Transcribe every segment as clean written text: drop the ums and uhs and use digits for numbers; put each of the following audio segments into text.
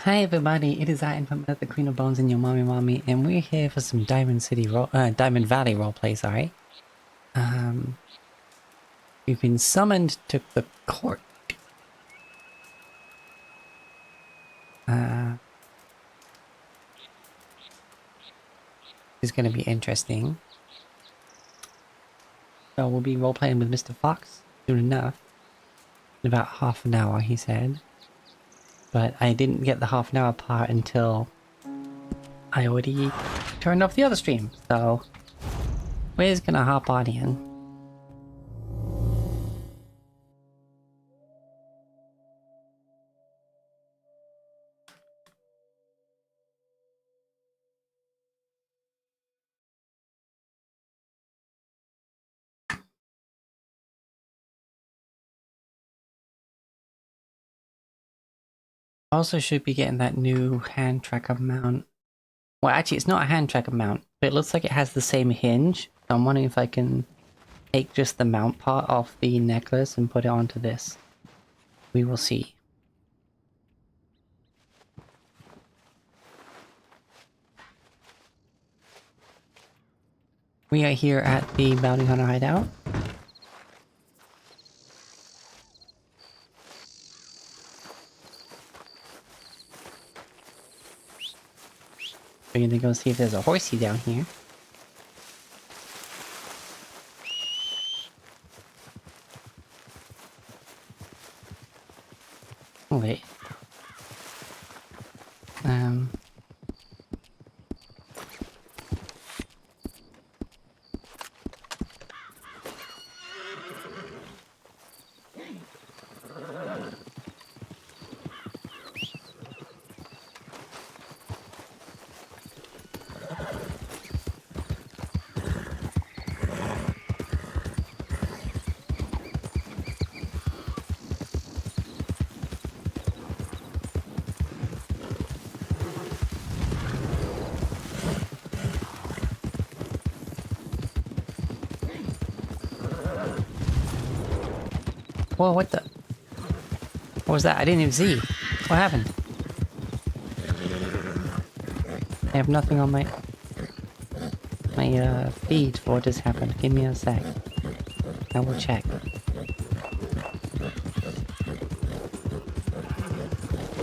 Hi everybody, it is I, the Queen of Bones and your mommy, and we're here for some Diamond Valley roleplay, sorry. We've been summoned to the court. It's gonna be interesting. So we'll be roleplaying with Mr. Fox soon enough. In about half an hour, he said. But I didn't get the half an hour part until I already turned off the other stream, so we're just gonna hop on in. Also should be getting that new hand tracker mount. Well, actually, it's not a hand tracker mount, but it looks like it has the same hinge. So I'm wondering if I can take just the mount part off the necklace and put it onto this. We will see. We are here at the Bounty Hunter hideout. We're gonna go see if there's a horsey down here. Oh, wait. Whoa, what the? What was that? I didn't even see. What happened? I have nothing on my feed for what just happened. Give me a sec. I will check.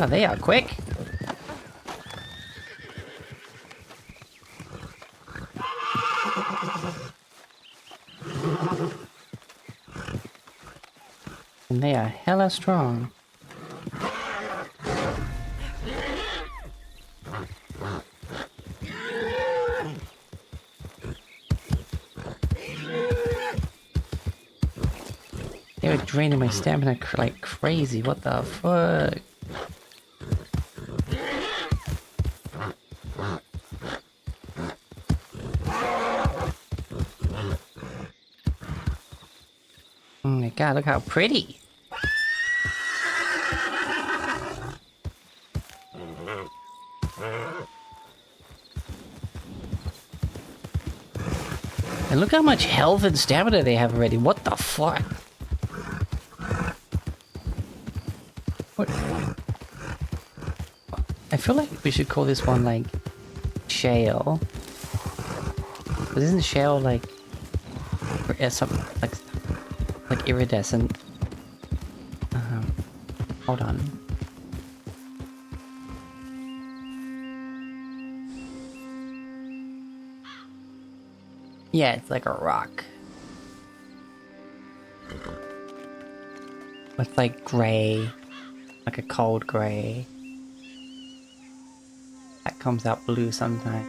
Oh, they are quick. And they are hella strong. They were draining my stamina like crazy. What the fuck? Oh my god, look how pretty. And look how much health and stamina they have already. What the fuck? What? I feel like we should call this one like shale. But isn't shale like something like iridescent? Hold on. Yeah, it's like a rock. It's like grey. Like a cold grey. That comes out blue sometimes.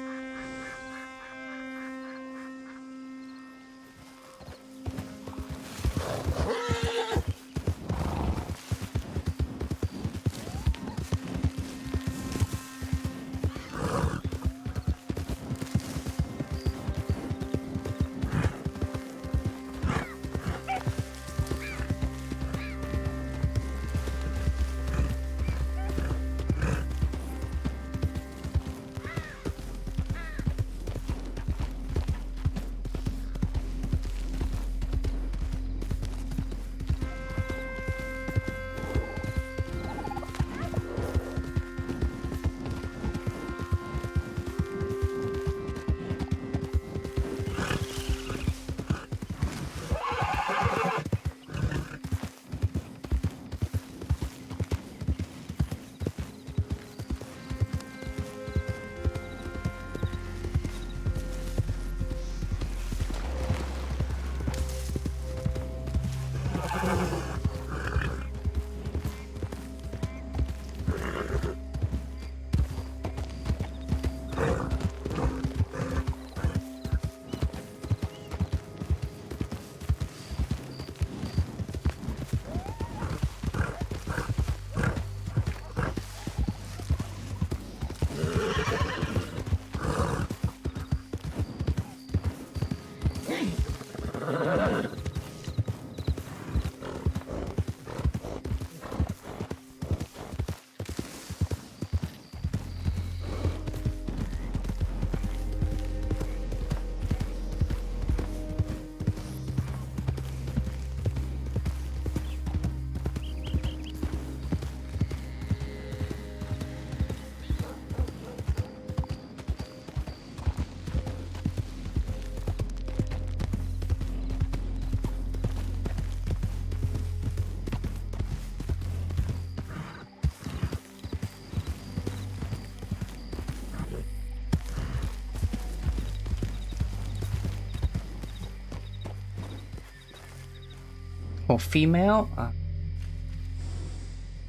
Or female?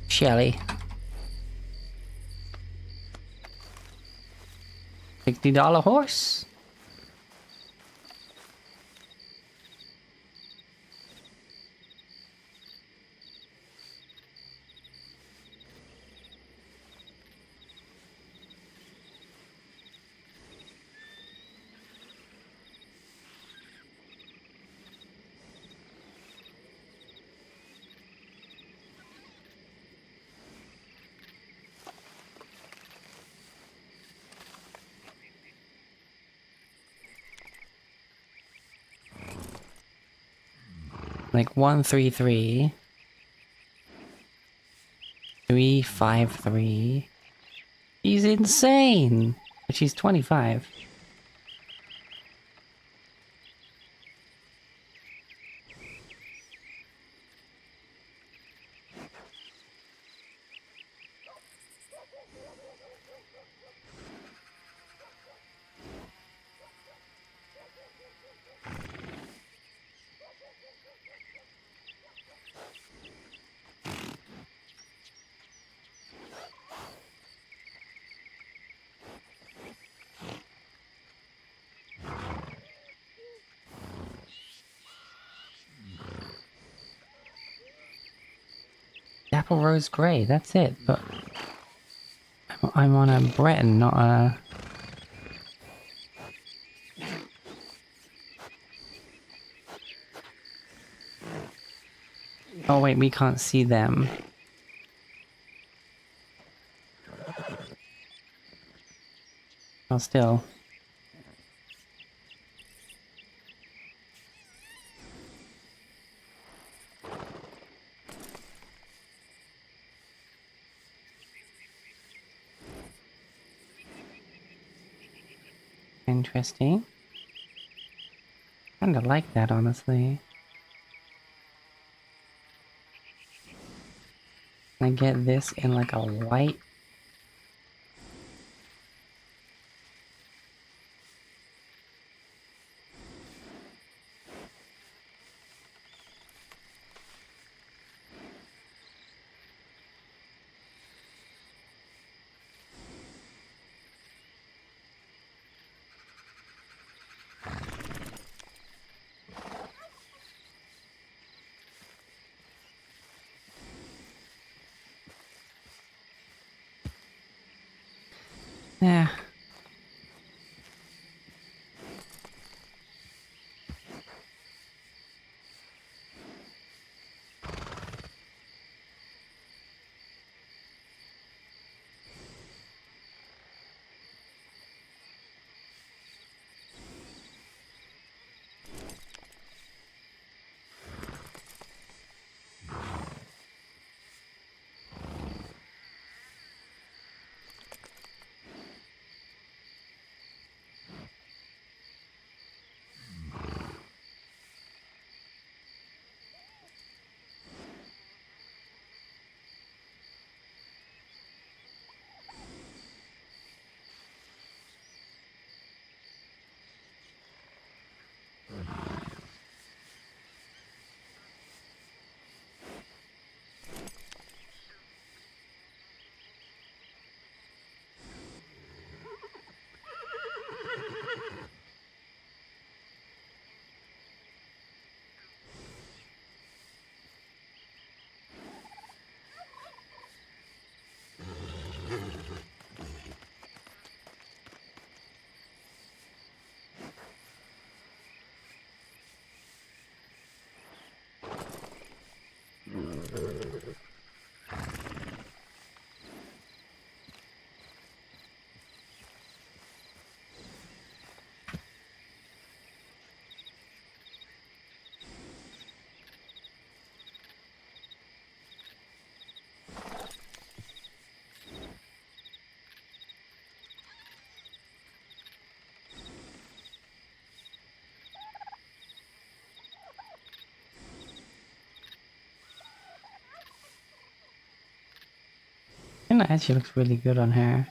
Shelly. $60 horse. Like 133 353. She's insane, but she's 25. Apple Rose Grey, that's it, but I'm on a Breton, not a... Oh wait, we can't see them. Oh, still. Interesting. Kinda like that, honestly. Can I get this in like a white? Yeah. And that actually looks really good on her.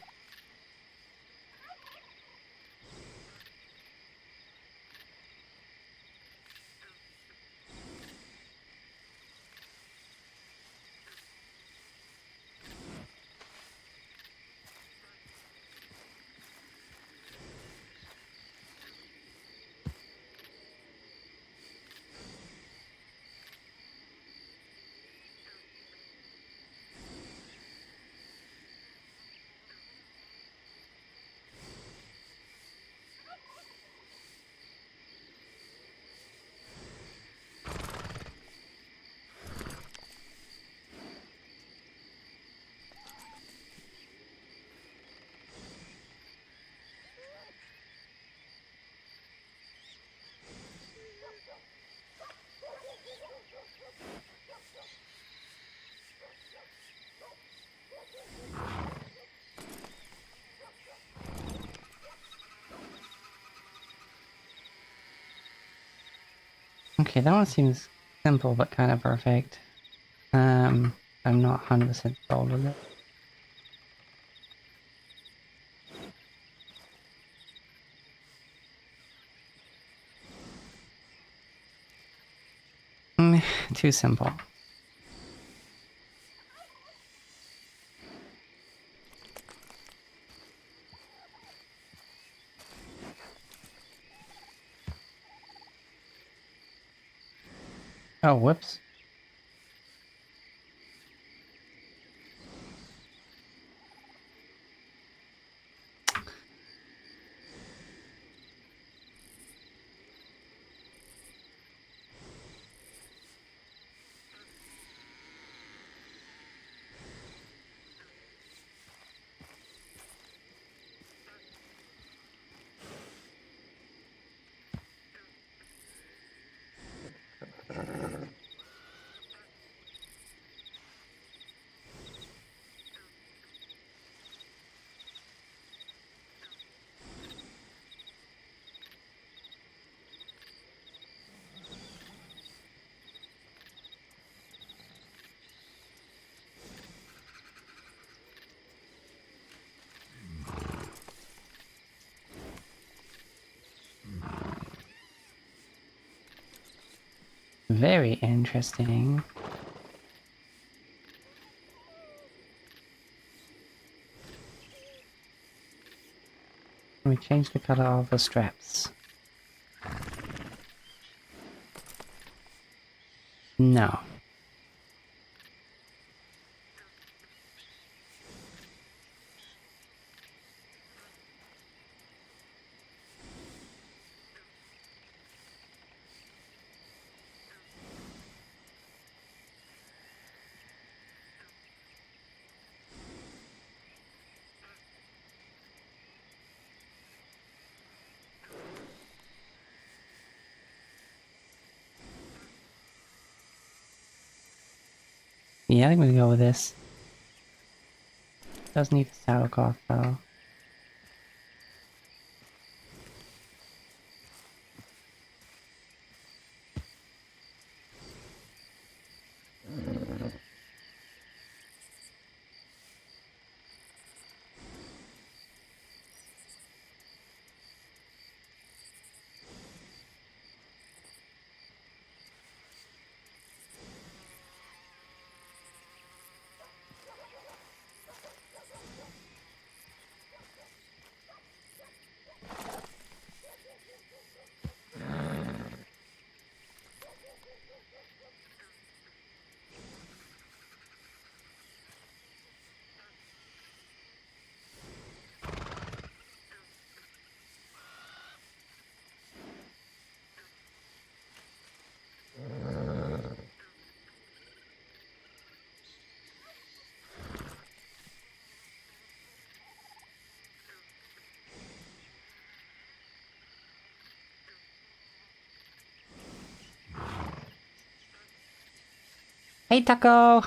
Okay, that one seems simple but kind of perfect. I'm not 100% sold with it. Too simple. Oh, whoops. Very interesting. Let me change the color of the straps. No. Yeah, I'm gonna go with this. Does need the saddle cloth though. Hey, Taco!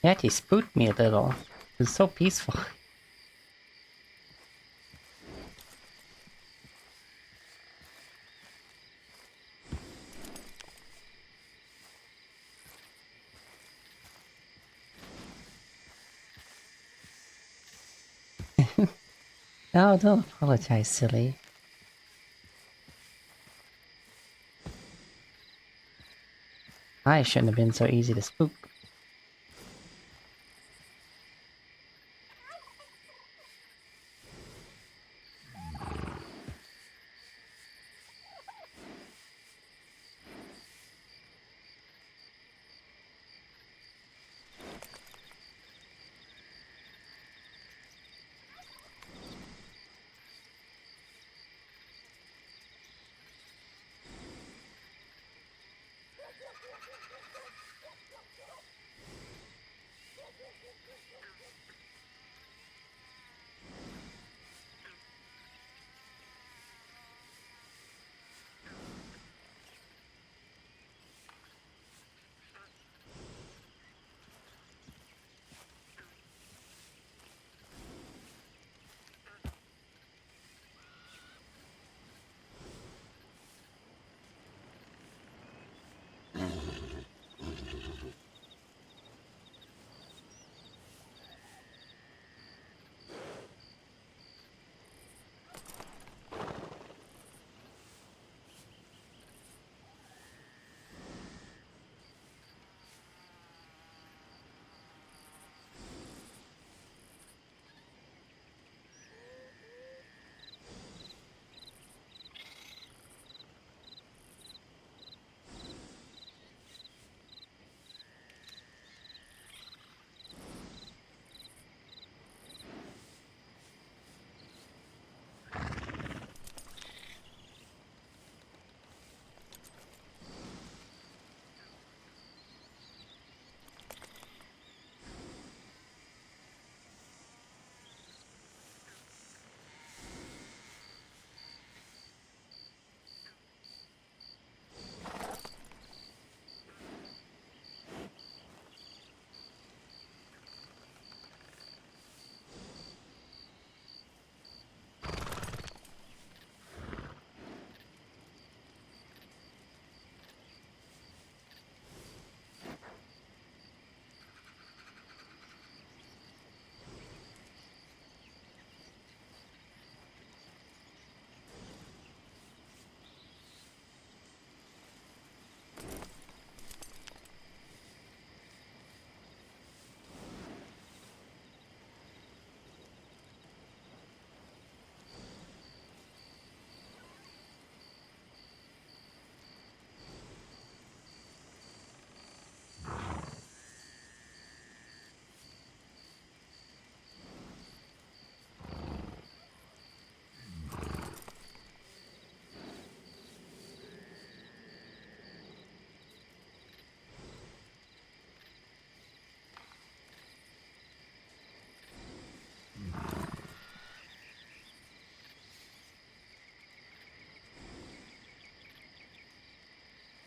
Yeah, he spooked me a little. It was so peaceful. No, don't apologize, silly. I shouldn't have been so easy to spook.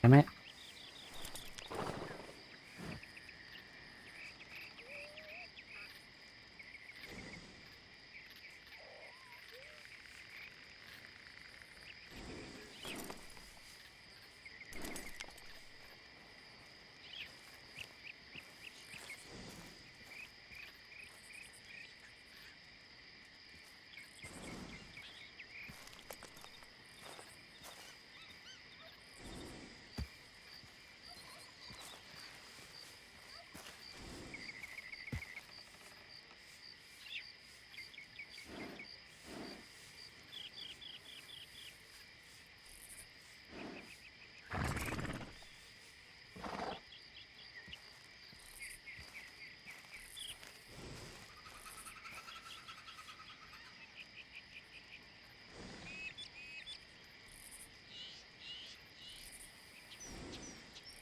Damn it.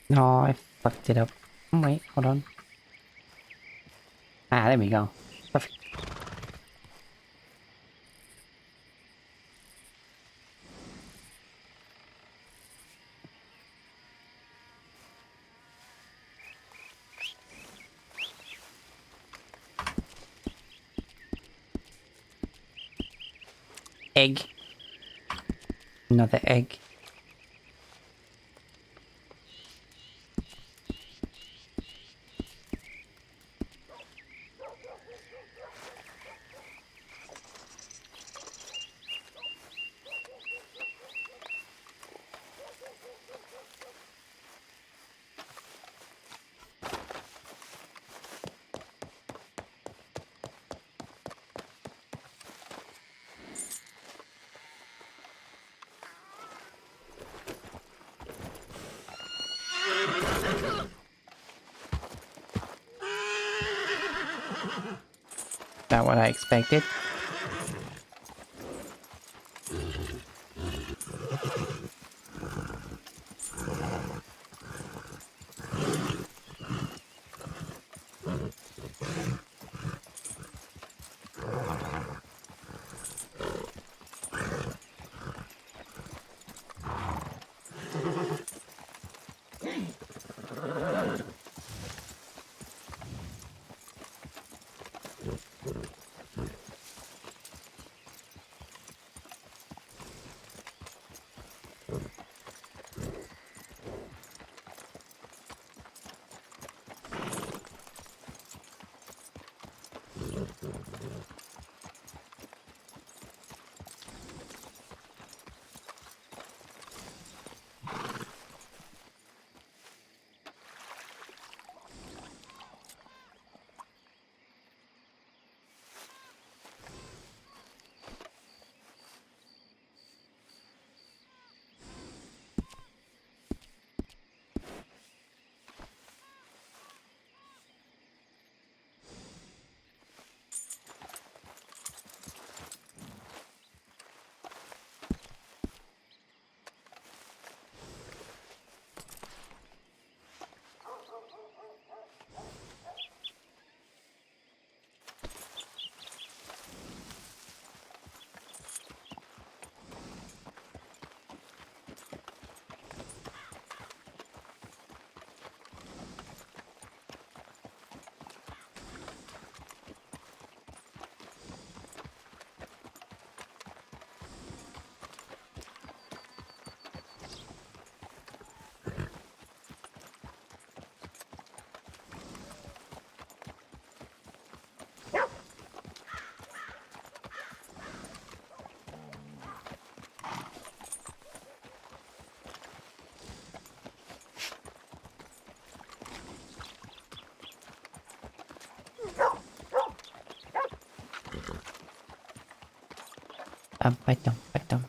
No, I fucked it up. Oh, wait, hold on. Ah, there we go. Perfect. Egg. Another egg. Not what I expected. Ba-dum, ba-dum.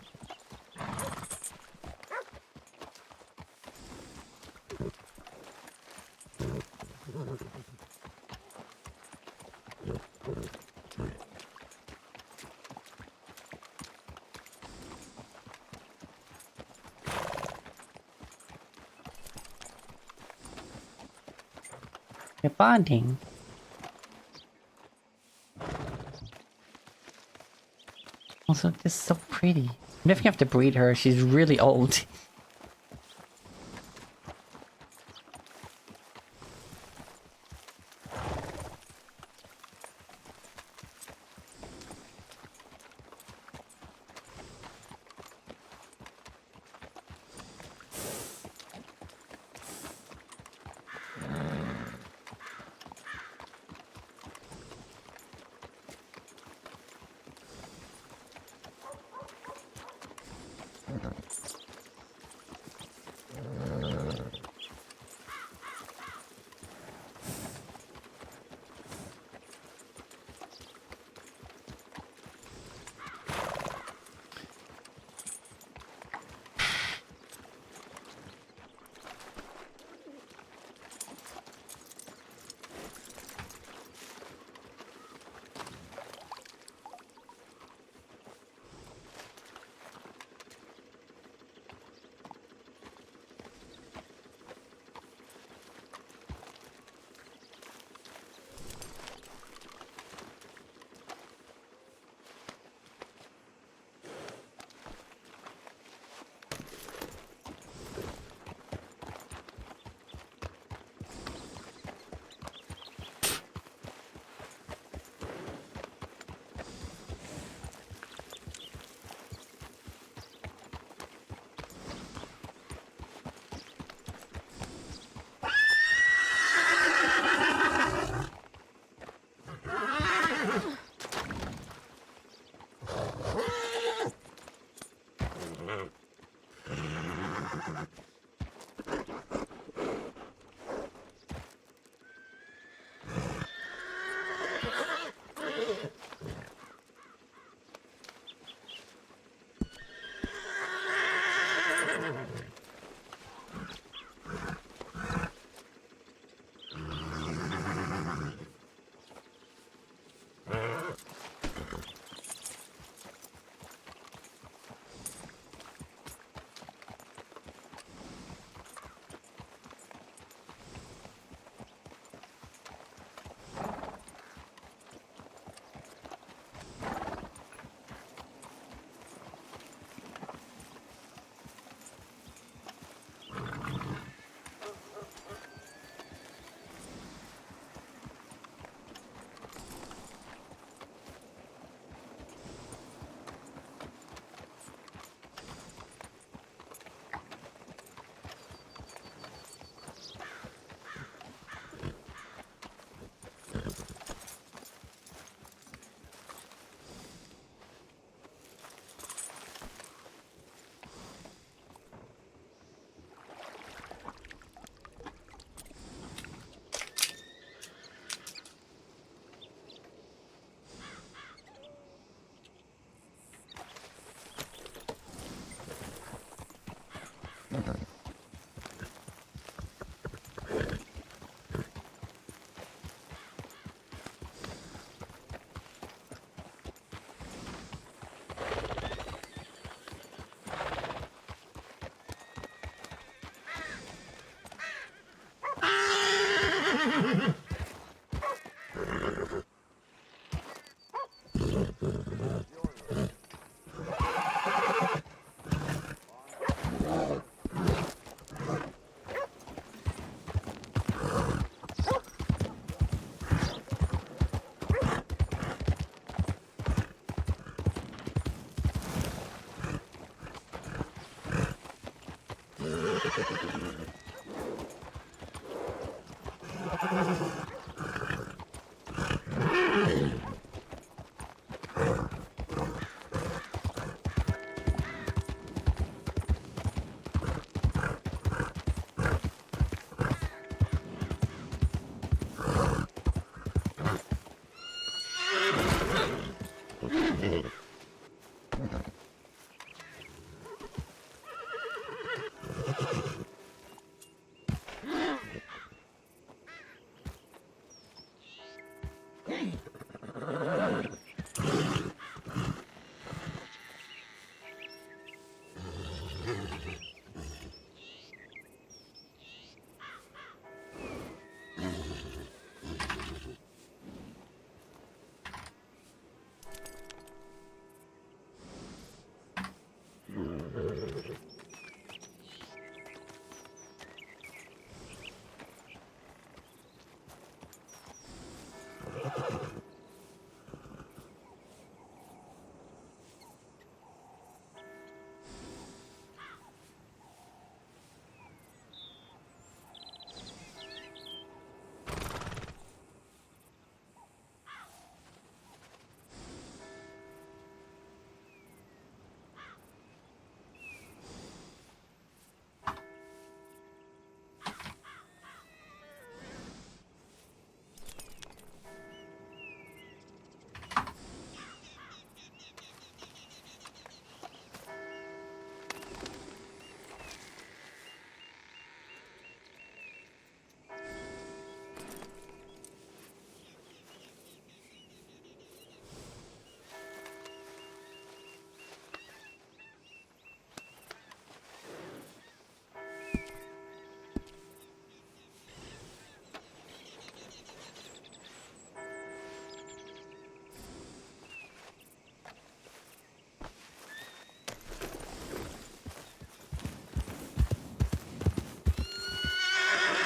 We're bonding. Also, this is so pretty. I'm definitely have to breed her. She's really old.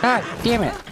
God damn it!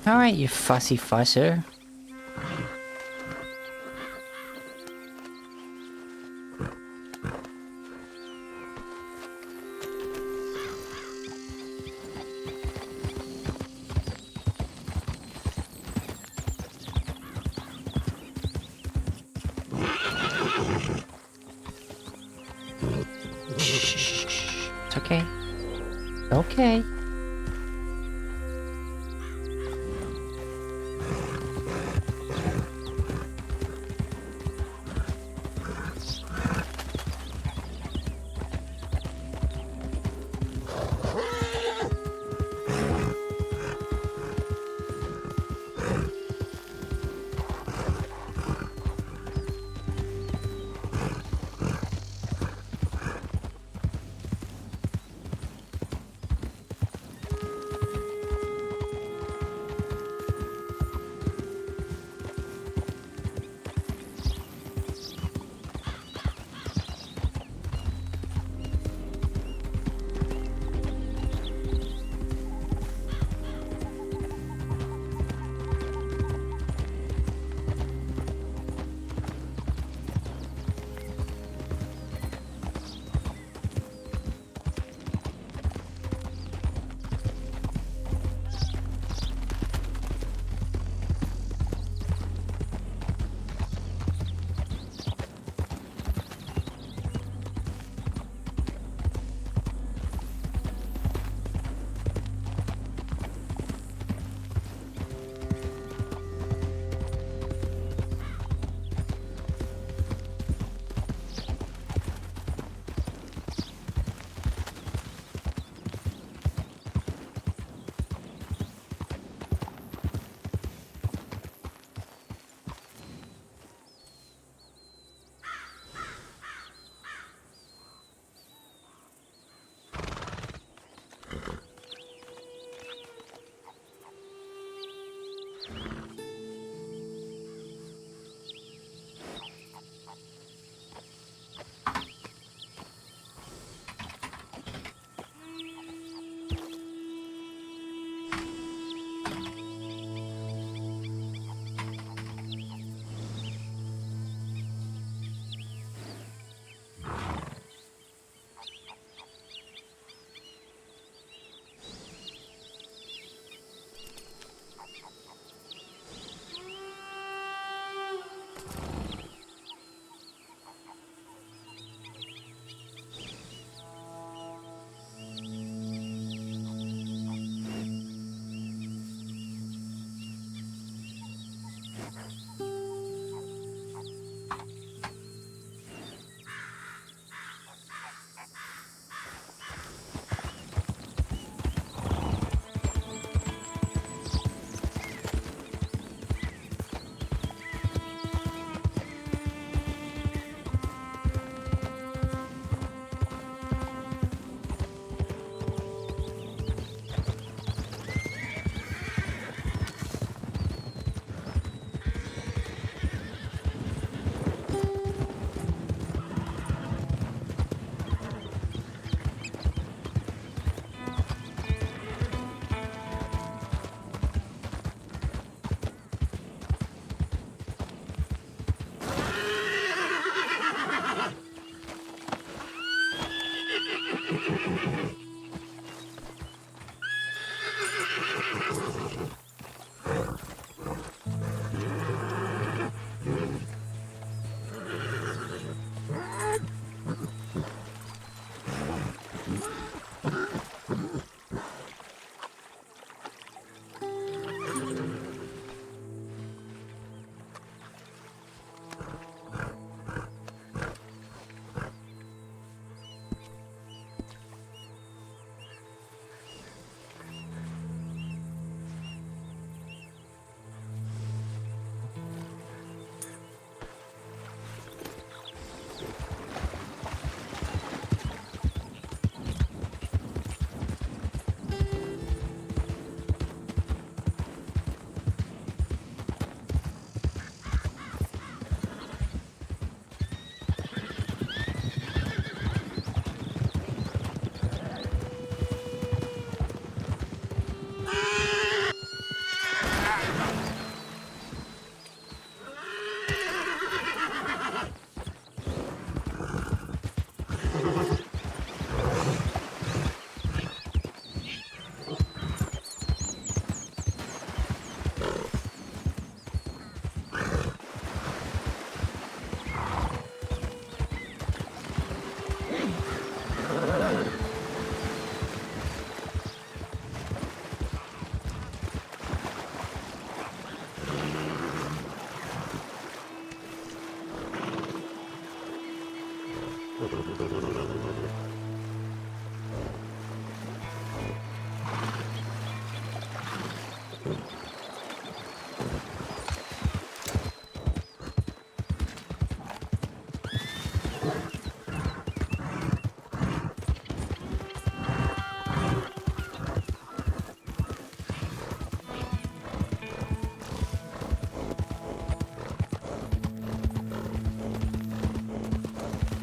Alright, you fussy fusser. okay. Okay.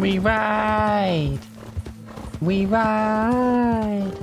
We ride! We ride!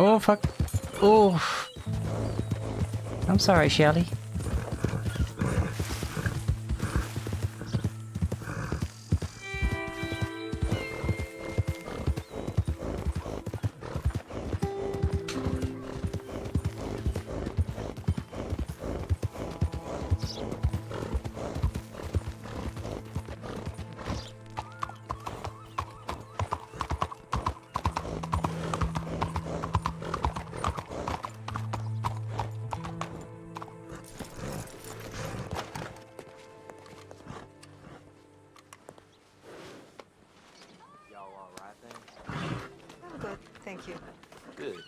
Oh, fuck. Oh. I'm sorry, Shelly. Thank you. Good.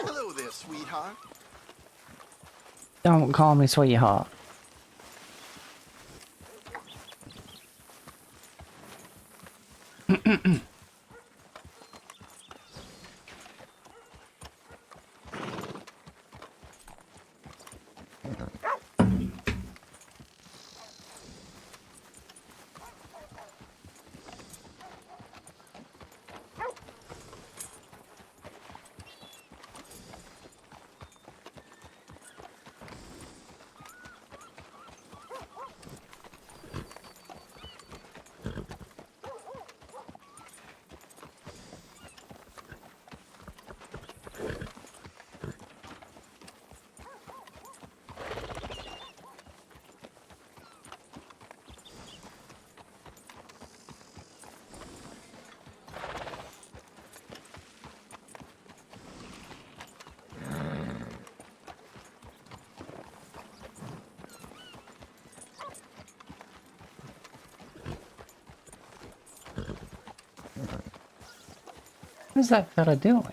Hello there, sweetheart. Don't call me sweetheart. What is that fella doing?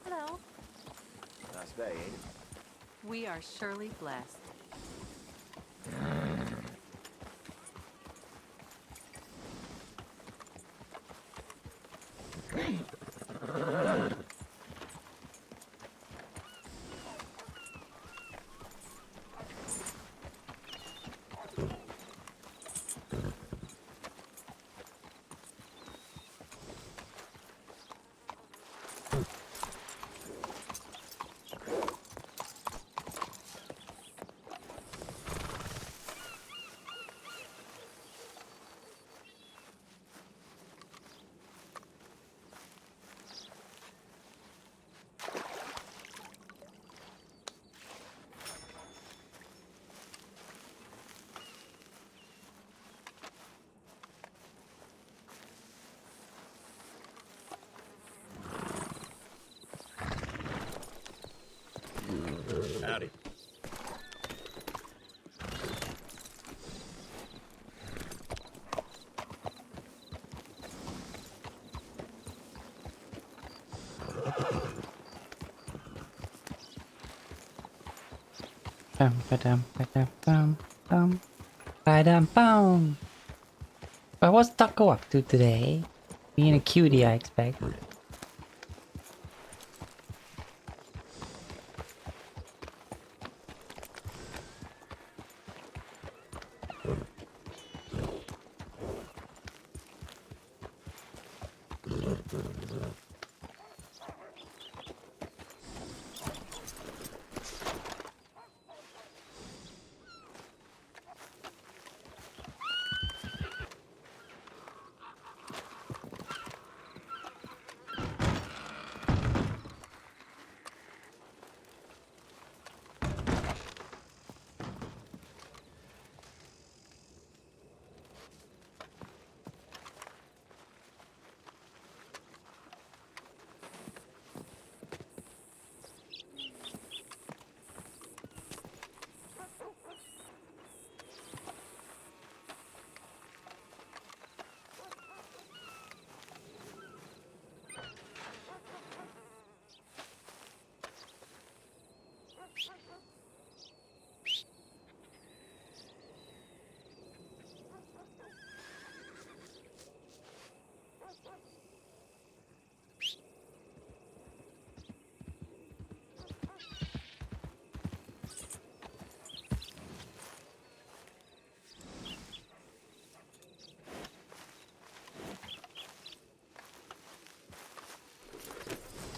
Hello. Nice day, ain't it? We are surely blessed. Howdy. Bum, ba-dum, ba-dum, bum, bum, ba-dum, bum. Well, what's Taco up to today? Being a cutie, I expect.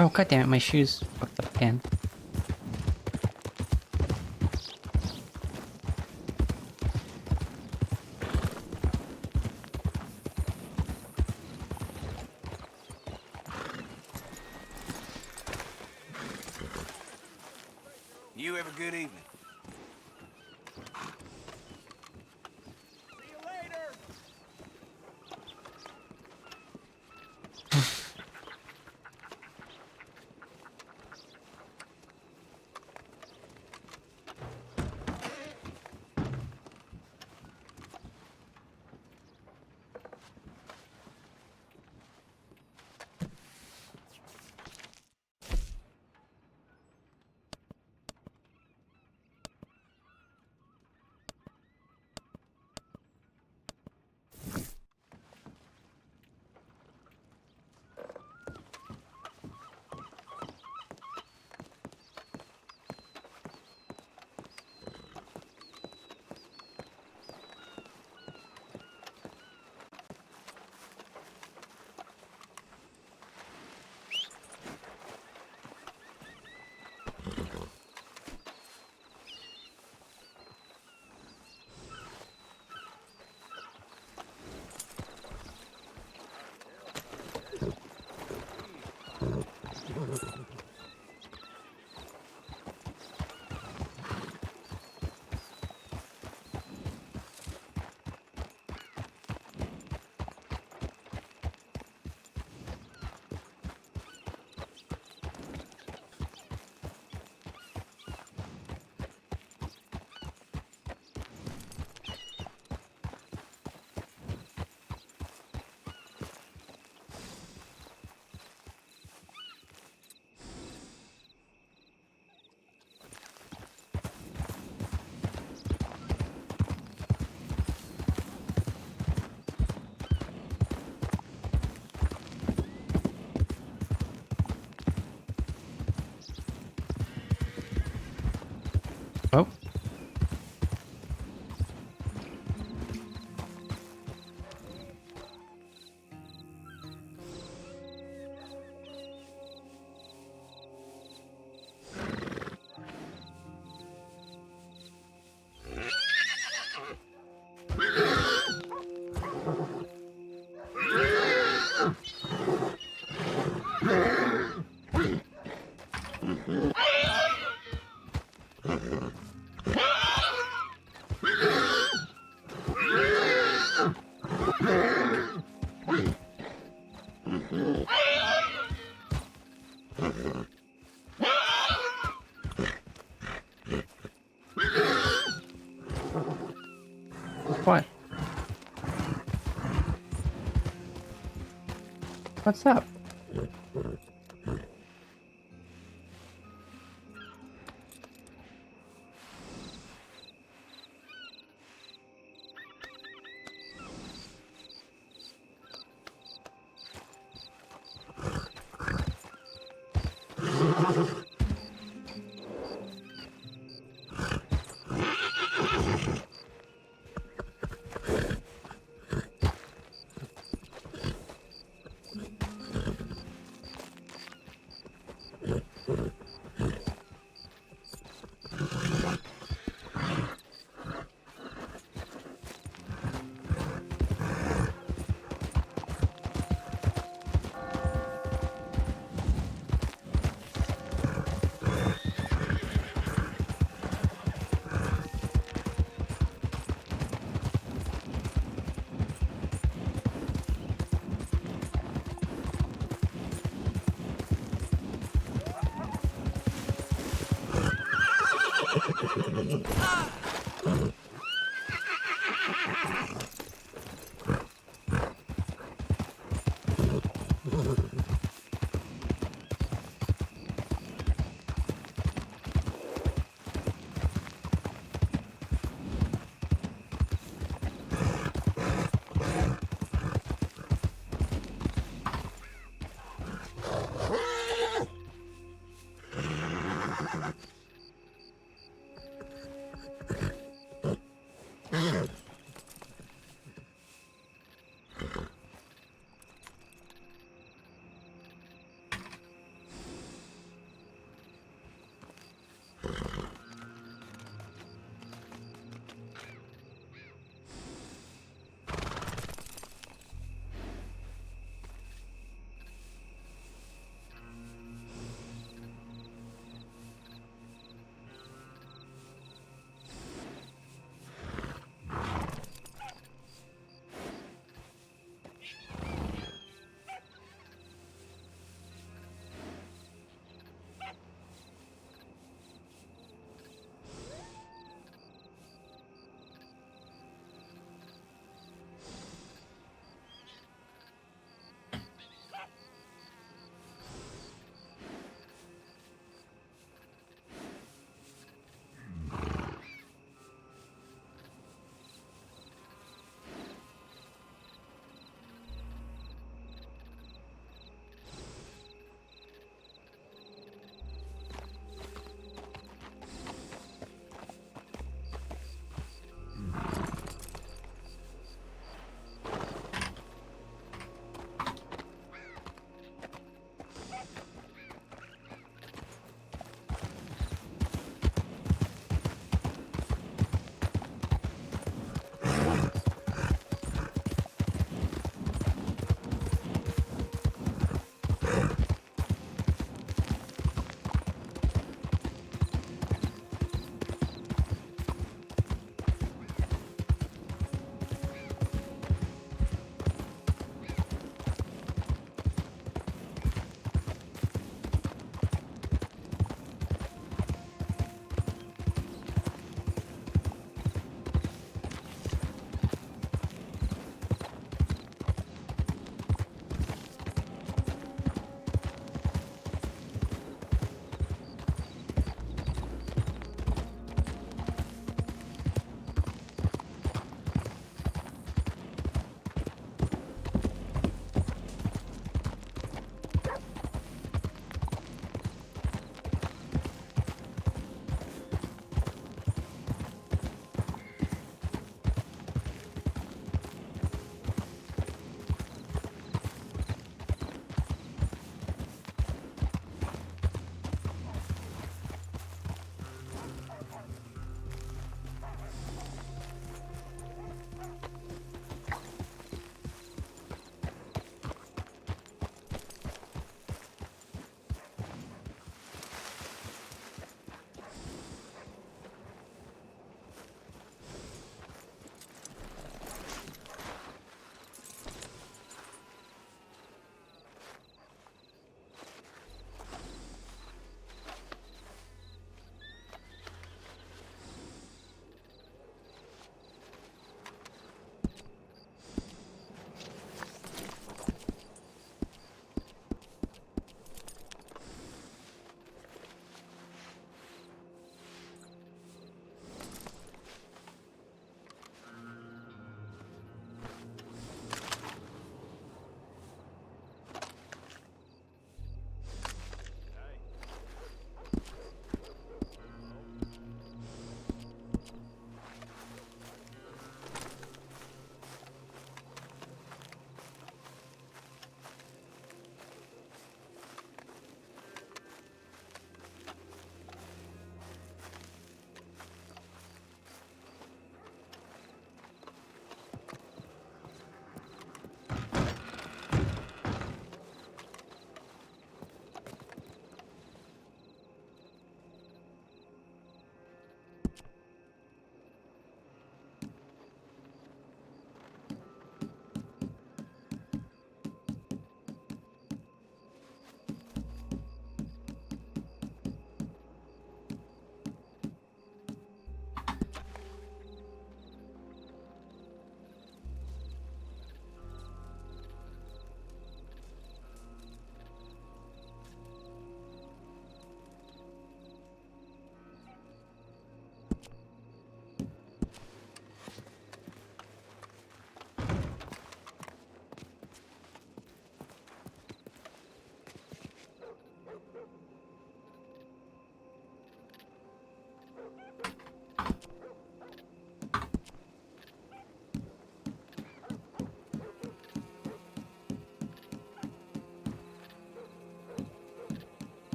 Oh, god damn it, my shoes fucked up again. You have a good evening. What? What's up?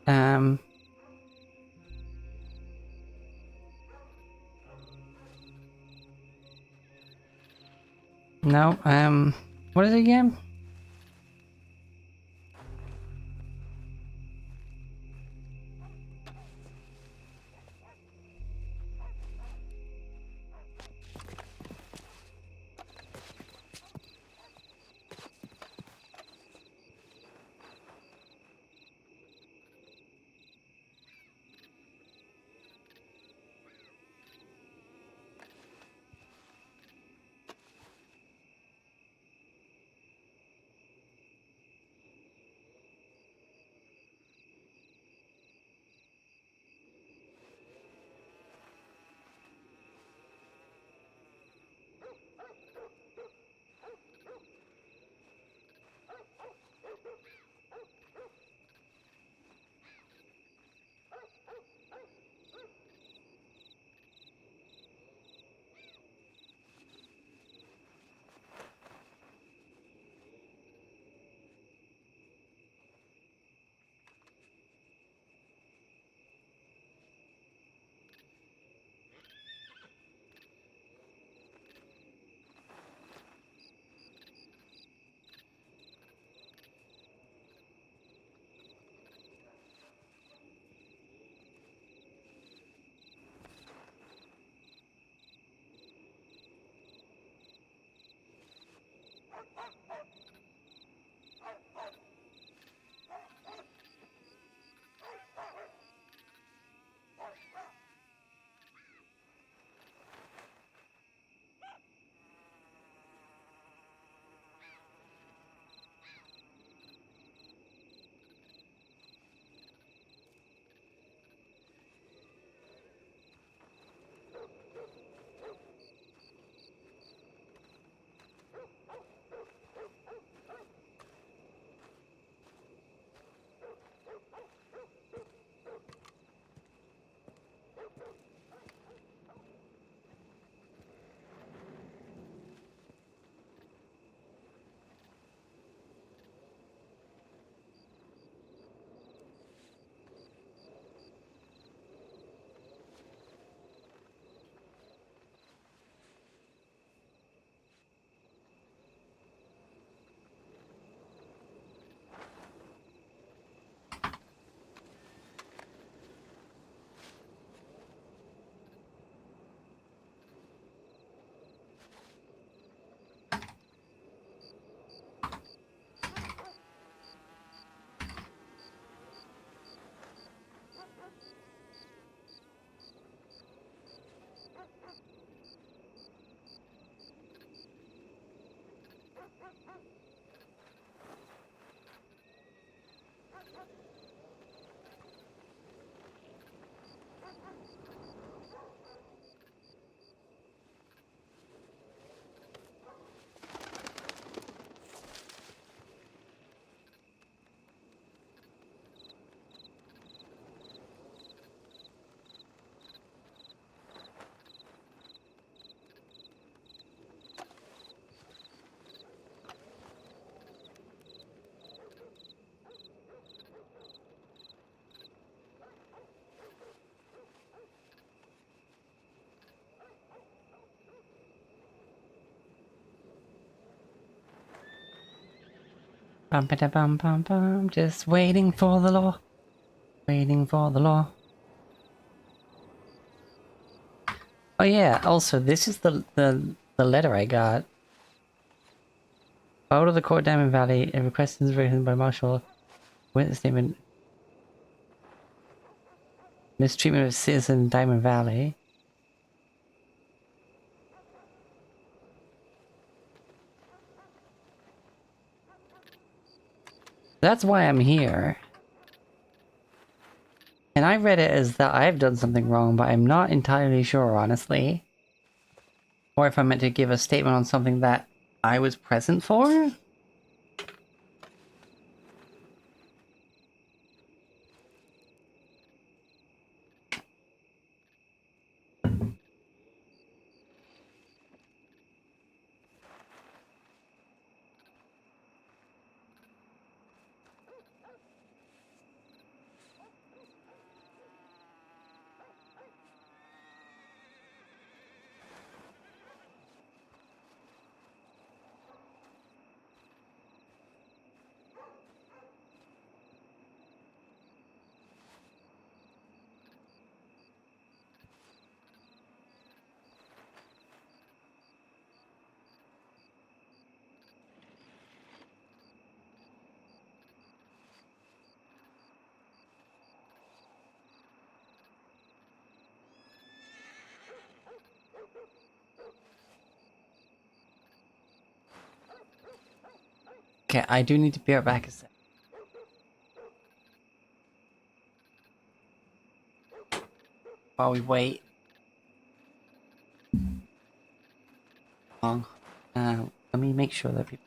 Um. No, what is it again? Bum ba da bum bum bum. Just waiting for the law. Waiting for the law. Oh yeah, also this is the letter I got. Out of the court, Diamond Valley, a request is written by Marshall. Witness statement. Mistreatment of citizen in Diamond Valley. That's why I'm here. And I read it as that I've done something wrong, but I'm not entirely sure, honestly. Or if I meant to give a statement on something that I was present for? Okay, I do need to be right back a sec. While we wait. Long. Let me make sure that people...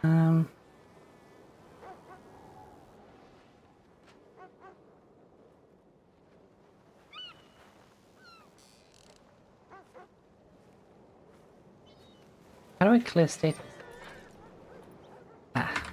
Um. How do I clear status? Ah.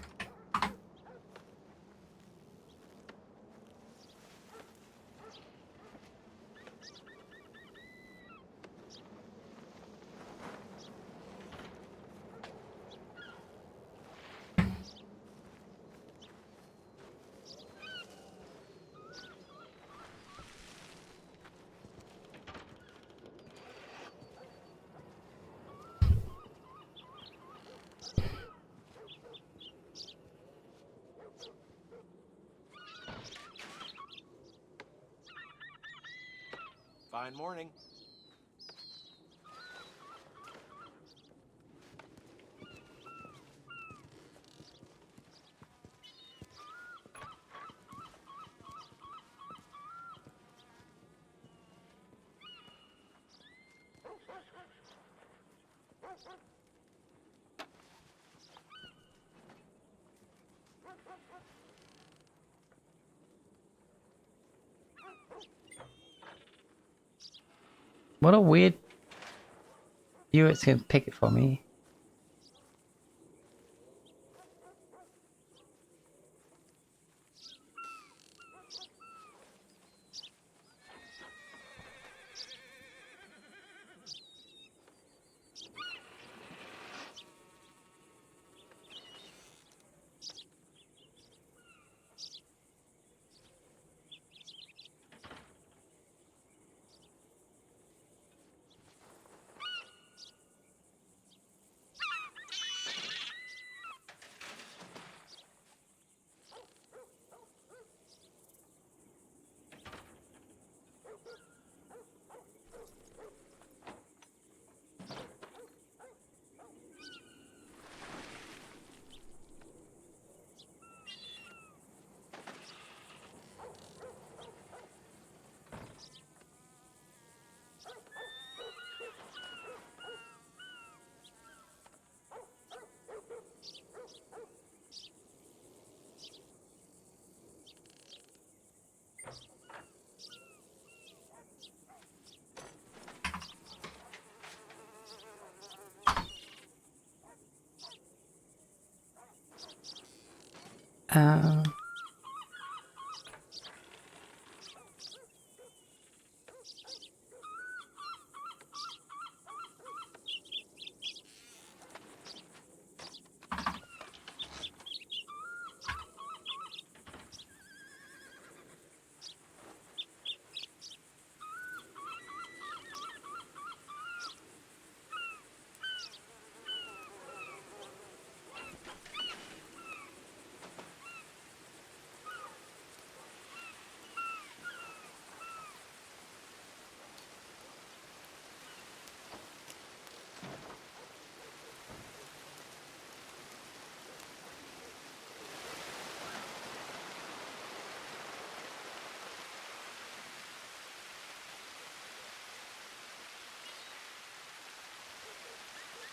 Fine morning. What a weird view it's gonna pick it for me. Um.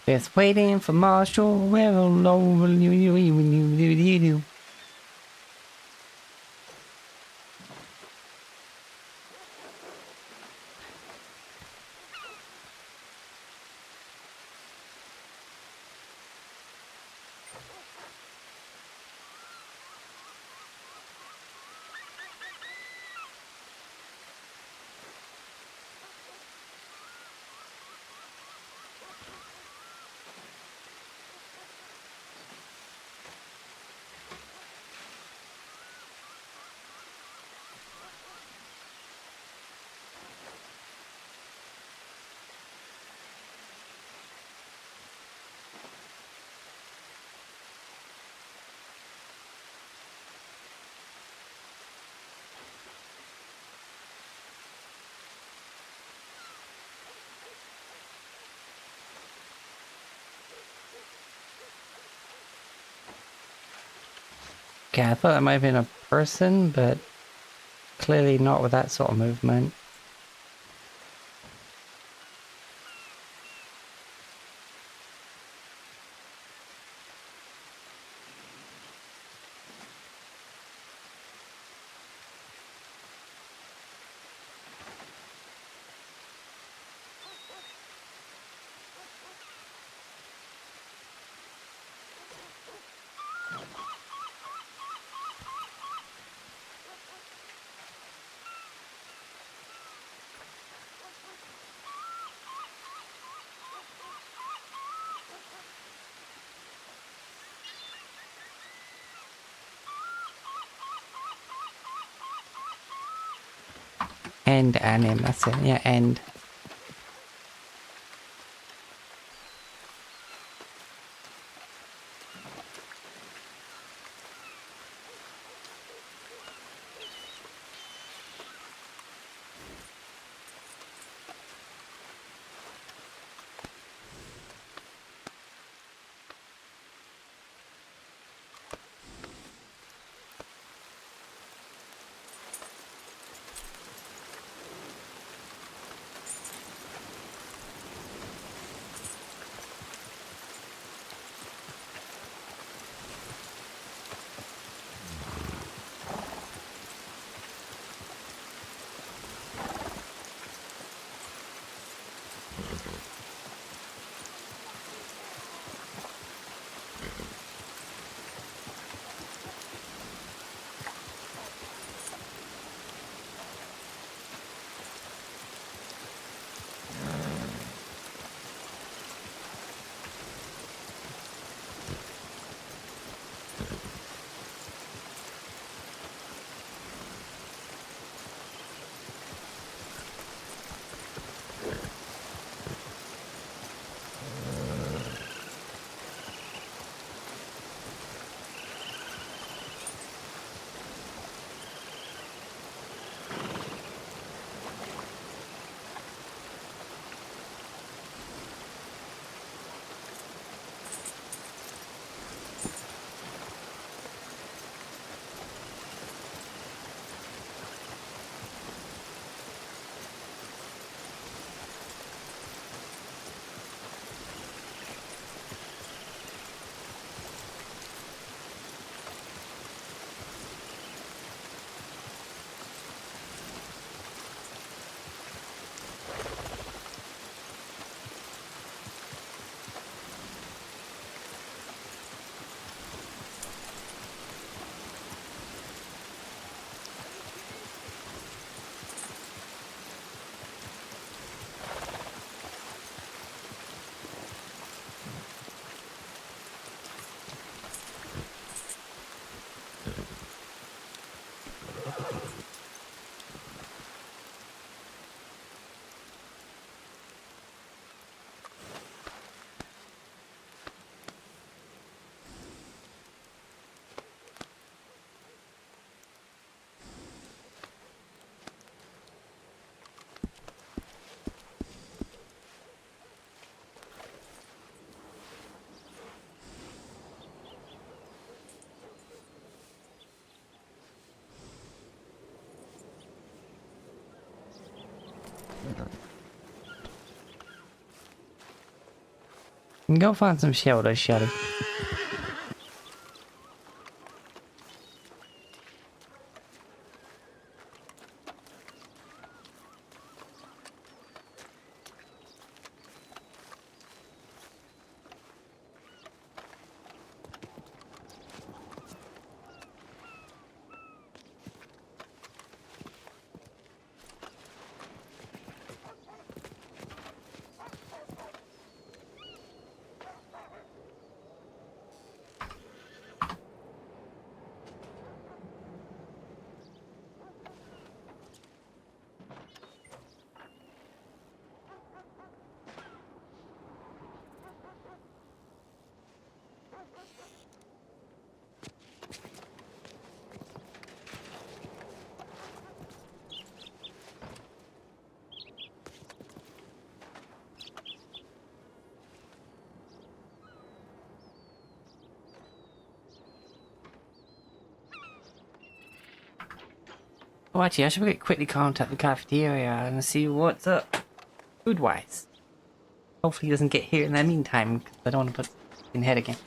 Just waiting for Marshall. Well, no, you. Okay, I thought that might have been a person, but clearly not with that sort of movement. End anim, that's it. Yeah, end. Go find some shelter, Shelly. Oh, actually, I should quickly contact the cafeteria and see what's up, food-wise. Hopefully he doesn't get here in the meantime, because I don't want to put in head again.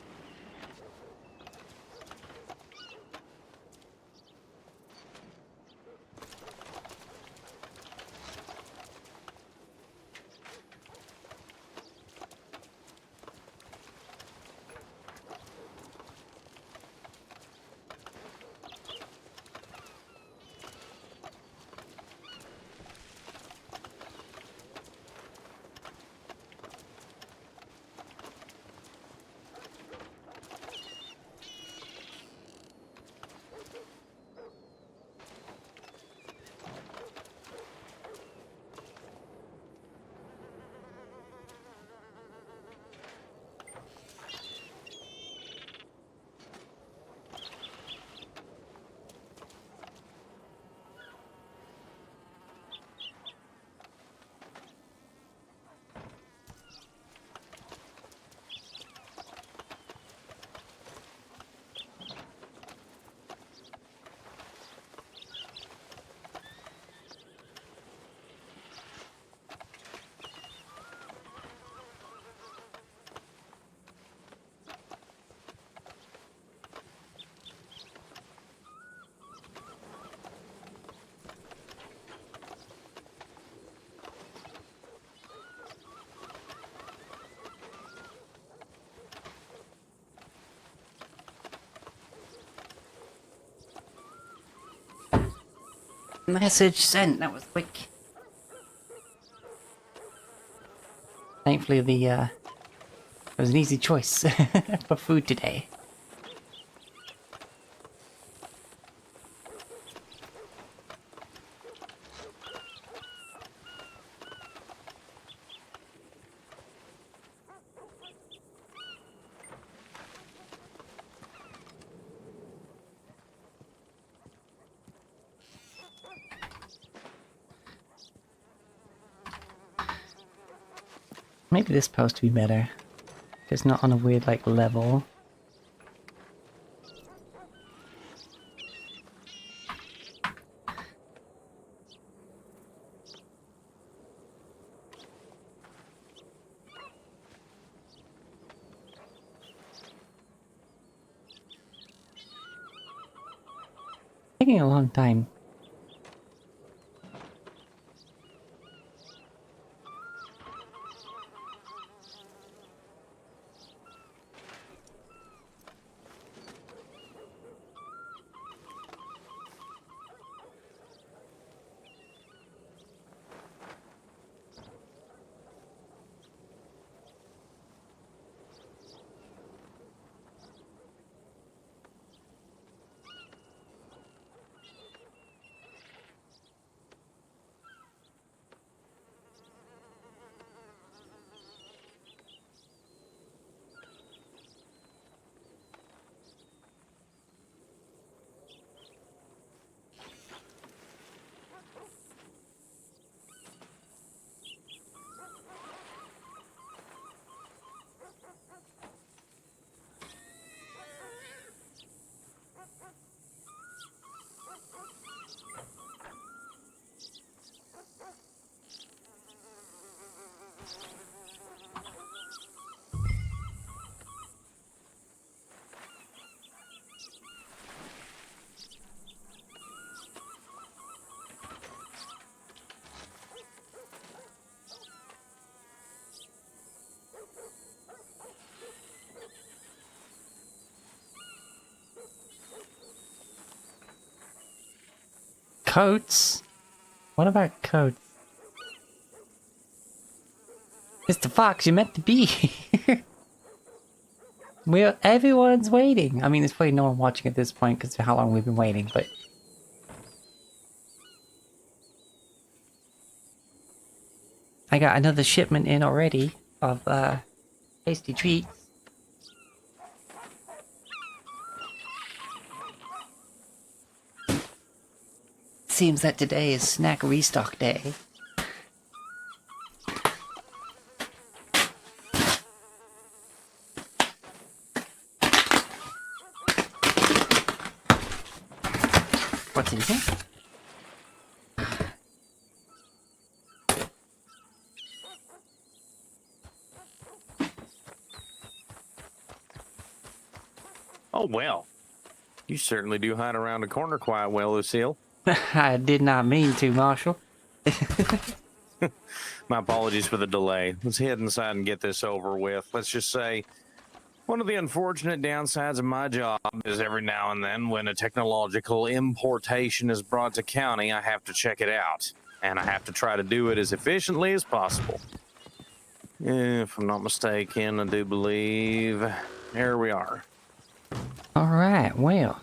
Message sent. That was quick. Thankfully, it was an easy choice for food today. Maybe this supposed to be better. It's not on a weird, like, level. Taking a long time. Coats? What about coats? Mr. Fox, you're meant to be here. Everyone's waiting. I mean, there's probably no one watching at this point because of how long we've been waiting, but... I got another shipment in already of, tasty treats. Seems that today is snack restock day. What's in here? Oh, well. You certainly do hide around the corner quite well, Lucille. I did not mean to, Marshall. My apologies for the delay. Let's head inside and get this over with. Let's just say, one of the unfortunate downsides of my job is every now and then when a technological importation is brought to county, I have to check it out. And I have to try to do it as efficiently as possible. If I'm not mistaken, I do believe... Here we are. Alright, well.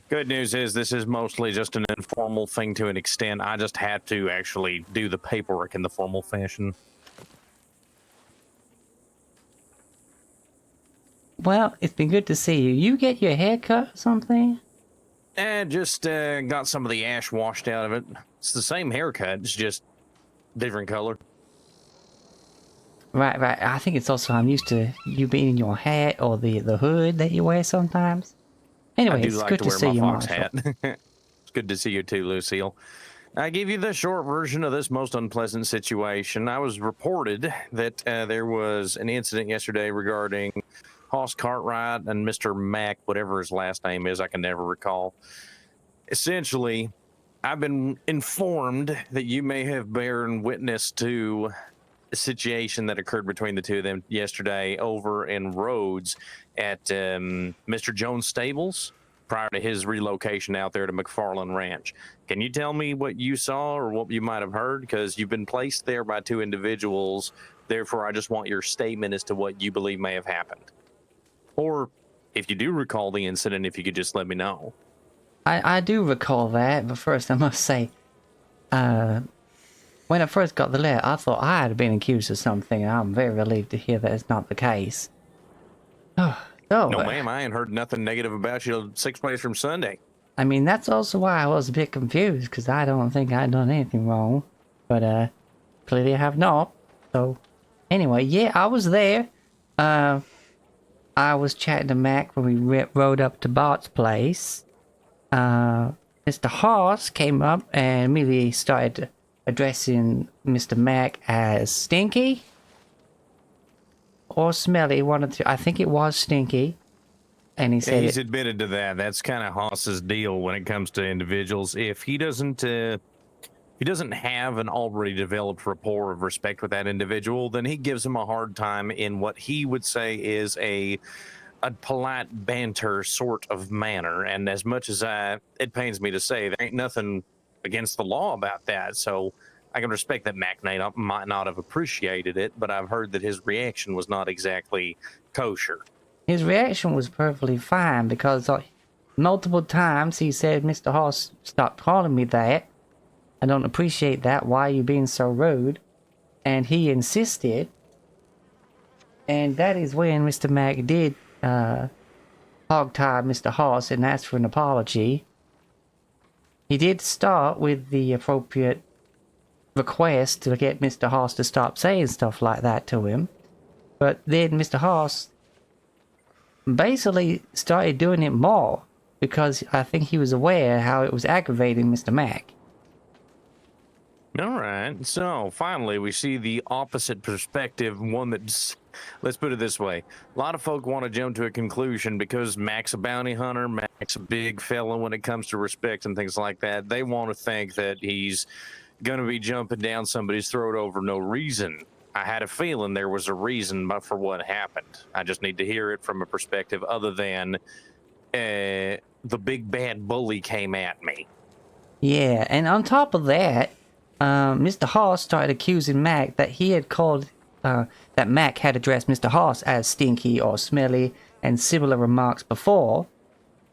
Good news is this is mostly just an informal thing to an extent. I just had to actually do the paperwork in the formal fashion. Well, it's been good to see you. You get your hair cut or something? Just got some of the ash washed out of it. It's the same haircut, it's just different color. Right, right. I think it's also I'm used to you being in your hat or the hood that you wear sometimes. Anyway, I do it's like good to to wear see my you, fox Marshall. hat. It's good to see you too, Lucille. I give you the short version of this most unpleasant situation. I was reported that there was an incident yesterday regarding Hoss Cartwright and Mr. Mack, whatever his last name is, I can never recall. Essentially, I've been informed that you may have borne witness to a situation that occurred between the two of them yesterday over in Rhodes at Mr. Jones' stables. prior to his relocation out there to McFarland Ranch. Can you tell me what you saw or what you might have heard? Because you've been placed there by two individuals. Therefore, I just want your statement as to what you believe may have happened. Or if you do recall the incident, if you could just let me know. I do recall that, but first I must say, when I first got the letter, I thought I had been accused of something, and I'm very relieved to hear that it's not the case. So, No, ma'am, I ain't heard nothing negative about you 6 days from Sunday. I mean, that's also why I was a bit confused, because I don't think I'd done anything wrong. But, clearly I have not. So, anyway, yeah, I was there. I was chatting to Mac when we rode up to Bart's place. Mr. Hoss came up and immediately started addressing Mr. Mac as Stinky or Smelly, one of the two. I think it was Stinky. And he said he's admitted to that. That's kind of Hoss's deal when it comes to individuals. If he doesn't have an already developed rapport of respect with that individual, then he gives him a hard time in what he would say is a polite banter sort of manner. And as much as it pains me to say, there ain't nothing against the law about that. So I can respect that Mac might not have appreciated it, but I've heard that his reaction was not exactly kosher. his reaction was perfectly fine because multiple times he said, Mr. Hoss, stop calling me that. I don't appreciate that. Why are you being so rude? And he insisted. And that is when Mr. Mac did hogtie Mr. Hoss and asked for an apology. He did start with the appropriate request to get Mr. Hoss to stop saying stuff like that to him. But then Mr. Hoss basically started doing it more because I think he was aware how it was aggravating Mr. Mac. All right. So finally, we see the opposite perspective. One that's, let's put it this way. A lot of folk want to jump to a conclusion because Mac's a bounty hunter. Mac's a big fella when it comes to respect and things like that. They want to think that he's going to be jumping down somebody's throat over no reason. I had a feeling there was a reason for what happened. I just need to hear it from a perspective other than the big bad bully came at me. Yeah, and on top of that, Mr. Hoss started accusing Mac that he had called, that Mac had addressed Mr. Hoss as stinky or smelly and similar remarks before,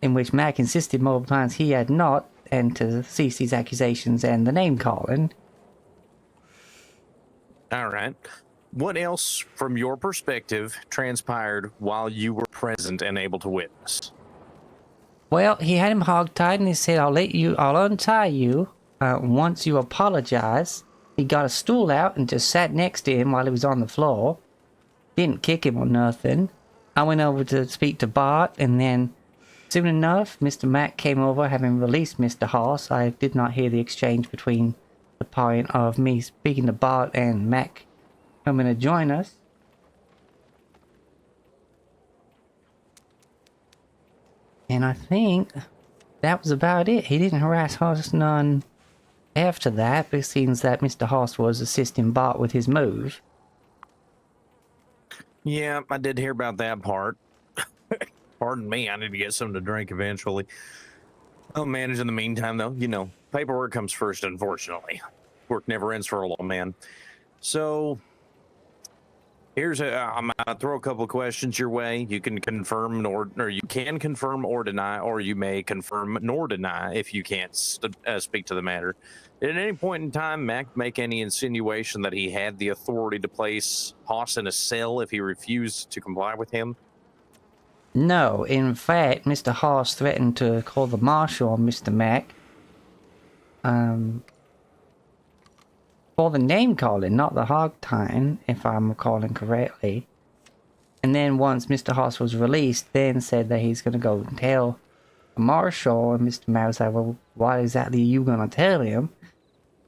in which Mac insisted multiple times he had not, and to cease these accusations and the name calling. All right. What else, from your perspective, transpired while you were present and able to witness? Well, he had him hogtied and he said, I'll untie you once you apologize. He got a stool out and just sat next to him while he was on the floor. Didn't kick him or nothing. I went over to speak to Bart, and then soon enough, Mr. Mac came over, having released Mr. Hoss. I did not hear the exchange between the point of me speaking to Bart and Mac coming to join us. And I think that was about it. He didn't harass Hoss none after that, but it seems that Mr. Hoss was assisting Bart with his move. Yeah, I did hear about that part. Pardon me, I need to get something to drink eventually. I'll manage in the meantime, though. You know, paperwork comes first, unfortunately. Work never ends for a long man. So, I'm gonna throw a couple of questions your way. You can confirm or you can confirm or deny, or you may confirm nor deny if you can't speak to the matter. Did at any point in time Mac make any insinuation that he had the authority to place Hoss in a cell if he refused to comply with him? No, in fact, Mr. Hoss threatened to call the marshal on Mr. Mac. For the name calling, not the hog tying, if I'm recalling correctly. And then once Mr. Hoss was released, then said that he's going to go tell the marshal, and Mr. Mac was like, well, what exactly are you going to tell him?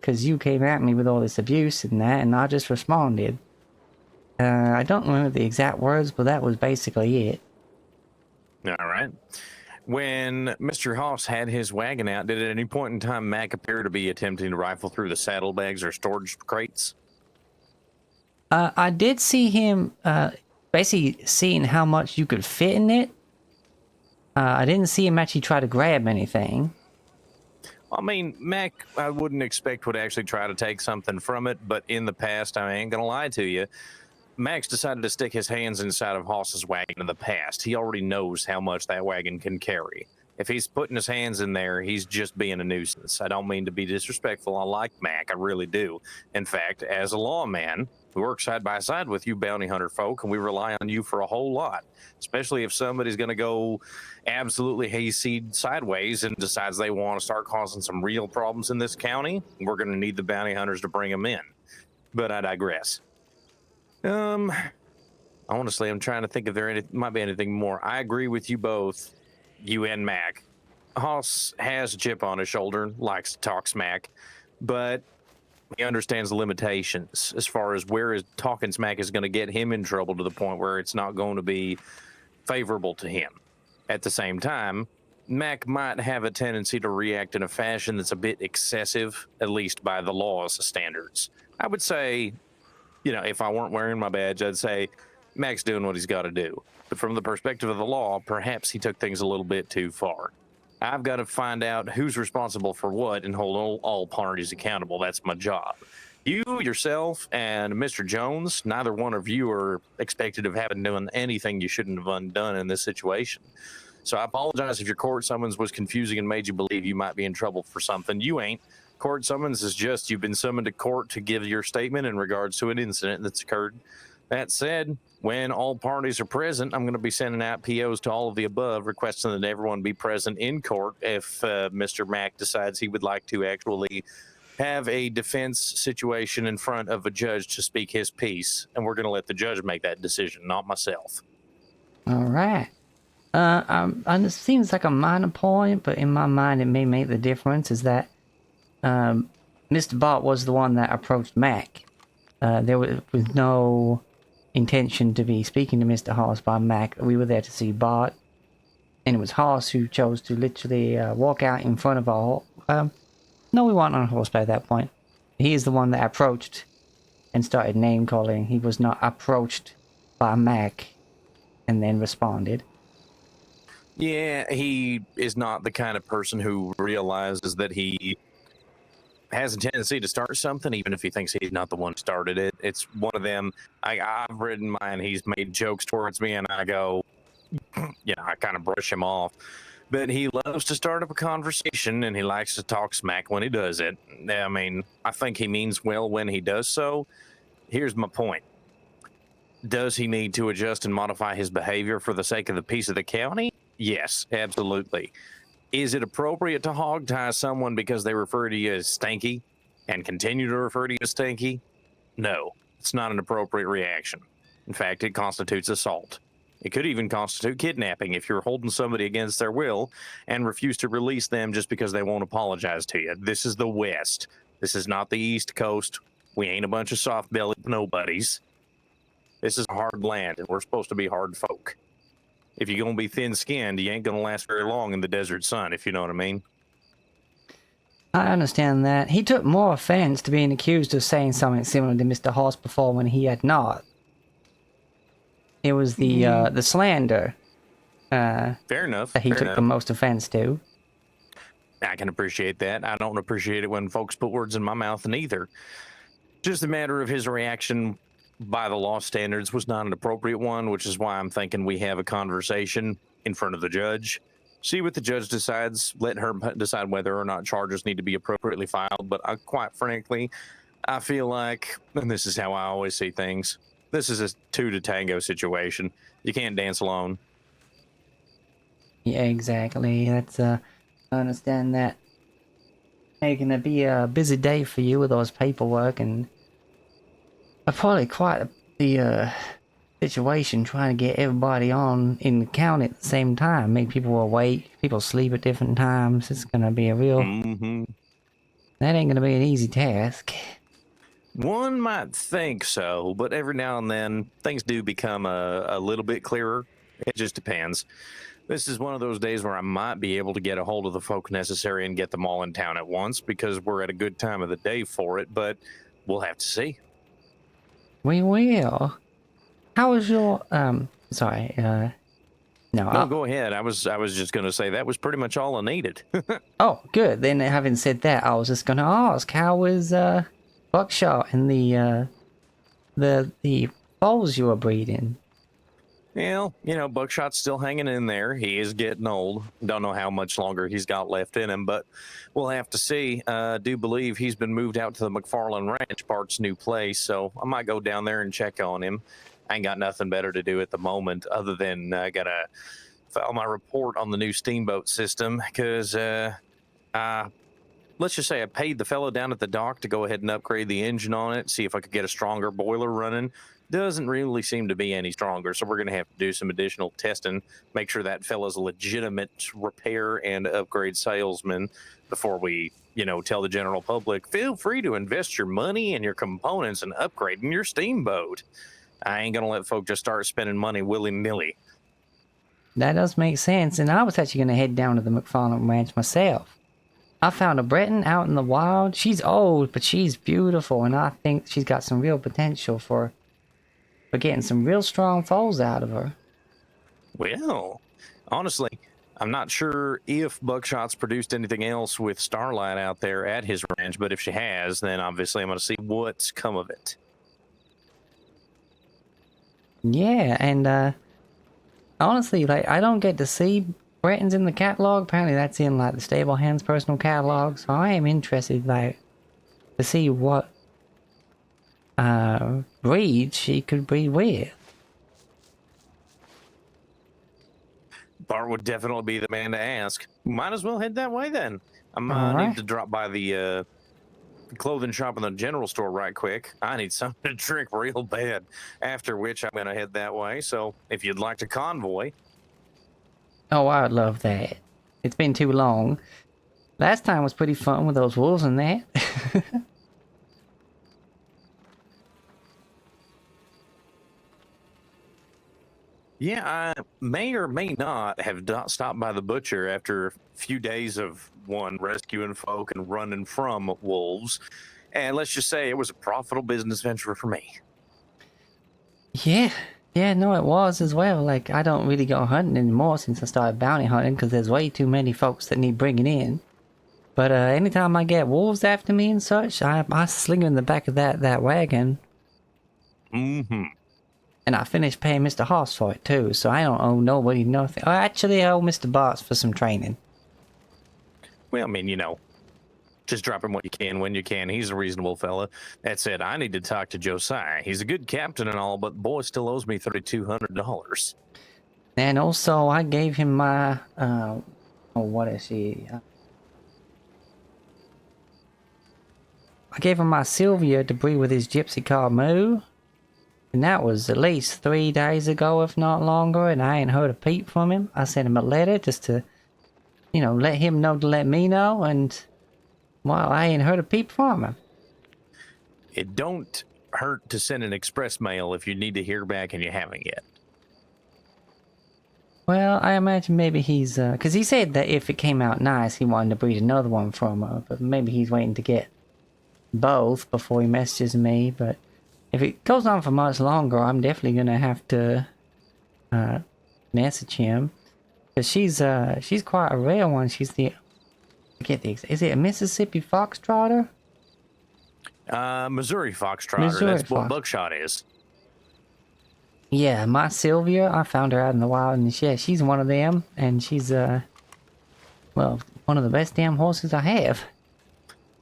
Because you came at me with all this abuse and that, and I just responded. I don't remember the exact words, but that was basically it. All right. When Mr. Hoss had his wagon out, did at any point in time Mac appear to be attempting to rifle through the saddlebags or storage crates? I did see him basically seeing how much you could fit in it. I didn't see him actually try to grab anything. I mean, Mac, I wouldn't expect would actually try to take something from it, but in the past, I ain't gonna lie to you, Max decided to stick his hands inside of Hoss's wagon in the past. He already knows how much that wagon can carry. If he's putting his hands in there, he's just being a nuisance. I don't mean to be disrespectful. I like Mac, I really do. In fact, as a lawman, we work side by side with you bounty hunter folk, and we rely on you for a whole lot, especially if somebody's going to go absolutely hayseed sideways and decides they want to start causing some real problems in this county. We're going to need the bounty hunters to bring them in. But I digress. Honestly, I'm trying to think if there might be anything more. I agree with you both, you and Mac. Hoss has a chip on his shoulder, likes to talk smack, but he understands the limitations as far as where his talking smack is going to get him in trouble to the point where it's not going to be favorable to him. At the same time, Mac might have a tendency to react in a fashion that's a bit excessive, at least by the law's standards. I would say, if I weren't wearing my badge, I'd say Mac's doing what he's got to do. But from the perspective of the law, perhaps he took things a little bit too far. I've got to find out who's responsible for what and hold all parties accountable. That's my job. You, yourself, and Mr. Jones, neither one of you are expected of having done anything you shouldn't have undone in this situation. So I apologize if your court summons was confusing and made you believe you might be in trouble for something. You ain't. Court summons is just you've been summoned to court to give your statement in regards to an incident that's occurred. That said, when all parties are present, I'm going to be sending out POs to all of the above, requesting that everyone be present in court if Mr. Mack decides he would like to actually have a defense situation in front of a judge to speak his piece. And we're going to let the judge make that decision, not myself. All right. And it seems like a minor point, but in my mind, it may make the difference. Is that Mr. Bart was the one that approached Mac. There was no intention to be speaking to Mr. Hoss by Mac. We were there to see Bart, and it was Hoss who chose to literally walk out in front of our. No, we weren't on horseback at that point. He is the one that approached and started name calling. He was not approached by Mac and then responded. Yeah, he is not the kind of person who realizes that he has a tendency to start something, even if he thinks he's not the one who started it. It's one of them. I've read in mine, he's made jokes towards me, and I go, I kind of brush him off. But he loves to start up a conversation, and he likes to talk smack when he does it. I mean, I think he means well when he does so. Here's my point. Does he need to adjust and modify his behavior for the sake of the peace of the county? Yes, absolutely. Is it appropriate to hogtie someone because they refer to you as Stanky and continue to refer to you as Stanky? No, it's not an appropriate reaction. In fact, it constitutes assault. It could even constitute kidnapping if you're holding somebody against their will and refuse to release them just because they won't apologize to you. This is the West. This is not the East Coast. We ain't a bunch of soft-bellied nobodies. This is a hard land, and we're supposed to be hard folk. If you're going to be thin-skinned, you ain't going to last very long in the desert sun, if you know what I mean. I understand that. He took more offense to being accused of saying something similar to Mr. Hoss before when he had not. It was the slander Fair enough. that he took the most offense to. I can appreciate that. I don't appreciate it when folks put words in my mouth neither. Just a matter of his reaction by the law standards was not an appropriate one, which is why I'm thinking we have a conversation in front of the judge. See what the judge decides. Let her decide whether or not charges need to be appropriately filed. But quite frankly, I feel like, and this is how I always see things, this is a two to tango situation. You can't dance alone. Yeah, exactly. That's I understand that. It's gonna be a busy day for you with those paperwork and probably quite the situation trying to get everybody on in the county at the same time. Make people awake, people sleep at different times. It's gonna be a real. That ain't gonna be an easy task. One might think so, but every now and then things do become a little bit clearer. It just depends. This is one of those days where I might be able to get a hold of the folk necessary and get them all in town at once because we're at a good time of the day for it, but we'll have to see. We will. How was your No, No, go ahead. I was just gonna say that was pretty much all I needed. oh, good. Then having said that, I was just gonna ask, how was Buckshot and the foals you were breeding? Well, Buckshot's still hanging in there. He is getting old. Don't know how much longer he's got left in him, but we'll have to see. I do believe he's been moved out to the McFarland Ranch, Bart's new place, so I might go down there and check on him. I ain't got nothing better to do at the moment other than I gotta file my report on the new steamboat system because let's just say I paid the fellow down at the dock to go ahead and upgrade the engine on it, see if I could get a stronger boiler running. Doesn't really seem to be any stronger, so we're going to have to do some additional testing, make sure that fella's a legitimate repair and upgrade salesman before we, tell the general public, feel free to invest your money and your components in upgrading your steamboat. I ain't going to let folk just start spending money willy-nilly. That does make sense, and I was actually gonna head down to the McFarland Ranch myself. I found a Breton out in the wild. She's old, but she's beautiful, and I think she's got some real potential for getting some real strong foals out of her. Well, honestly, I'm not sure if Buckshot's produced anything else with Starlight out there at his ranch, but if she has, then obviously I'm going to see what's come of it. Yeah, and honestly, like, I don't get to see Bretons in the catalog. Apparently that's in, like, the stable hand's personal catalog, so I am interested, like, to see what breed she could breed with. Bart would definitely be the man to ask. Might as well head that way then. I'm Alright. need to drop by the clothing shop in the general store right quick. I need something to drink real bad. After which I'm going to head that way. So if you'd like to convoy. Oh, I would love that. It's been too long. Last time was pretty fun with those wolves and that. Yeah, I may or may not have stopped by the butcher after a few days of rescuing folk and running from wolves. And let's just say it was a profitable business venture for me. Yeah, no, it was as well. Like, I don't really go hunting anymore since I started bounty hunting because there's way too many folks that need bringing in. But anytime I get wolves after me and such, I sling them in the back of that wagon. Mm-hmm. And I finished paying Mr. Hoss for it too, so I don't owe nobody nothing. Oh, actually, I owe Mr. Bots for some training. Well, I mean, just drop him what you can when you can. He's a reasonable fella. That said, I need to talk to Josiah. He's a good captain and all, but boy still owes me $3,200. And also, I gave him my, what is he? I gave him my Sylvia to breed with his gypsy called Moo. And that was at least 3 days ago, if not longer, and I ain't heard a peep from him. I sent him a letter just to, let him know to let me know, and, well, I ain't heard a peep from him. It don't hurt to send an express mail if you need to hear back and you haven't yet. Well, I imagine maybe he's, because he said that if it came out nice, he wanted to breed another one from her, but maybe he's waiting to get both before he messages me, but if it goes on for much longer, I'm definitely gonna have to message him, because she's quite a rare one. She's is it a Mississippi Foxtrotter? Missouri Foxtrotter. That's what Buckshot is. Yeah, my Sylvia, I found her out in the wild, and yeah, she's one of them, and she's well, one of the best damn horses I have.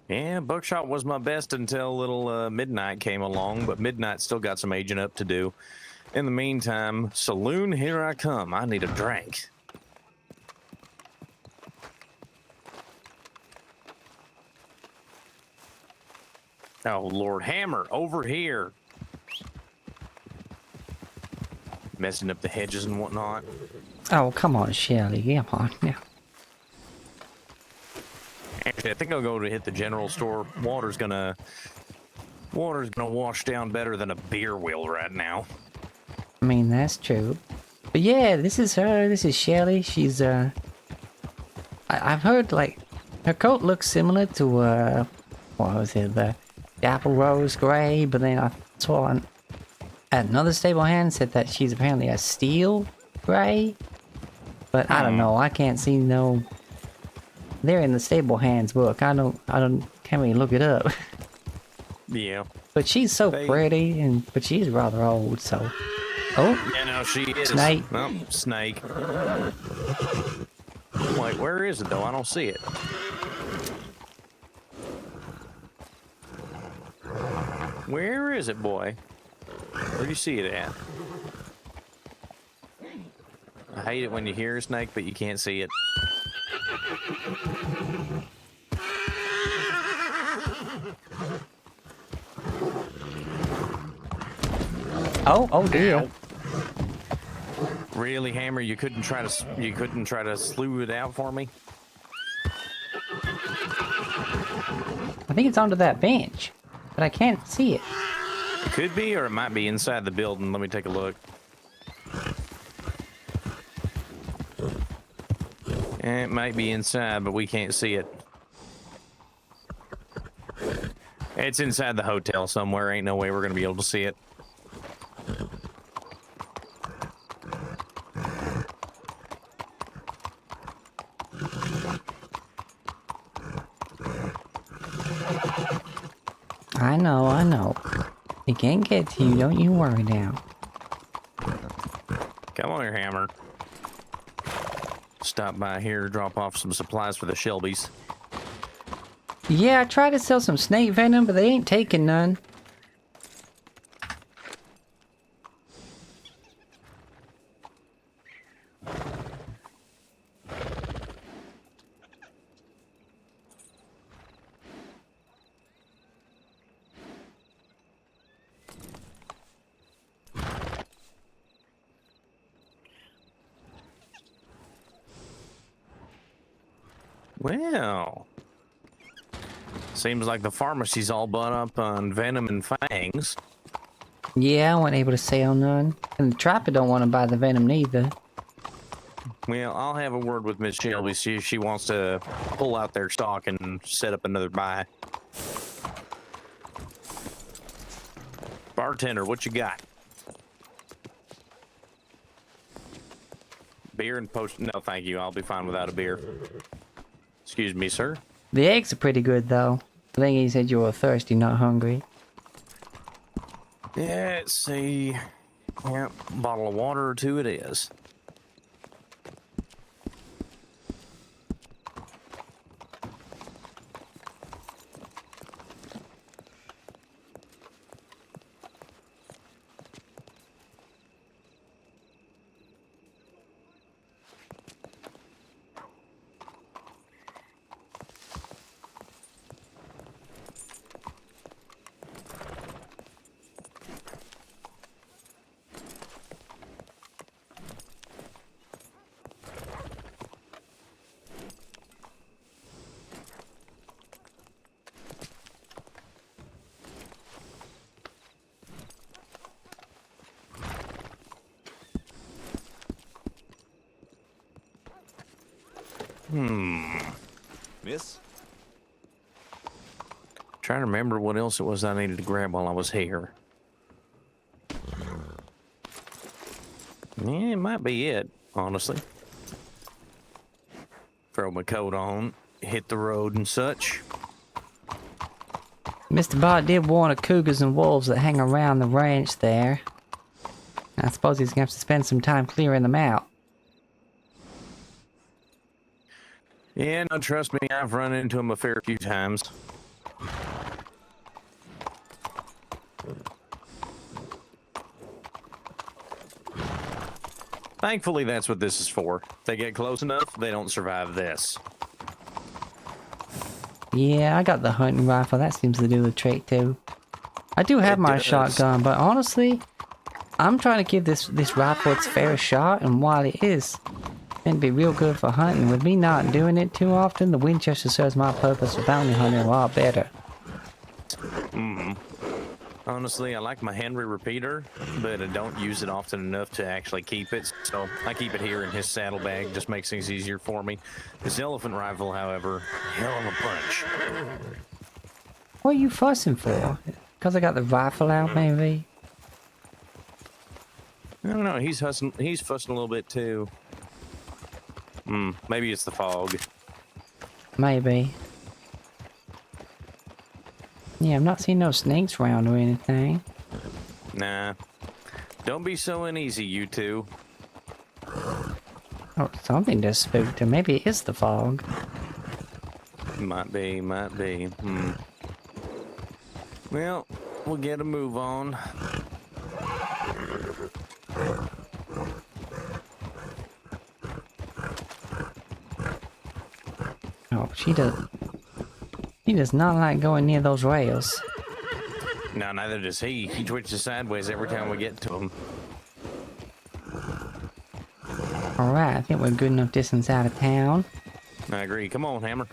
Yeah, Buckshot was my best until little Midnight came along, but Midnight still got some aging up to do. In the meantime, Saloon, here I come. I need a drink. Oh, Lord. Hammer, over here. Messing up the hedges and whatnot. Oh, come on, Shelly. Come on now. Actually, I think I'll go to hit the general store. Water's gonna wash down better than a beer will right now. I mean, that's true. But yeah, this is her. This is Shelly. She's I've heard, like, her coat looks similar to what was it, the apple rose gray, but then I saw another stable hand said that she's apparently a steel gray. But I don't know. I can't see no. They're in the stable hands book. Can't really look it up. Yeah. But she's so pretty, but she's rather old, so. Oh. Yeah, no, she is. Snake. Oh, snake. Wait, where is it though? I don't see it. Where is it, boy? Where do you see it at? I hate it when you hear a snake, but you can't see it. Oh dear. Really, Hammer? You couldn't try to slew it out for me? I think it's onto that bench, but I can't see it. It could be, or it might be inside the building. Let me take a look. It might be inside, but we can't see it. It's inside the hotel somewhere. Ain't no way we're gonna be able to see it. I know. It can't get to you, don't you worry now. Come on here, Hammer. Stop by here, drop off some supplies for the Shelbys. Yeah, I tried to sell some snake venom, but they ain't taking none. Well, seems like the pharmacy's all bought up on venom and fangs. Yeah, I wasn't able to sell none. And the trapper don't want to buy the venom neither. Well, I'll have a word with Miss Shelby, see if she wants to pull out their stock and set up another buy. Bartender, what you got? Beer and potion? No, thank you. I'll be fine without a beer. Excuse me, sir. The eggs are pretty good, though. I think he said you were thirsty, not hungry. Yeah, let's see. Yeah, bottle of water or two it is. Miss? Trying to remember what else it was I needed to grab while I was here. Yeah, it might be it, honestly. Throw my coat on, hit the road and such. Mr. Bot did warn of cougars and wolves that hang around the ranch there. I suppose he's gonna have to spend some time clearing them out. Yeah, no, trust me, I've run into him a fair few times. Thankfully, that's what this is for. If they get close enough, they don't survive this. Yeah, I got the hunting rifle. That seems to do the trick, too. I do have my shotgun, but honestly, I'm trying to give this rifle its fair shot, and while it is meant to be real good for hunting, with me not doing it too often, the Winchester serves my purpose of bounty hunting a lot better. Honestly, I like my Henry repeater, but I don't use it often enough to actually keep it, so I keep it here in his saddlebag. Just makes things easier for me. This elephant rifle, however, hell of a punch. What are you fussing for? Because I got the rifle out, maybe? I don't know, he's fussing a little bit too. Maybe it's the fog. Maybe. Yeah, I'm not seeing no snakes around or anything. Nah. Don't be so uneasy, you two. Oh, something just spooked her. Maybe it is the fog. Might be, might be. Well, we'll get a move on. Oh, she does. He does not like going near those rails. No, neither does he. He twitches sideways every time we get to him. Alright, I think we're good enough distance out of town. I agree. Come on, Hammer.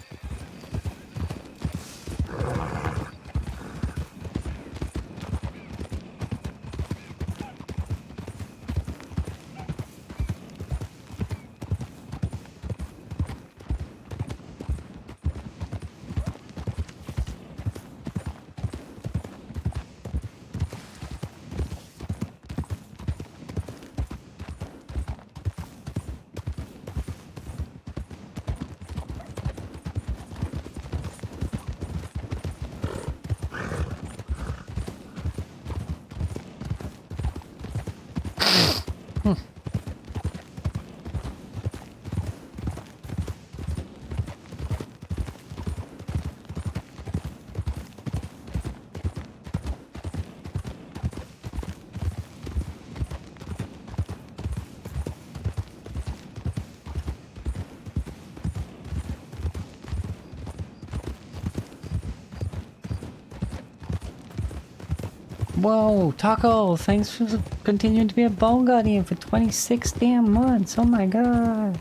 Whoa, Taco, thanks for continuing to be a bone guardian for 26 damn months. Oh my god.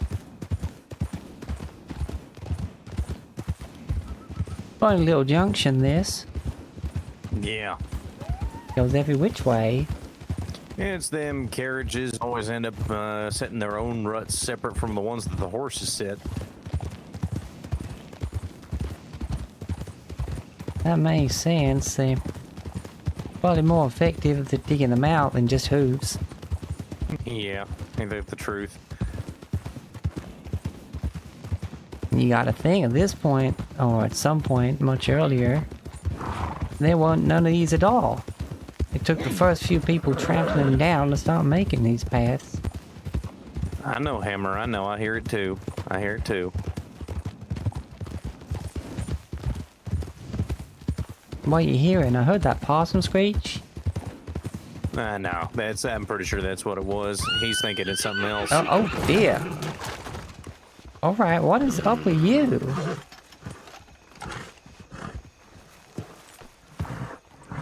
Funny little junction, this. Yeah. Goes every which way. It's them carriages always end up setting their own ruts separate from the ones that the horses sit. That makes sense. They're probably more effective if they're digging them out than just hooves. Yeah, ain't that the truth? You gotta think at this point, or at some point much earlier, there weren't none of these at all. It took the first few people trampling them down to start making these paths. I know, Hammer. I know. I hear it too. I hear it too. What are you hearing? I heard that possum screech. No, I'm pretty sure that's what it was. He's thinking it's something else. Oh dear. Alright, what is up with you?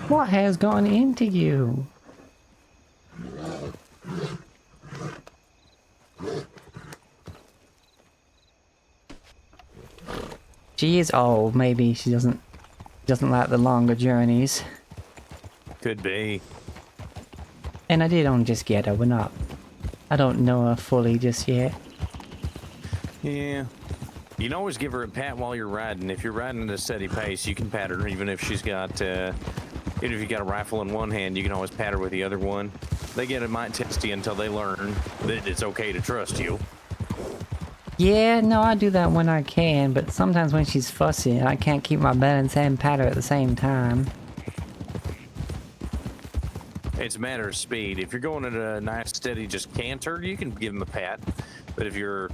What has gone into you? She is old, maybe she doesn't like the longer journeys. Could be. And I did only just get her, I don't know her fully just yet. Yeah. You can always give her a pat while you're riding. If you're riding at a steady pace, you can pat her even if she's got, even if you got a rifle in one hand, you can always pat her with the other one. It might test you until they learn that it's okay to trust you. Yeah, no, I do that when I can, but sometimes when she's fussy, I can't keep my balance and pat her at the same time. It's a matter of speed. If you're going at a nice, steady, just canter, you can give them a pat. But if you're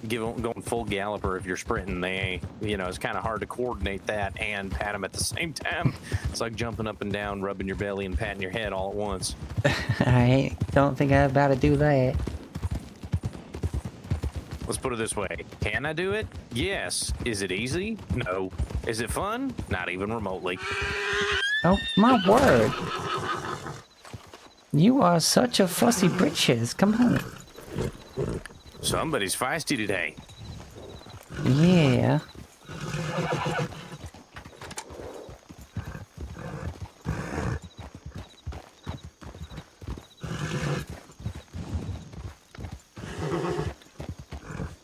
going full gallop or if you're sprinting, it's kind of hard to coordinate that and pat them at the same time. It's like jumping up and down, rubbing your belly and patting your head all at once. I don't think I'm about to do that. Let's put it this way. Can I do it? Yes. Is it easy? No. Is it fun? Not even remotely. Oh, my word. You are such a fussy britches. Come on. Somebody's feisty today. Yeah.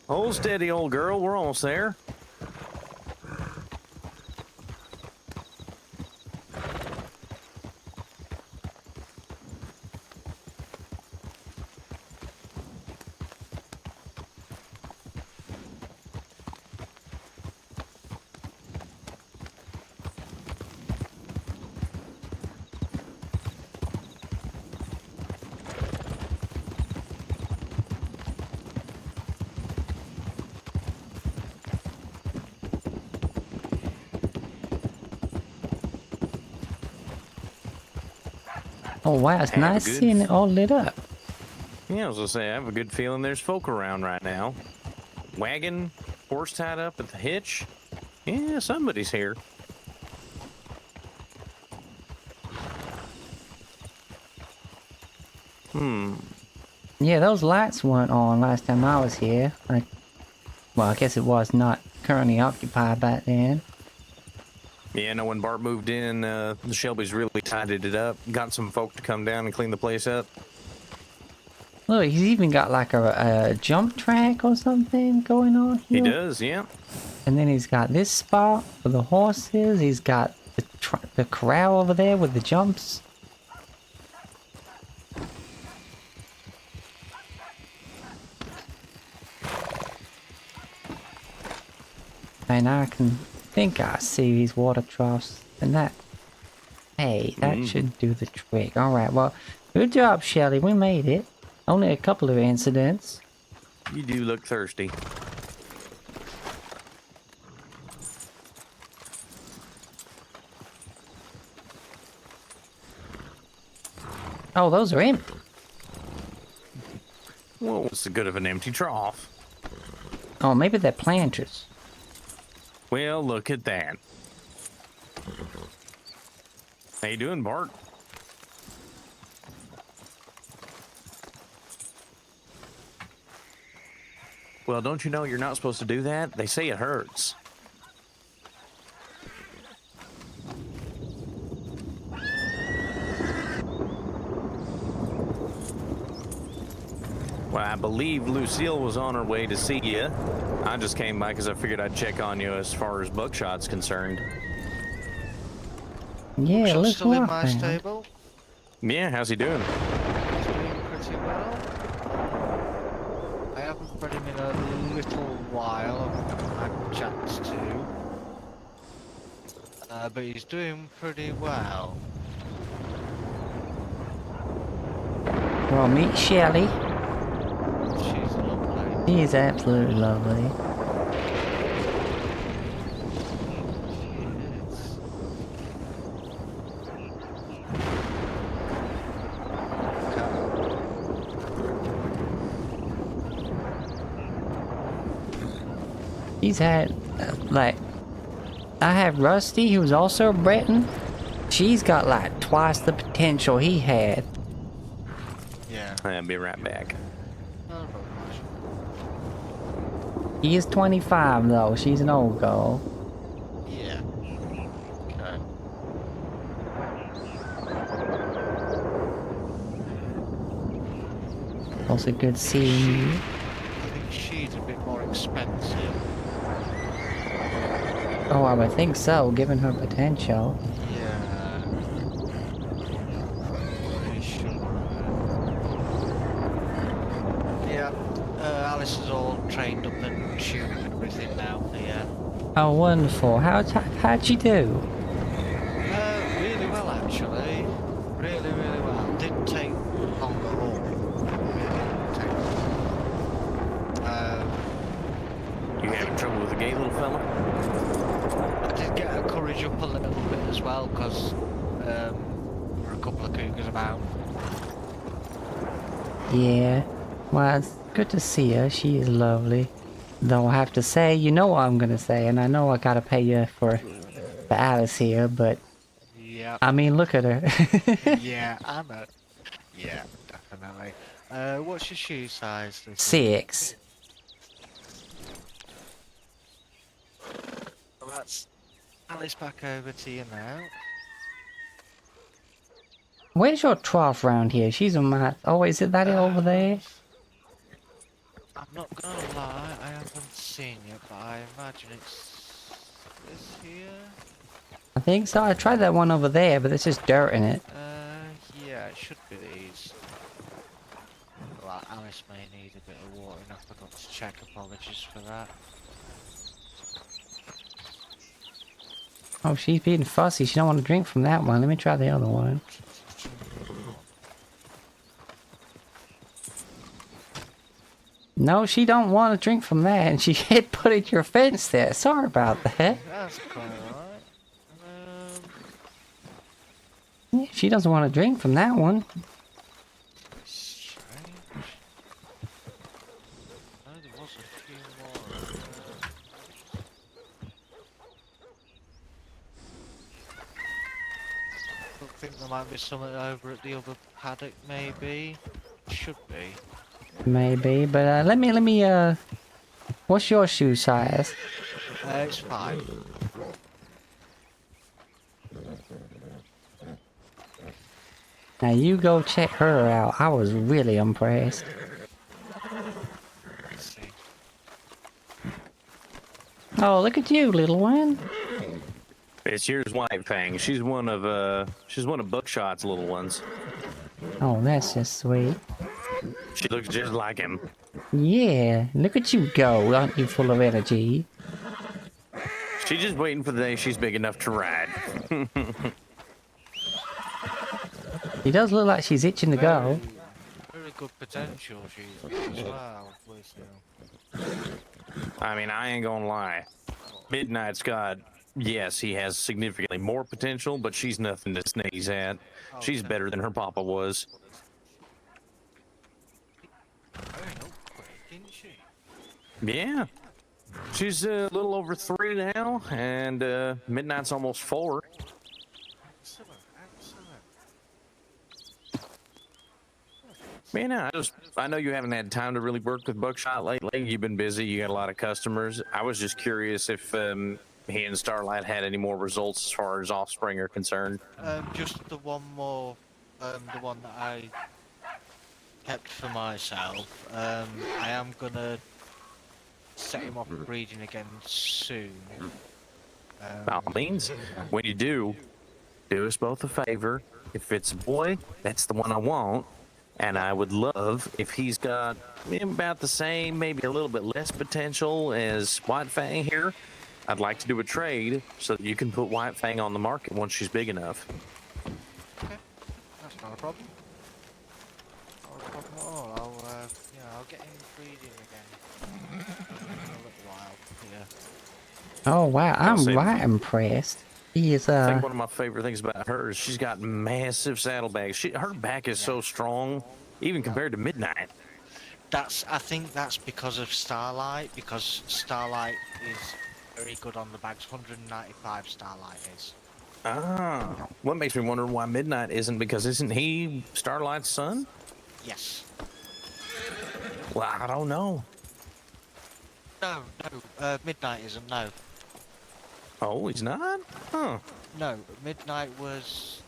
Hold steady, old girl. We're almost there. Oh wow, it's Have a nice good- seeing it all lit up. Yeah, I was gonna say, I have a good feeling there's folk around right now. Wagon, horse tied up at the hitch. Yeah, somebody's here. Yeah, those lights weren't on last time I was here. Well, I guess it was not currently occupied back then. Yeah, no, when Bart moved in, the Shelbys really tidied it up. Got some folk to come down and clean the place up. Look, he's even got like a jump track or something going on He here. does, yeah. And then he's got this spot for the horses. He's got the corral over there with the jumps. And I can think I see these water troughs. And that... Hey, that should do the trick. Alright, well, good job, Shelly. We made it. Only a couple of incidents. You do look thirsty. Oh, those are empty. Well, what's the good of an empty trough? Oh, maybe they're planters. Well, look at that. How you doing, Bart? Well, don't you know you're not supposed to do that? They say it hurts. Well, I believe Lucille was on her way to see you. I just came by because I figured I'd check on you as far as Buckshot's concerned. Yeah, Buckshot's let's still in walk my then. stable. Yeah, how's he doing? He's doing pretty well. I haven't bred him in a little while. I've had a chance to. But he's doing pretty well. Well, meet Shelly. She's lovely. She is absolutely lovely. She is. He's had, like, I have Rusty, who's also a Breton. She's got, like, twice the potential he had. Yeah. I'll be right back. Not very much. He is 25, though. She's an old girl. Yeah. Okay. Also good seeing you. I think she's a bit more expensive. Oh, I would think so, given her potential. Yeah. Pretty sure. Yeah. Alice is all trained up and shooting and everything now. Yeah. Oh, wonderful. How'd she do? Really well actually. Really, really well. Didn't take long at all. Really didn't take long. You having trouble with the gay little fella? I did get her courage up a little bit as well because there were a couple of cougars about. Yeah. Well, it's good to see her. She is lovely. Though I have to say, you know what I'm gonna say, and I know I gotta pay you for Alice here, but Yeah. I mean, look at her. Yeah, I know. Yeah, definitely. What's your shoe size? This 6. Well, that's Alice back over to you now. Where's your trough round here? She's on my... Oh, is it that over there? I'm not gonna lie, I haven't seen you, but I imagine it's this here. I think so. I tried that one over there, but there's just dirt in it. Yeah, it should be these. Well, Alice may need a bit of water, and I forgot to check. Apologies for that. Oh, she's being fussy. She don't want to drink from that one. Let me try the other one. No, she don't want to drink from that, and she hit put it your fence there. Sorry about that. That's quite alright. Yeah, she doesn't want to drink from that one. Strange. No, there was a few more. I think there might be something over at the other paddock, maybe. Should be. Maybe, but let me what's your shoe size? It's fine. Now you go check her out. I was really impressed. Let's see. Oh, look at you, little one. It's yours, White Fang. She's one of Buckshot's little ones. Oh, that's just sweet. She looks just like him. Yeah, look at you go. Aren't you full of energy? She's just waiting for the day she's big enough to ride. She does look like she's itching to go. Very good potential she's got as well, Lucille. I mean, I ain't gonna lie. Midnight Scott, yes, he has significantly more potential, but she's nothing to sneeze at. She's better than her papa was. Very quick, didn't she? Yeah. She's a little over 3 now, and Midnight's almost 4. Excellent, excellent. Man, I know you haven't had time to really work with Buckshot lately. You've been busy. You got a lot of customers. I was just curious if he and Starlight had any more results as far as offspring are concerned. Just the one more, the one that I kept for myself. I am gonna set him off breeding again soon. By all means, when you do us both a favor. If it's a boy, that's the one I want. And I would love if he's got about the same, maybe a little bit less potential as White Fang here. I'd like to do a trade so that you can put White Fang on the market once she's big enough. Okay, that's not a problem. Not a problem at all. I'll get him breeding again in a little while. Yeah. Oh wow, I'm say- right impressed. He is I think one of my favorite things about her is she's got massive saddlebags. Her back is so strong, even compared to Midnight. I think that's because of Starlight, because Starlight is very good on the bags. 195 Starlight is. Ah, what makes me wonder why Midnight isn't, because isn't he Starlight's son? Yes. Well, I don't know. No, Midnight isn't, no. Oh, he's not? Huh. No, Midnight was,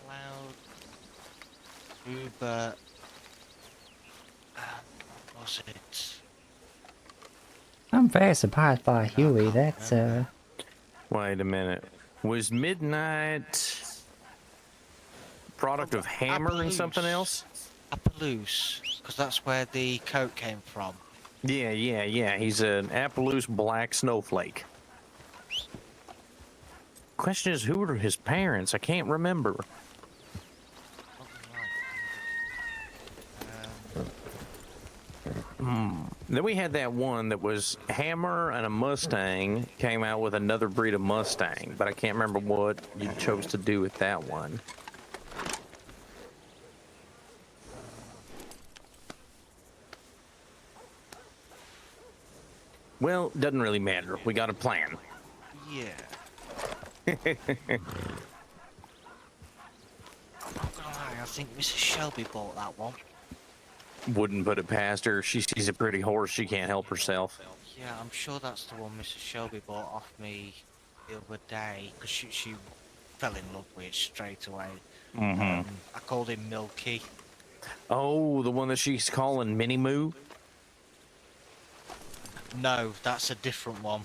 Cloud, Uber, what was it? I'm very surprised by Huey. That's Wait a minute. Was Midnight product of Hammer and something else? Appaloosa, because that's where the coat came from. Yeah. He's an Appaloosa black snowflake. Question is, who were his parents? I can't remember. Then we had that one that was Hammer and a Mustang came out with another breed of Mustang, but I can't remember what you chose to do with that one. Well, doesn't really matter. We got a plan. Yeah. I think Mrs. Shelby bought that one. Wouldn't put it past her. She sees a pretty horse. She can't help herself. Yeah, I'm sure that's the one Mrs. Shelby bought off me the other day, because she fell in love with it straight away. I called him Milky. Oh, the one that she's calling Mini Moo? No, that's a different one.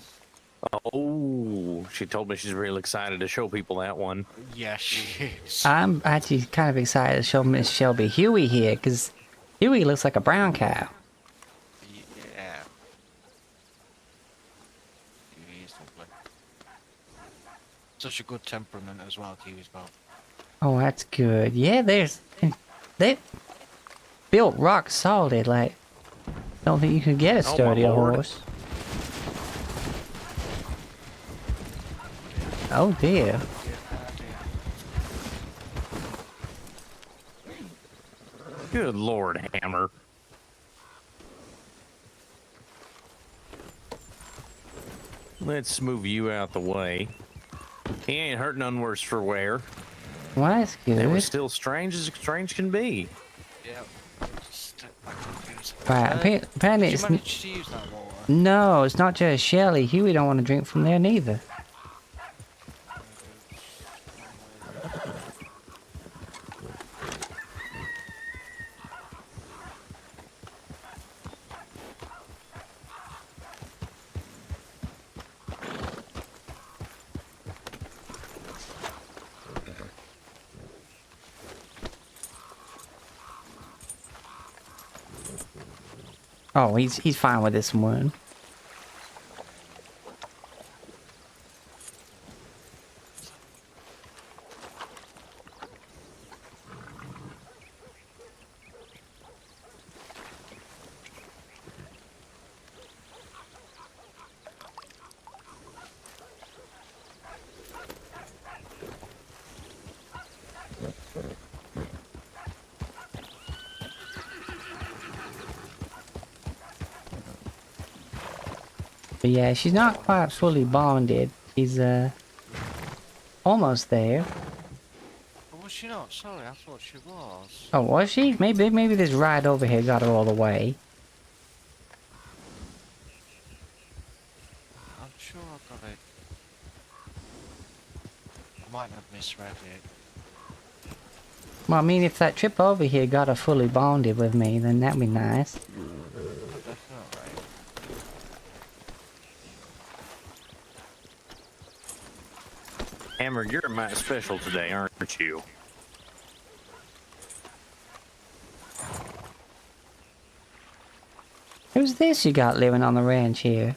Oh, she told me she's real excited to show people that one. Yeah, she is. I'm actually kind of excited to show Miss Shelby Huey here, because Huey looks like a brown cow. Yeah. Kiwi is lovely. Such a good temperament as well, Kiwi's got. Oh, that's good. Yeah, they built rock solid. Like, don't think you could get a sturdier Lord. horse. Oh dear. Dear, Good Lord, Hammer. Let's move you out the way. He ain't hurt none worse for wear. Well, that's That was good. still strange as strange can be. yeah. Just step back a few seconds. Right, apparently Did you it's... manage to use that water? No, it's not just Shelly. Huey don't want to drink from there neither. Oh, he's fine with this one. But yeah, she's not quite fully bonded. She's almost there. Oh, was she not? Sorry, I thought she was. Oh, was she? Maybe this ride over here got her all the way. I'm sure I got it. I might have misread it. Well, I mean, if that trip over here got her fully bonded with me, then that'd be nice. Definitely. Hammer, you're mighty special today, aren't you? Who's this you got living on the ranch here?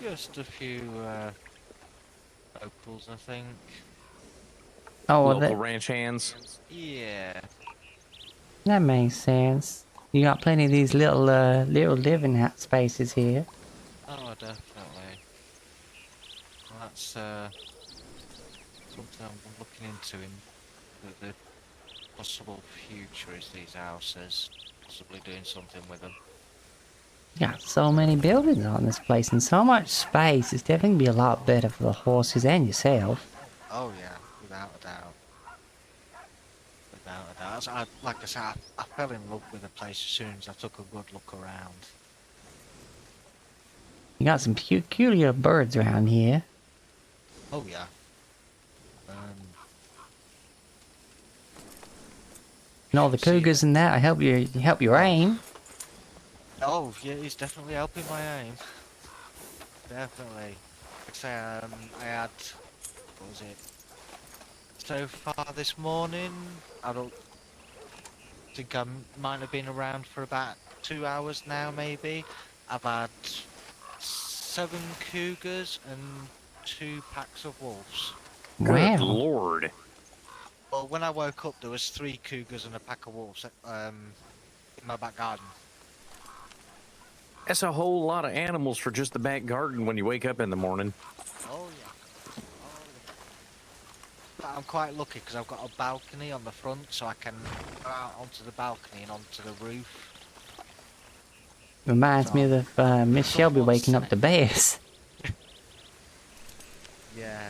Just a few locals, I think. Oh, well, Local ranch hands. Yeah. that makes sense. You got plenty of these little living spaces here. Oh, definitely. Well, that's something I'm looking into in the possible future is these houses. Possibly doing something with them. You got so many buildings on this place and so much space. It's definitely be a lot better for the horses and yourself. Oh yeah, without a doubt. Without a doubt. Like I said, I fell in love with the place as soon as I took a good look around. You got some peculiar birds around here. Oh yeah. And all the See- cougars and that help your aim. Oh yeah, he's definitely helping my aim. Definitely. Like I say, I had, what was it? So far this morning, I don't think I might have been around for about 2 hours now, maybe. I've had 7 cougars and 2 packs of wolves. Good Wow. Lord. Well, when I woke up, there was 3 cougars and a pack of wolves in my back garden. That's a whole lot of animals for just the back garden when you wake up in the morning. Oh yeah. But I'm quite lucky because I've got a balcony on the front, so I can go out onto the balcony and onto the roof. Reminds me of Miss Shelby waking up the bears. Yeah,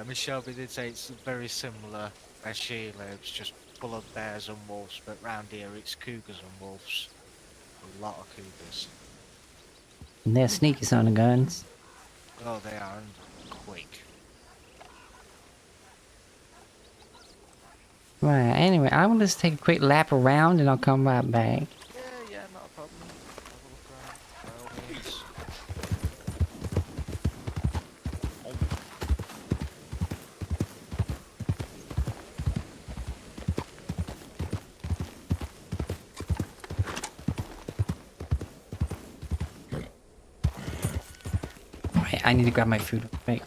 Miss Shelby did say it's very similar where she lives, just full of bears and wolves, but round here it's cougars and wolves. A lot of cougars. And they're sneaky son of guns. Oh, they are, and quick. Right, anyway, I will just take a quick lap around and I'll come right back. Yeah, not a problem. Have a look around, by all means. Right, I need to grab my food. Wait.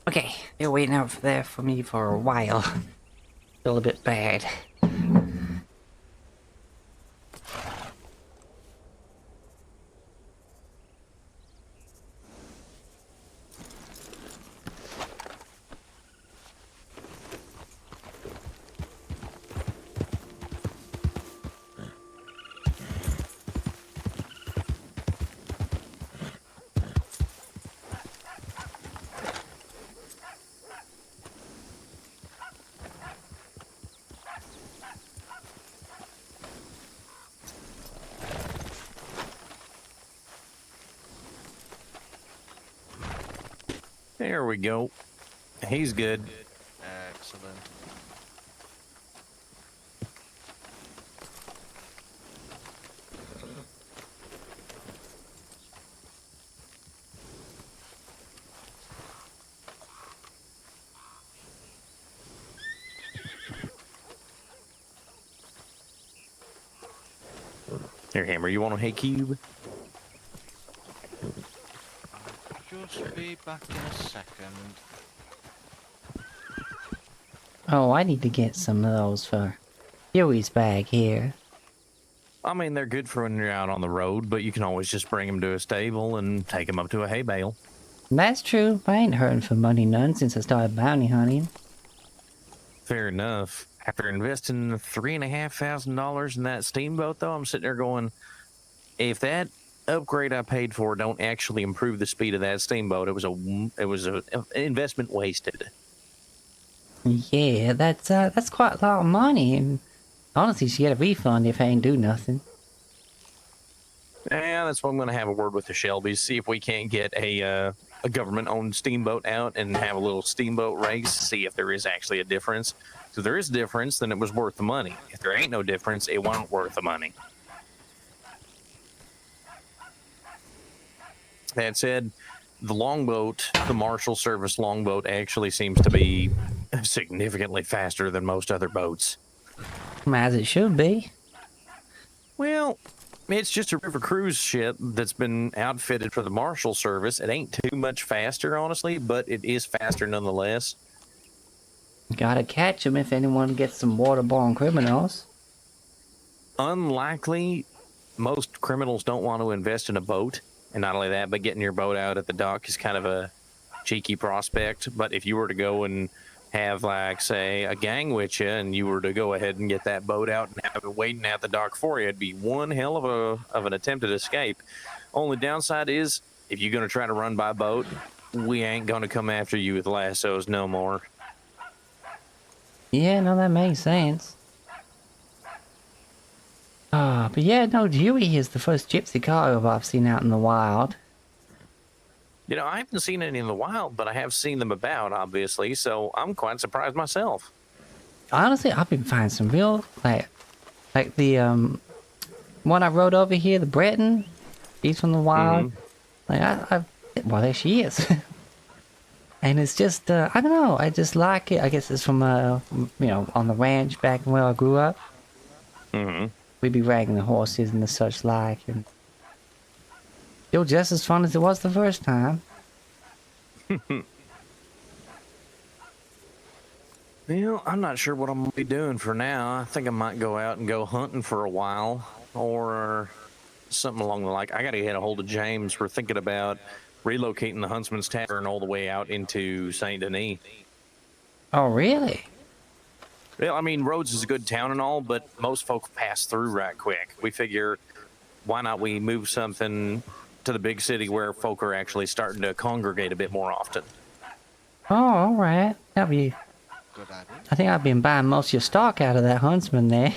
Okay, they're waiting out there for me for a while. Feel a bit bad. There we go. He's good. Excellent. Here, Hammer, you want a hay cube? I'll just be back in a second. Oh, I need to get some of those for Huey's bag here. I mean, they're good for when you're out on the road, but you can always just bring them to a stable and take them up to a hay bale. That's true. I ain't hurting for money none since I started bounty hunting. Fair enough. After investing $3,500 in that steamboat, though, I'm sitting there going, if that upgrade I paid for don't actually improve the speed of that steamboat, it was a investment wasted. Yeah, that's quite a lot of money, and honestly, you should get a refund if I ain't do nothing. Yeah, that's why I'm going to have a word with the Shelbys, see if we can't get a government-owned steamboat out and have a little steamboat race, see if there is actually a difference. So if there is a difference, then it was worth the money. If there ain't no difference, it wasn't worth the money. That said, the longboat, the Marshal Service longboat, actually seems to be significantly faster than most other boats. As it should be. Well, it's just a river cruise ship that's been outfitted for the Marshal Service. It ain't too much faster, honestly, but it is faster nonetheless. Gotta catch 'em if anyone gets some waterborne criminals. Unlikely, most criminals don't want to invest in a boat. And not only that, but getting your boat out at the dock is kind of a cheeky prospect. But if you were to go and have, like, say, a gang with you, and you were to go ahead and get that boat out and have it waiting at the dock for you, it'd be one hell of an attempted escape. Only downside is, if you're going to try to run by boat, we ain't going to come after you with lassos no more. Yeah, no, that makes sense. Ah, but yeah, no, Dewey is the first gypsy cargo I've seen out in the wild. You know, I haven't seen any in the wild, but I have seen them about, obviously, so I'm quite surprised myself. Honestly, I've been finding some real, like the, one I rode over here, the Breton. She's from the wild. Like, well, there she is. And it's just, I don't know, I just like it. I guess it's from, you know, on the ranch back where I grew up. We'd be riding the horses and the such like, and still just as fun as it was the first time. Well, I'm not sure what I'm going to be doing for now. I think I might go out and go hunting for a while, or something along the like. I got to get a hold of James. We're thinking about relocating the Huntsman's Tavern all the way out into Saint Denis. Oh, really? Well, I mean, Rhodes is a good town and all, but most folk pass through right quick. We figure, why not we move something to the big city where folk are actually starting to congregate a bit more often? Oh, all right. That'd be. Good idea. I think I've been buying most of your stock out of that huntsman there.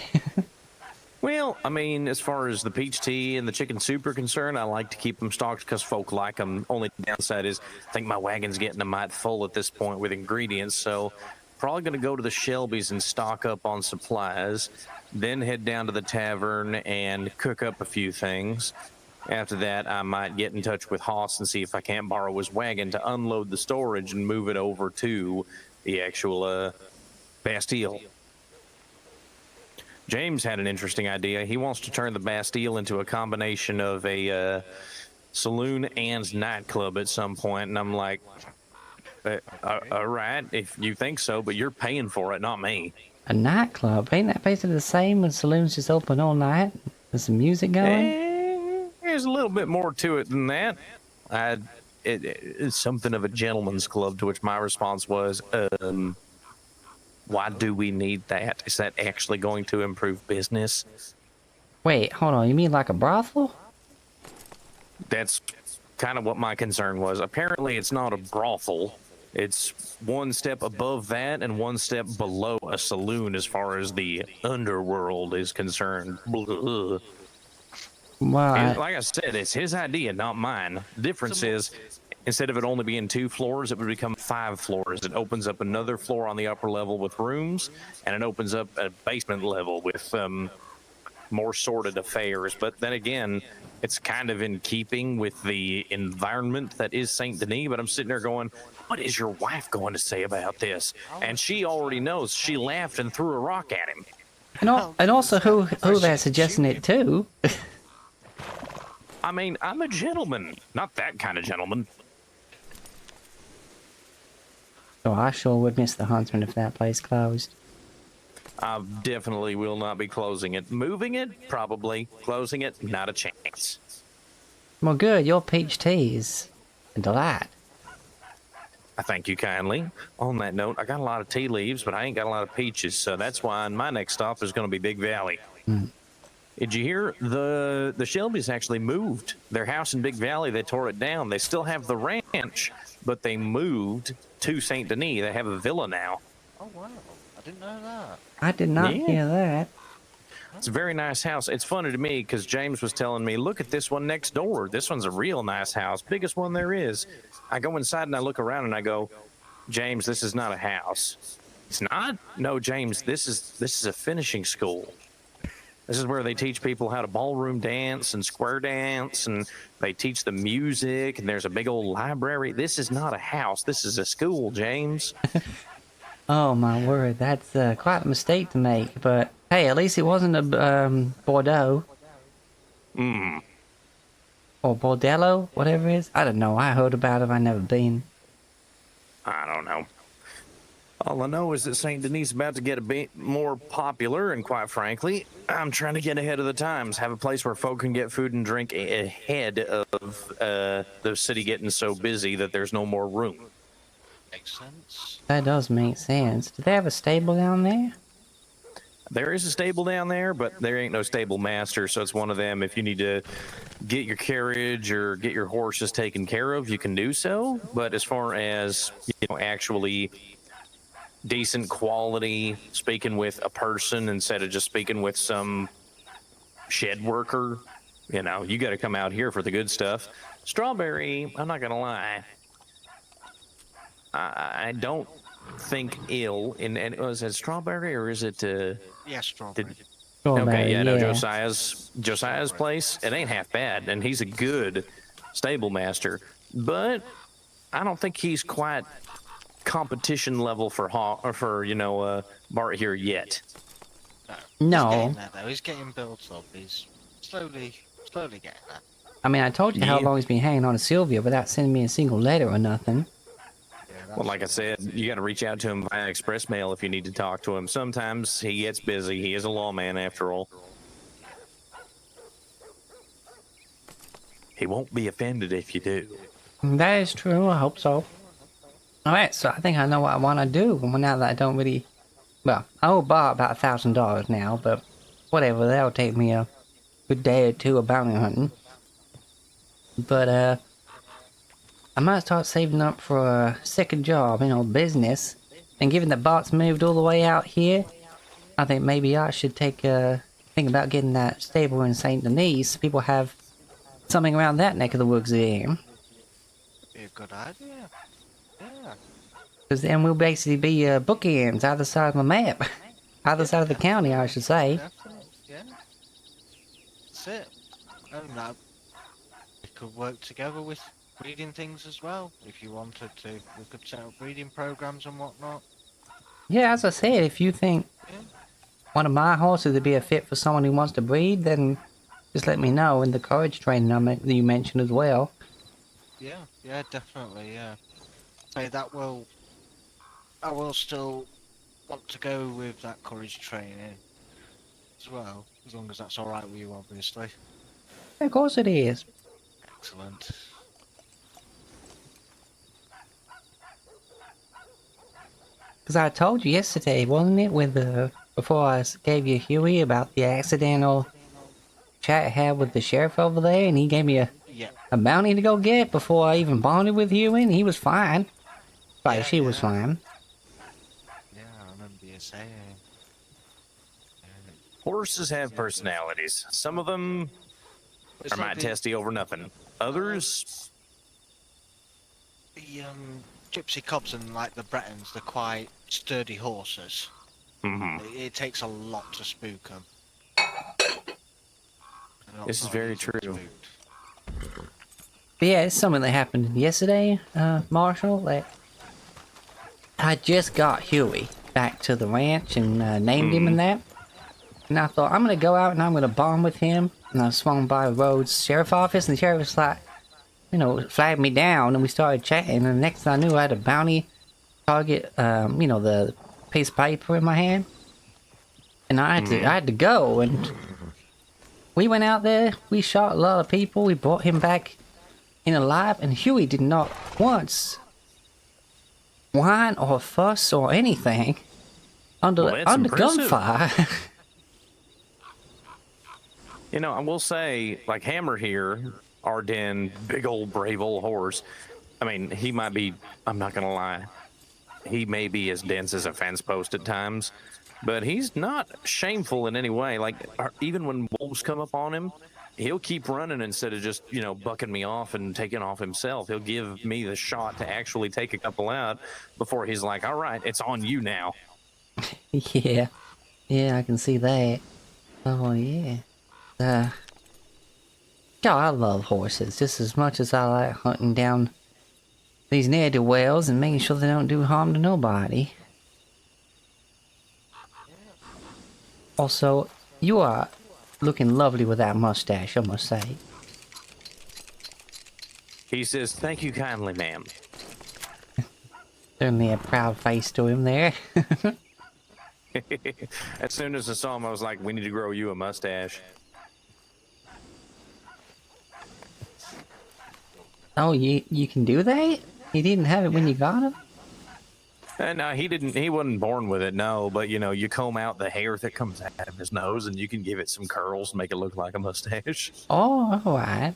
Well, I mean, as far as the peach tea and the chicken soup are concerned, I like to keep them stocked because folk like them. Only downside is I think my wagon's getting a mite full at this point with ingredients, so probably going to go to the Shelbys and stock up on supplies, then head down to the tavern and cook up a few things. After that, I might get in touch with Hoss and see if I can't borrow his wagon to unload the storage and move it over to the actual Bastille. James had an interesting idea. He wants to turn the Bastille into a combination of a saloon and nightclub at some point, and I'm like, All right, if you think so, but you're paying for it, not me. A nightclub? Ain't that basically the same when saloons just open all night? There's some music going? There's a little bit more to it than that. It's something of a gentleman's club, to which my response was, why do we need that? Is that actually going to improve business? Wait, hold on. You mean like a brothel? That's kind of what my concern was. Apparently, it's not a brothel. It's one step above that and one step below a saloon as far as the underworld is concerned. Blah. Well, Like I said, it's his idea, not mine. The difference is, instead of it only being 2 floors, it would become 5 floors. It opens up another floor on the upper level with rooms, and it opens up a basement level with more sordid affairs. But then again, it's kind of in keeping with the environment that is Saint Denis. But I'm sitting there going, what is your wife going to say about this? And she already knows. She laughed and threw a rock at him. and also who they're suggesting it to. I mean, I'm a gentleman, not that kind of gentleman. Oh, I sure would miss the Huntsman if that place closed. I definitely will not be closing it. Moving it, probably. Closing it, not a chance. Well, good. Your peach tea is a delight. I thank you kindly. On that note, I got a lot of tea leaves, but I ain't got a lot of peaches, so that's why my next stop is going to be Big Valley. Did you hear the Shelbys actually moved their house in Big Valley? They tore it down. They still have the ranch, but they moved to Saint Denis. They have a villa now. Oh wow, I didn't know that. I did not hear that. It's a very nice house. It's funny to me because James was telling me, look at this one next door. This one's a real nice house, biggest one there is. I go inside and I look around and I go, James, this is not a house. It's not? No, James, this is a finishing school. This is where they teach people how to ballroom dance and square dance, and they teach the music, and there's a big old library. This is not a house. This is a school, James. Oh my word, that's quite a mistake to make. But hey, at least it wasn't a Bordeaux. Or Bordello, whatever it is. I don't know. I heard about it. I've never been. I don't know. All I know is that St. Denis is about to get a bit more popular, and quite frankly, I'm trying to get ahead of the times, have a place where folk can get food and drink ahead of the city getting so busy that there's no more room. Makes sense. That does make sense. Do they have a stable down there? There is a stable down there, but there ain't no stable master, so it's one of them. If you need to get your carriage or get your horses taken care of, you can do so. But as far as, actually decent quality, speaking with a person instead of just speaking with some shed worker, you got to come out here for the good stuff. Strawberry, I'm not going to lie, I don't think ill in, and was it Strawberry or is it Yeah, strawberry. okay, yeah, no, Josiah's place, it ain't half bad, and he's a good stable master, but I don't think he's quite competition level for Bart here yet. No. He's getting there, though. He's getting built up. He's slowly getting there. I mean, I told you how Yeah. long he's been hanging on to Sylvia without sending me a single letter or nothing. Yeah, Well, like I said, you got to reach out to him via express mail if you need to talk to him. Sometimes he gets busy. He is a lawman after all. He won't be offended if you do. That is true. I hope so. Alright, so I think I know what I want to do. Well, now that I don't really... Well, I owe Bob about $1,000 now, but whatever. That'll take me a good day or two of bounty hunting. But, I might start saving up for a second job, business. And given that Bart's moved all the way out here, I think maybe I should think about getting that stable in St. Denis. People have something around that neck of the woods there. be a good idea. Yeah. Because then we'll basically be bookends either side of the map. Either side of the county, I should say. Definitely. Yeah. That's it. And that we could work together with breeding things as well. If you wanted to, we could set up breeding programs and whatnot. Yeah, as I said, if you think one of my horses would be a fit for someone who wants to breed, then just let me know. And the courage training that you mentioned as well. Yeah, definitely, yeah. say I will still want to go with that courage training as well, as long as that's all right with you, obviously. Of course it is. Excellent. Because I told you yesterday, wasn't it, with before I gave you Huey about the accidental chat I had with the sheriff over there, and he gave me Yeah. a bounty to go get before I even bonded with Huey, and he was fine. Right, Yeah, she was yeah. fine. Yeah, I remember you saying. Horses have personalities. Some of them It's are like might testy over nothing. Others, the gypsy cobs and like the Bretons, they're quite sturdy horses. It takes a lot to spook them. this is very true. But yeah, it's something that happened yesterday, Marshall. That I just got Huey back to the ranch and named him and that. And I thought, I'm gonna go out and I'm gonna bond with him. And I swung by Rhodes Sheriff Office, and the sheriff was like, flagged me down, and we started chatting. And the next thing I knew, I had a bounty target, the piece of paper in my hand. And I had to go, and we went out there, we shot a lot of people, we brought him back in alive, and Huey did not once whine or fuss or anything under impressive. gunfire. I will say, like Hammer here, our den, big old brave old horse. I mean, he might be, I'm not going to lie, he may be as dense as a fence post at times, but he's not shameful in any way. Like, even when wolves come up on him, he'll keep running instead of just, bucking me off and taking off himself. He'll give me the shot to actually take a couple out before he's like, all right, it's on you now. Yeah, I can see that. Oh, yeah. God, I love horses just as much as I like hunting down these ne'er-do-wells and making sure they don't do harm to nobody. Also, you are looking lovely with that mustache, I must say. He says, thank you kindly, ma'am. Certainly a proud face to him there. As soon as I saw him, I was like, we need to grow you a mustache. Oh, you can do that? You didn't have it when you got him? No, he wasn't born with it, no, but you comb out the hair that comes out of his nose and you can give it some curls and make it look like a mustache. Oh, alright.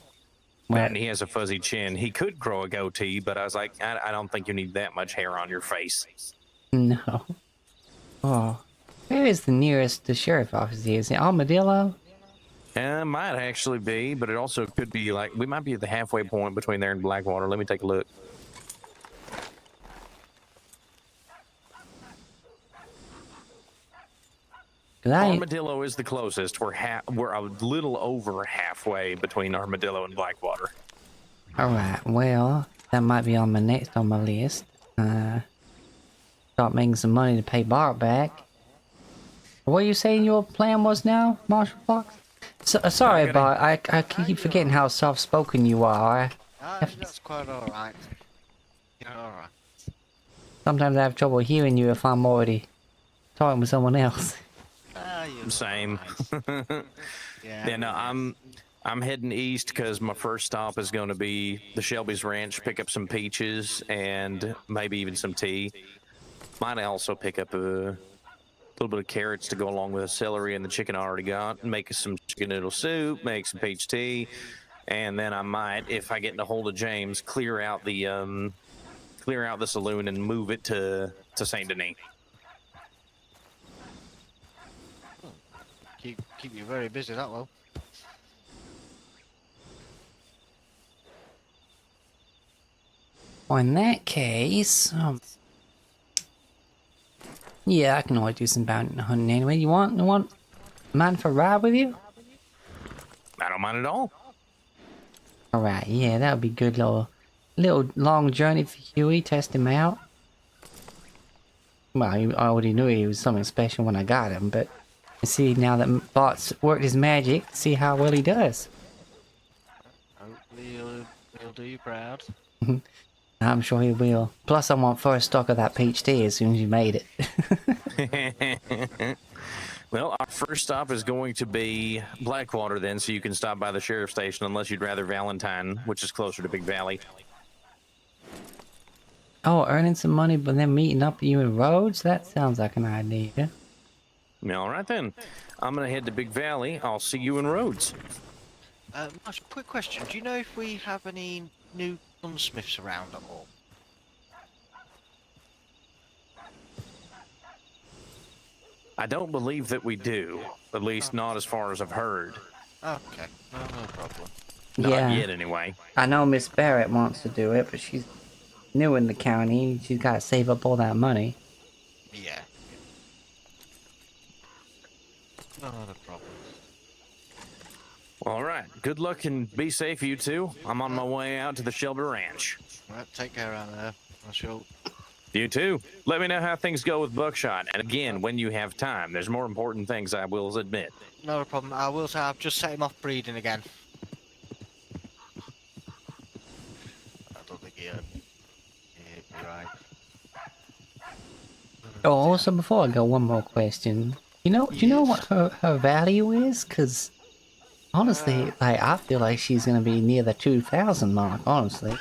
Well, And he has a fuzzy chin. He could grow a goatee, but I was like, I don't think you need that much hair on your face. no. Oh. Where is the nearest sheriff office? Is it Armadillo? Might actually be, but it also could be like, we might be at the halfway point between there and Blackwater. Let me take a look. Armadillo is the closest. We're a little over halfway between Armadillo and Blackwater. Alright, well, that might be on my next on my list. Start making some money to pay Bart back. What are you saying your plan was now, Marshall Fox? Sorry, Bart, I keep forgetting how soft-spoken you are. That's quite alright. You're alright. Sometimes I have trouble hearing you if I'm already talking with someone else. Same. Yeah, no, I'm heading east because my first stop is going to be the Shelby's Ranch, pick up some peaches and maybe even some tea. Might also pick up a little bit of carrots to go along with the celery and the chicken I already got, make some chicken noodle soup, make some peach tea, and then I might, if I get in a hold of James, clear out the saloon and move it to Saint Denis. Keep you very busy, that will. Well, in that case, yeah, I can always do some bounty hunting anyway. You want a man for a ride with you? I don't mind at all. Alright, yeah, that would be good. Little long journey for Huey, test him out. Well, I already knew he was something special when I got him, but see now that Bart's worked his magic, see how well he does. Hopefully he'll do you proud. I'm sure he will. Plus, I want first stock of that peach tea as soon as you made it. Well, our first stop is going to be Blackwater then, so you can stop by the sheriff's station unless you'd rather Valentine, which is closer to Big Valley. Oh, earning some money, but then meeting up with you in Rhodes? That sounds like an idea. All right then. I'm going to head to Big Valley. I'll see you in Rhodes. Marshall, quick question. Do you know if we have any new gunsmiths around at all? I don't believe that we do, at least not as far as I've heard. Okay, no problem. Not Yeah. yet, anyway. I know Miss Barrett wants to do it, but she's new in the county. She's got to save up all that money. Yeah. Not a problem. All right. Good luck and be safe, you two. I'm on my way out to the Shelby Ranch. Right, take care out there. I shall. You too. Let me know how things go with Buckshot. And again, when you have time, there's more important things, I will admit. Not a problem. I will say I've just set him off breeding again. I don't think he'd be right. Oh, also, before I go, one more question. Do you know what her value is? Because, honestly, like, I feel like she's going to be near the 2,000 mark, honestly.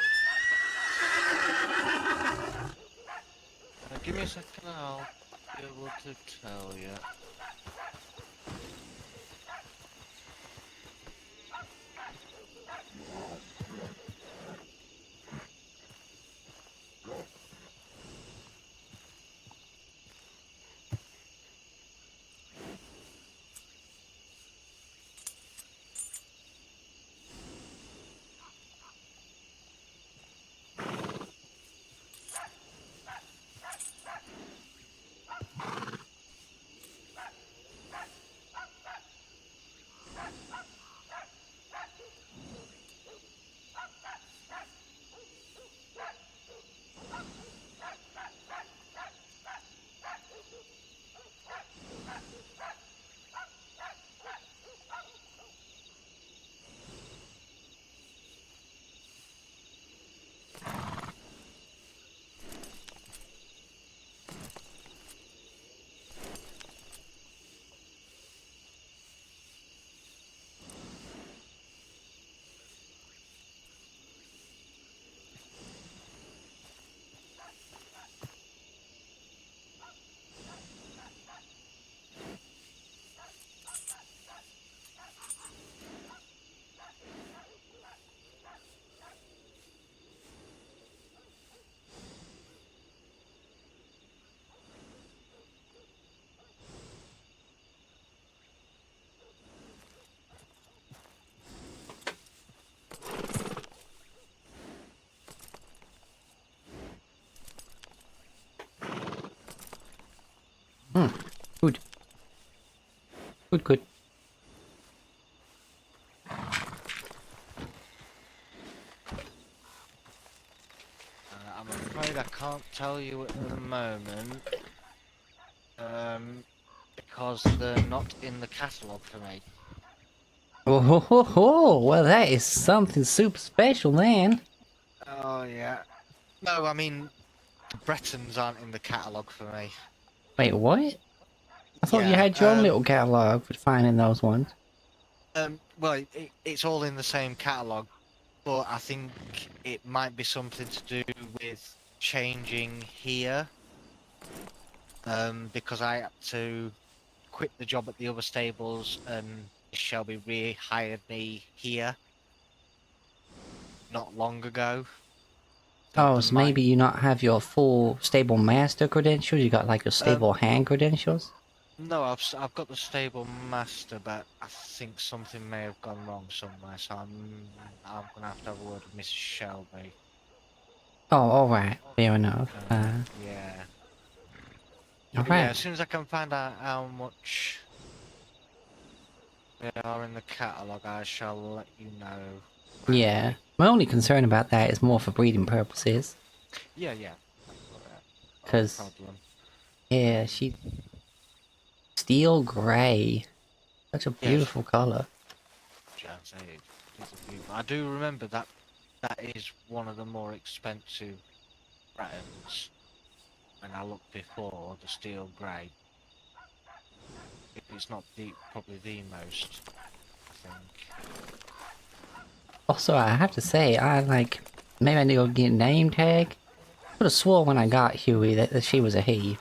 Give me a second, I'll be able to tell you. Good. Good. I'm afraid I can't tell you at the moment. Because they're not in the catalogue for me. Oh, ho, ho, ho. Well, that is something super special, then. Oh, yeah. No, I mean, the Bretons aren't in the catalogue for me. Wait, what? I thought you Yeah, had your own little catalog for finding those ones. well, it's all in the same catalogue, but I think it might be something to do with changing here. Because I had to quit the job at the other stables and Shelby rehired me here not long ago. Oh, so maybe you not have your full stable master credentials? You got like your stable hand credentials? No, I've got the stable master, but I think something may have gone wrong somewhere, so I'm gonna have to have a word with Mrs. Shelby. Oh, alright. Fair enough. Yeah. Yeah, Alright. as soon as I can find out how much they are in the catalogue, I shall let you know. Yeah. My only concern about that is more for breeding purposes. Yeah. No Because, problem. yeah, steel grey. Such a Yes. beautiful colour. Chance, it's a beautiful. I do remember that that is one of the more expensive brands. When I looked before, the steel grey. If it's not probably the most, I think. Also, I have to say, maybe I need to go get a name tag. I could have swore when I got Huey that she was a he.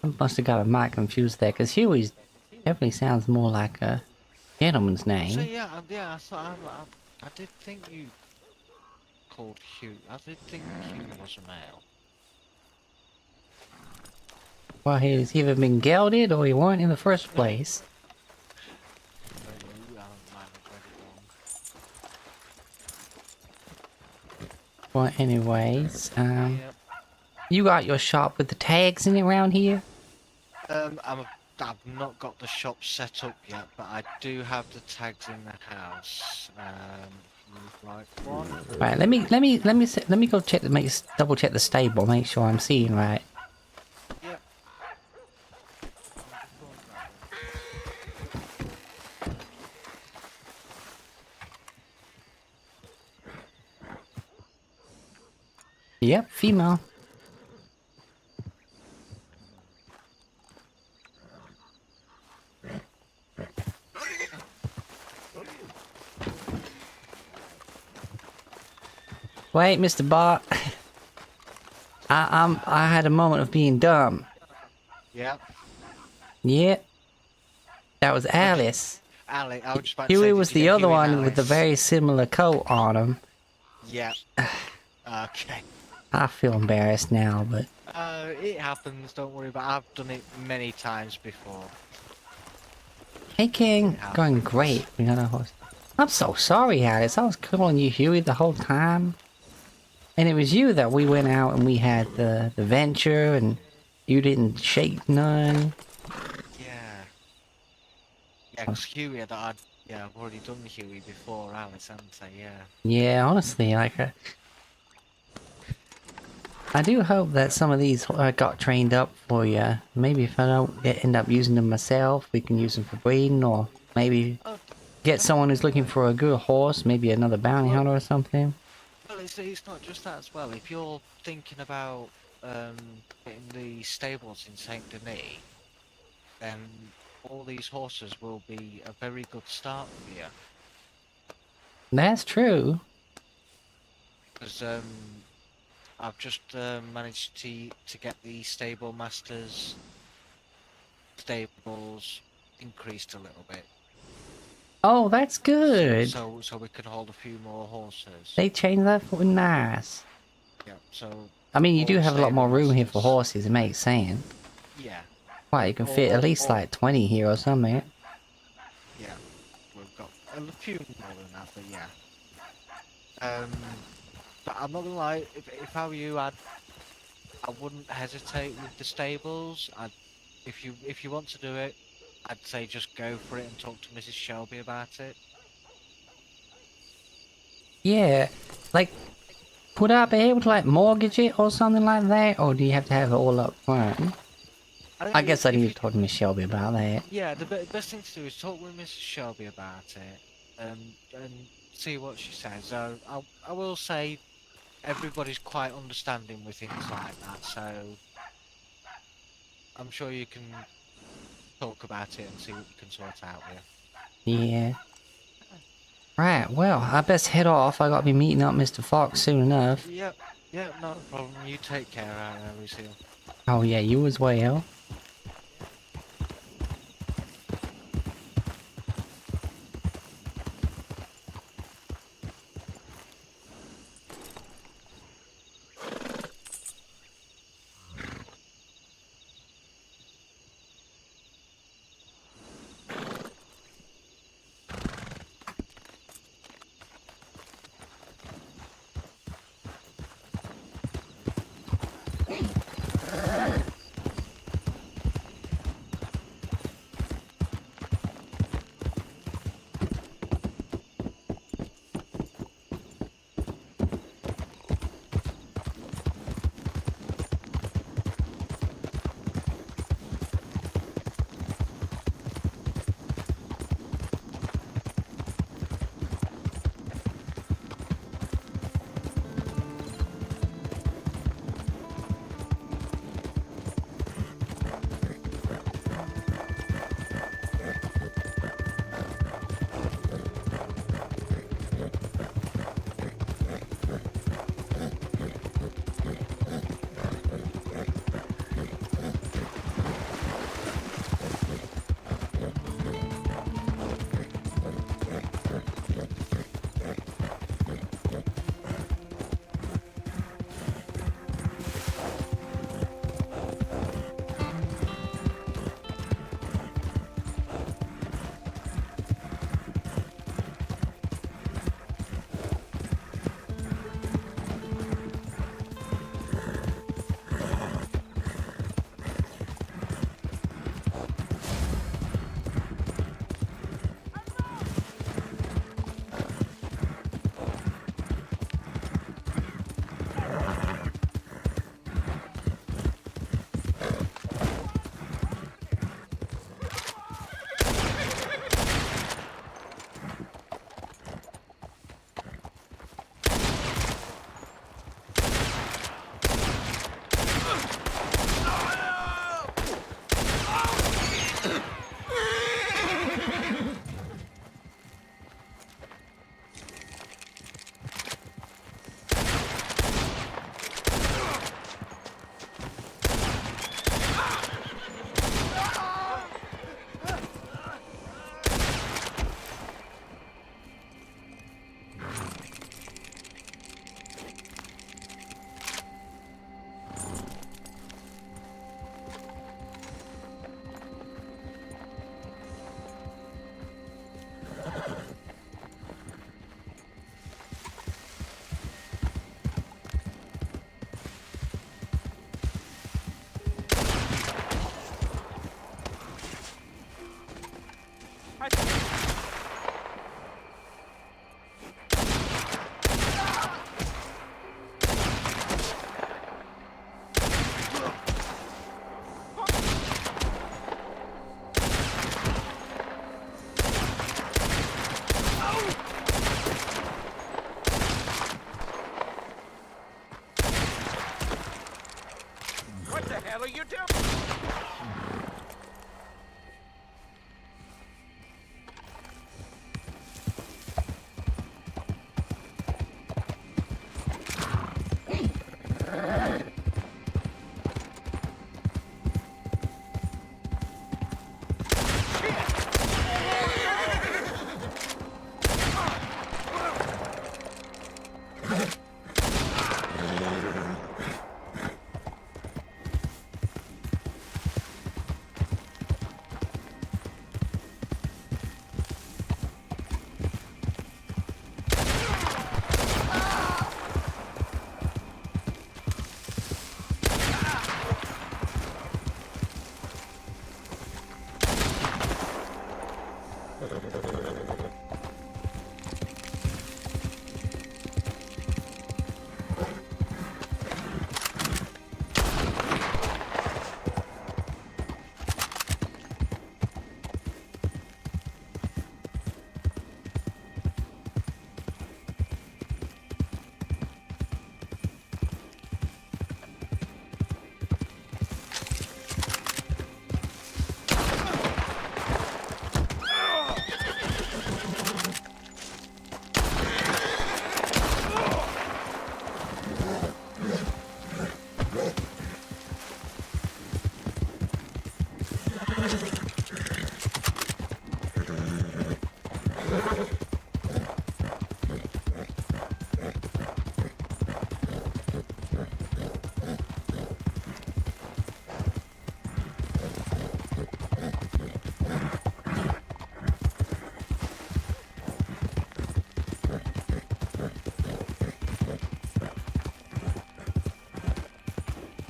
I must have got a mic confused there, because Huey's definitely sounds more like a gentleman's So name. yeah, I thought I did think you called Hugh. I did think Hugh was a male. Well, he's either been gelded or he weren't in the first place. Maybe I might have read it wrong. Well, anyways, Yep. you got your shop with the tags in it around here? I've not got the shop set up yet, but I do have the tags in the house. Right one. Right, let me go check double check the stable, make sure I'm seeing right. Yep. Yep, female. Wait, Mr. Bot. I had a moment of being dumb. Yep. Yep. That was Alice. Ali, I was just about to say, Huey did was you the get other Huey and one with the Alice? very similar coat on him. Yep. Okay. I feel embarrassed now, but It happens, don't worry, but I've done it many times before. hey, King, going great. We got a horse. I'm so sorry, Alice. I was calling you Huey the whole time. And it was you that we went out and we had the venture and you didn't shake none. Yeah. Yeah, because Huey, I've already done Huey before Alice, haven't I? Yeah. Yeah, honestly, I do hope that some of these got trained up for you. Maybe if I don't end up using them myself, we can use them for breeding, or maybe Oh, get someone who's looking for a good horse, maybe another bounty hunter or something. well, it's not just that as well. If you're thinking about getting the stables in Saint Denis, then all these horses will be a very good start for you. That's true. Because I've just managed to get the stable masters stables increased a little bit. Oh, that's good. So we can hold a few more horses. They changed that for nice. Yeah. So. I mean, you all do the have a lot more stable room here for masters- horses, it makes sense. Yeah. Why, you can fit at least like 20 here or something. Yeah. We've got a few more than that, but yeah. But I'm not gonna lie. If I were you, I wouldn't hesitate with the stables. If you want to do it, I'd say just go for it and talk to Mrs. Shelby about it. Yeah, like, would I be able to like mortgage it or something like that, or do you have to have it all up front? I guess I need to talk to Miss Shelby about that. Yeah, the best thing to do is talk with Mrs. Shelby about it, and see what she says. I will say, everybody's quite understanding with things like that, so I'm sure you can talk about it and see what you can sort out with. Yeah. Right, well, I best head off. I gotta be meeting up Mr. Fox soon enough. Yep, not a problem. You take care out there, Lucille. Oh yeah, you as well. you do?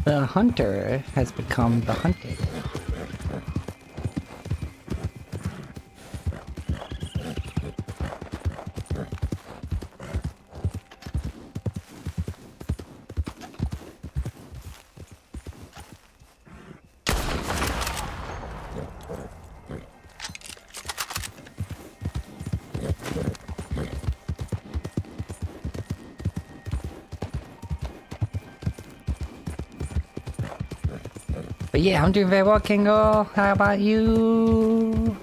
The hunter has become the hunted. But yeah, I'm doing very well, Kingo. How about you?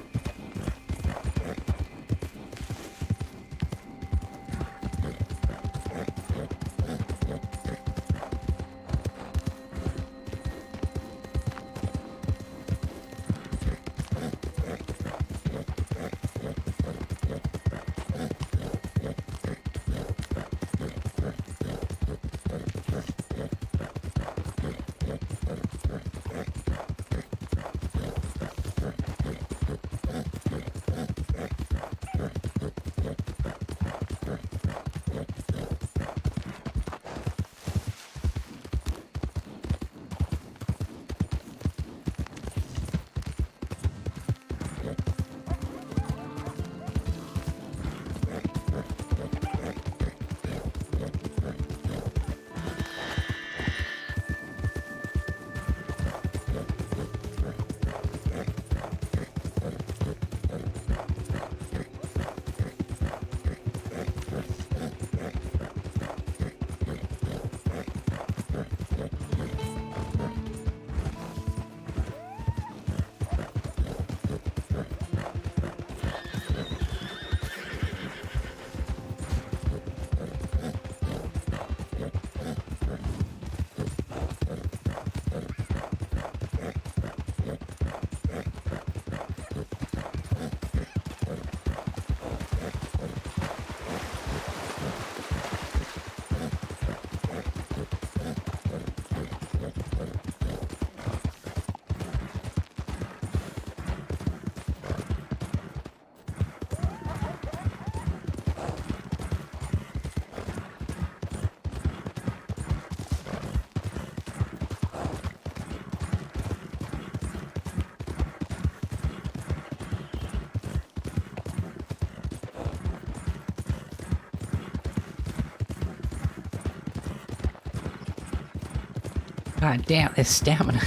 God damn, this stamina.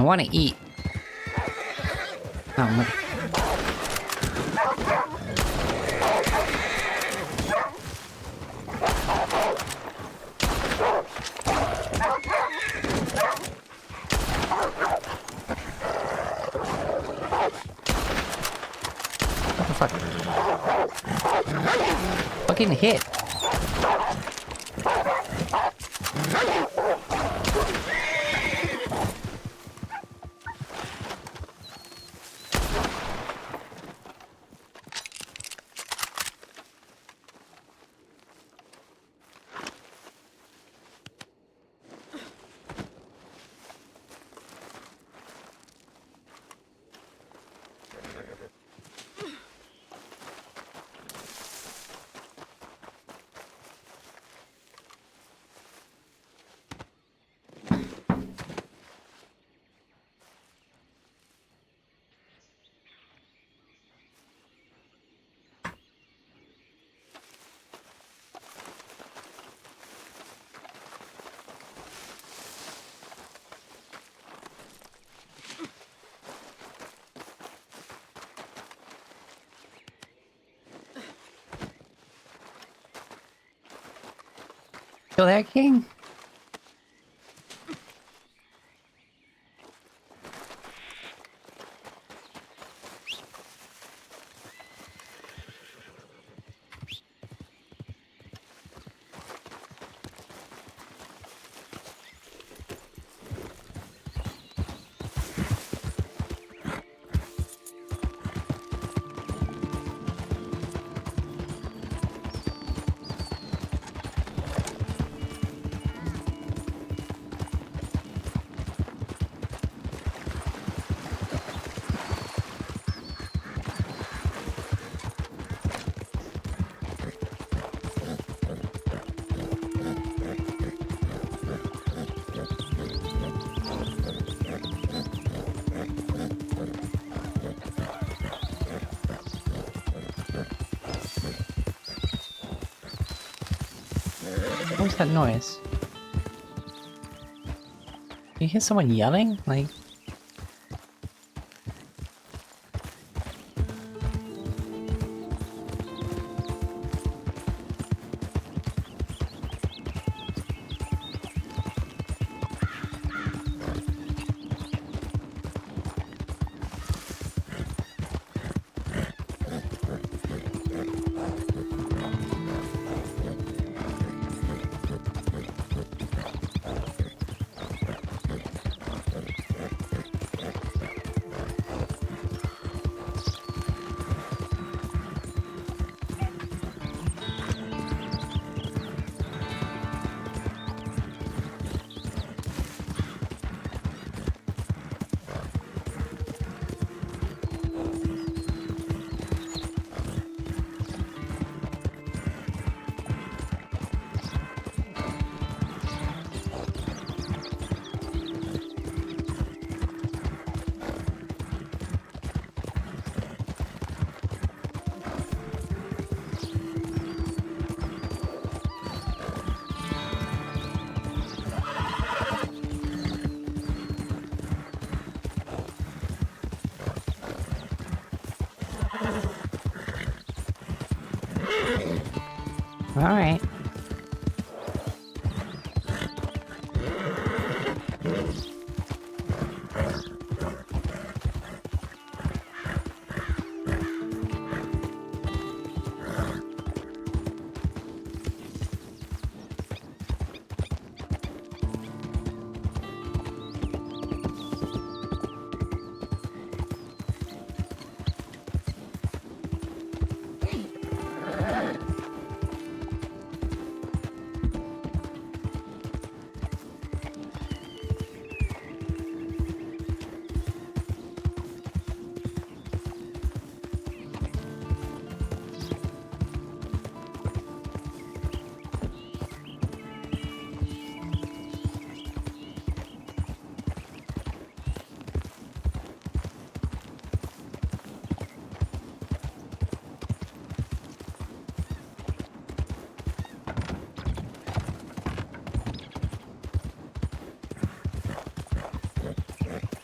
I want to eat. Oh, look. What the fuck? Fucking hit. Kill that king? What was that noise? You hear someone yelling? Like... Alright.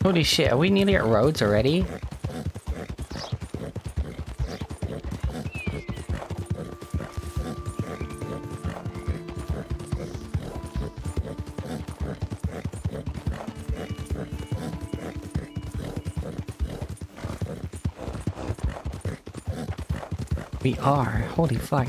Holy shit, are we nearly at roads already? We are. Holy fuck.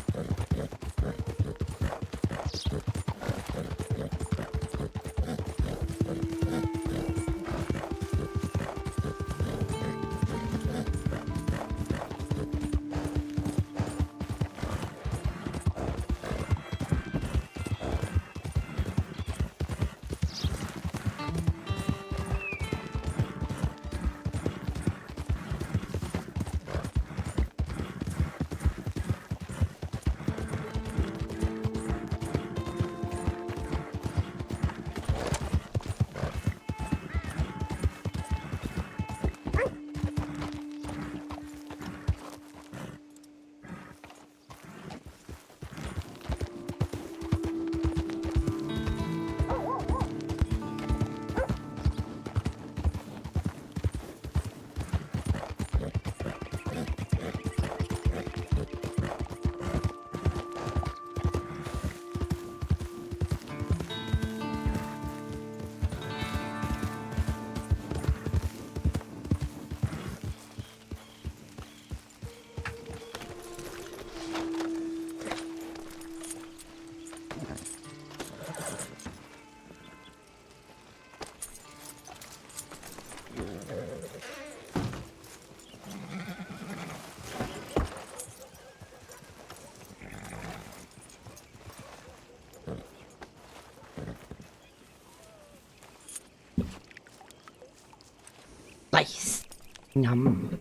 Nice. Yum.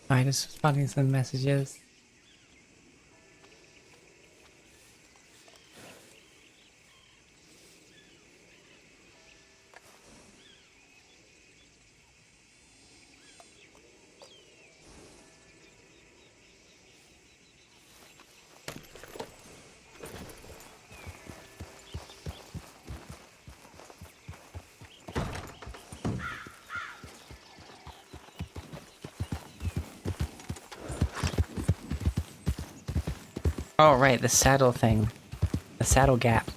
Alright, just responding to some messages. Oh, right, the saddle thing. The saddle gap.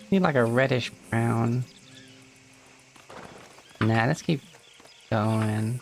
Need like a reddish brown. Nah, let's keep going.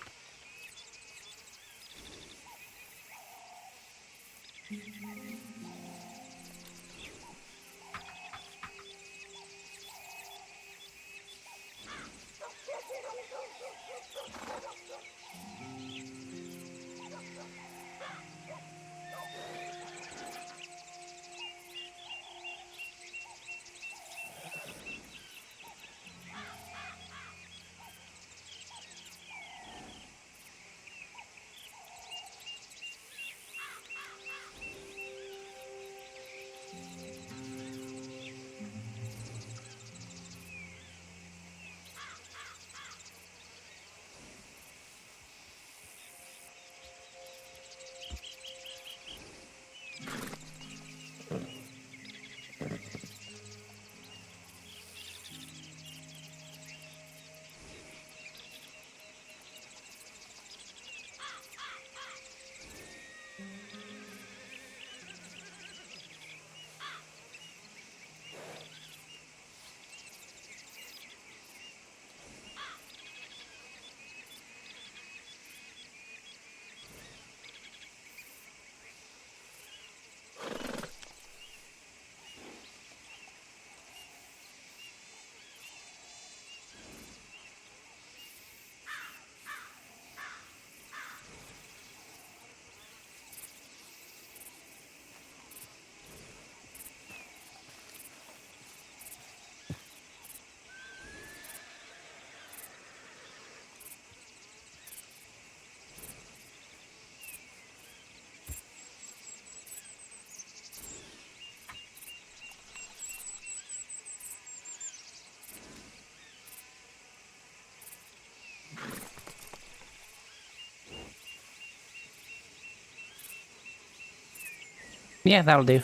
Yeah, that'll do.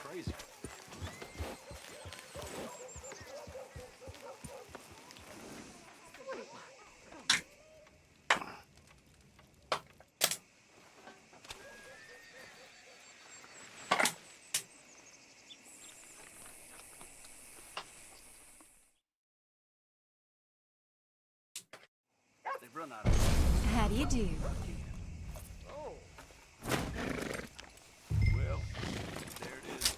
Crazy. They've run out of. How do you do? Oh. Well, there it is.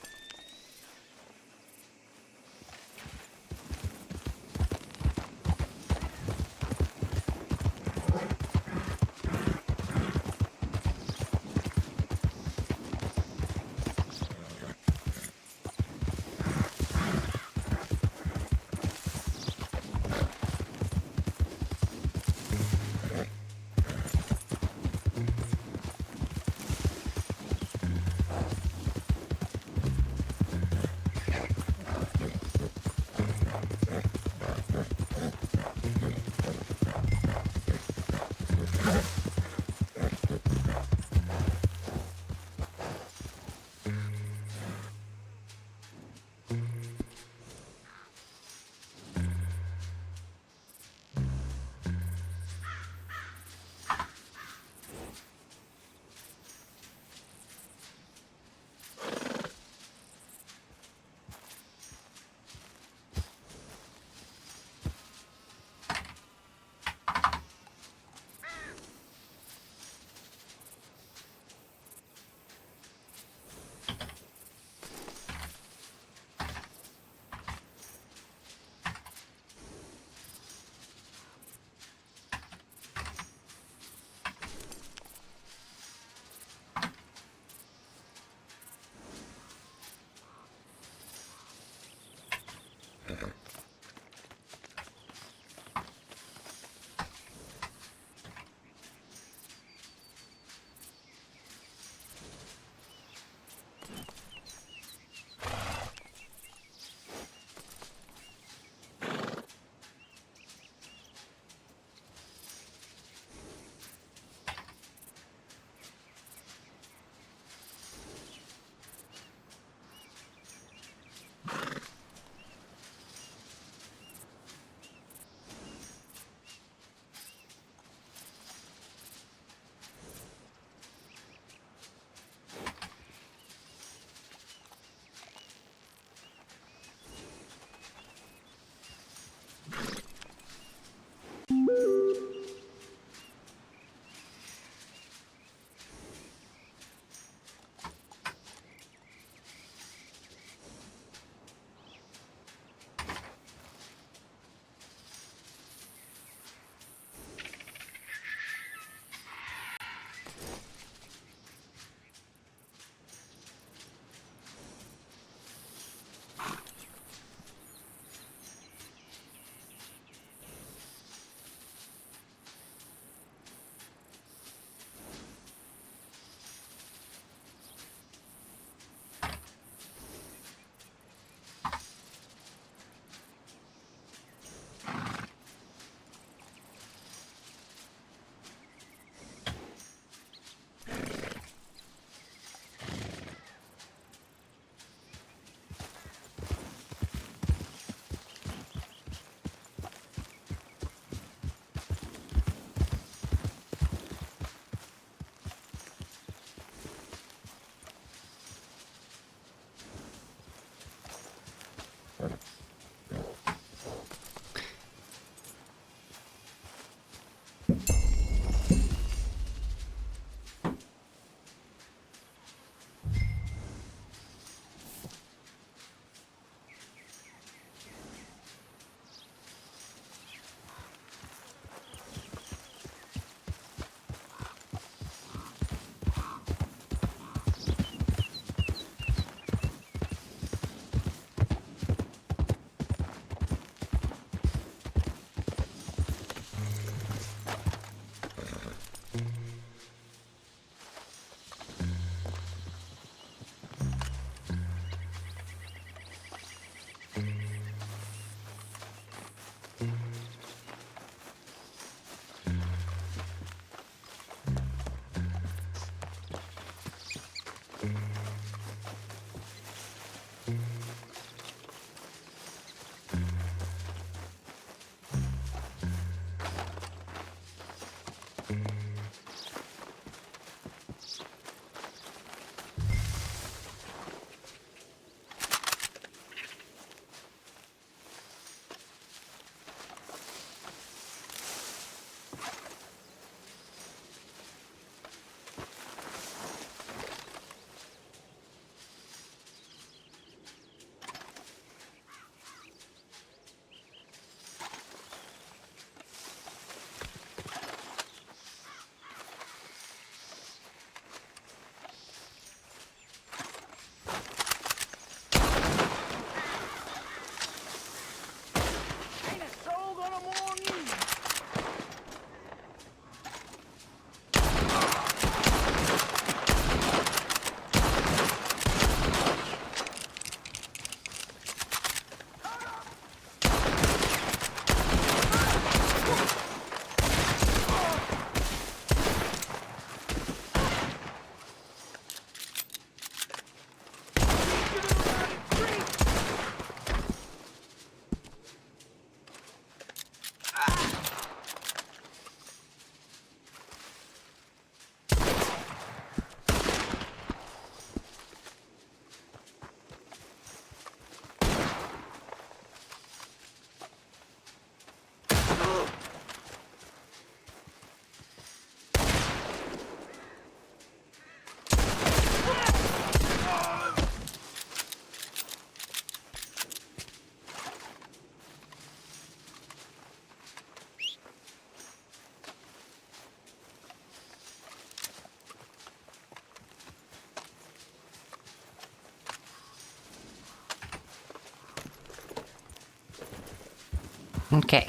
Okay.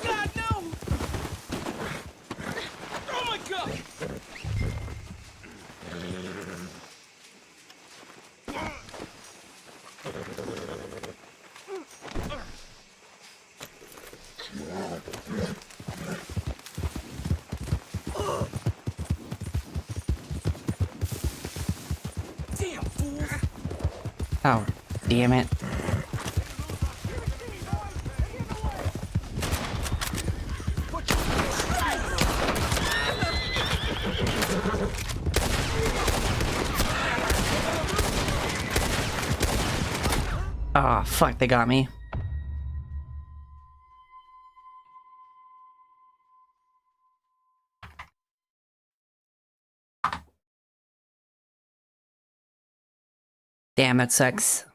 God, no! Oh my god! Damn fools! Oh, damn it. Oh, fuck, they got me. Damn, that sucks.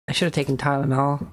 I should have taken Tylenol.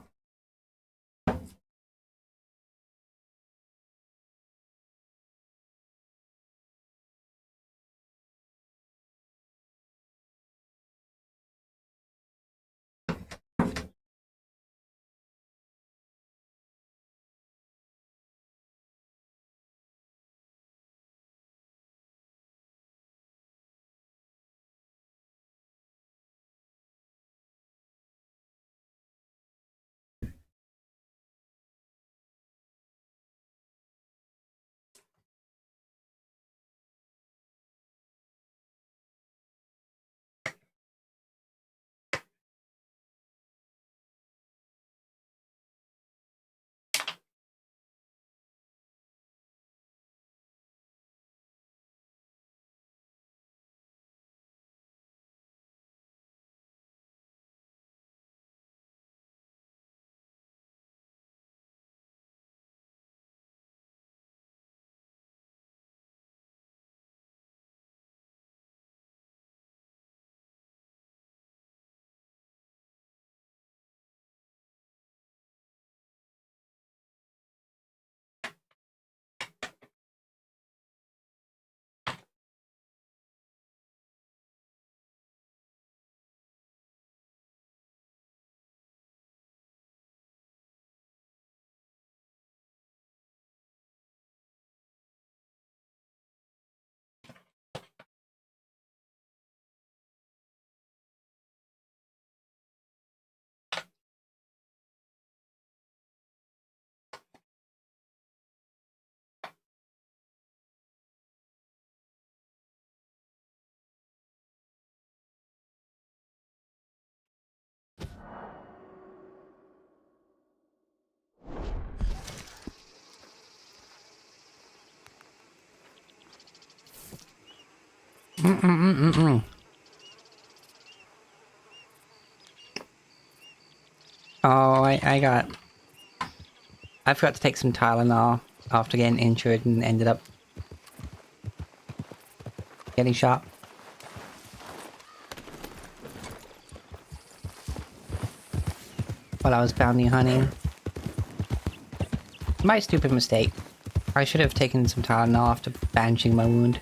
Oh, I forgot to take some Tylenol after getting injured and ended up getting shot. While I was bounty hunting. My stupid mistake. I should have taken some Tylenol after bandaging my wound.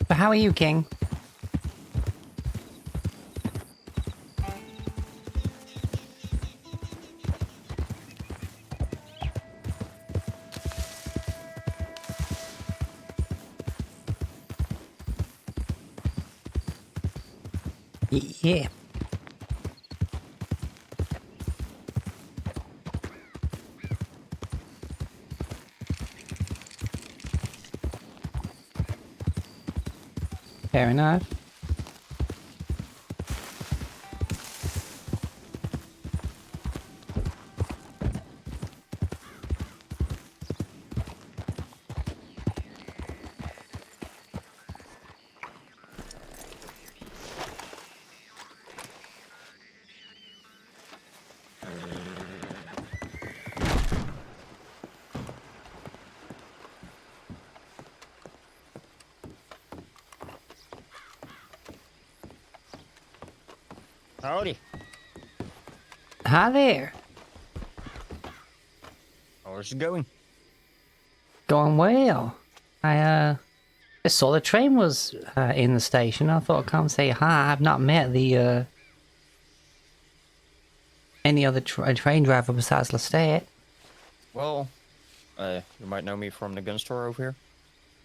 But how are you, King? Yeah. Fair enough. Howdy. Hi there. How's it going? Going well. I just saw the train was in the station. I thought I'd come say hi. I've not met the any other train driver besides Lestat. Well, you might know me from the gun store over here.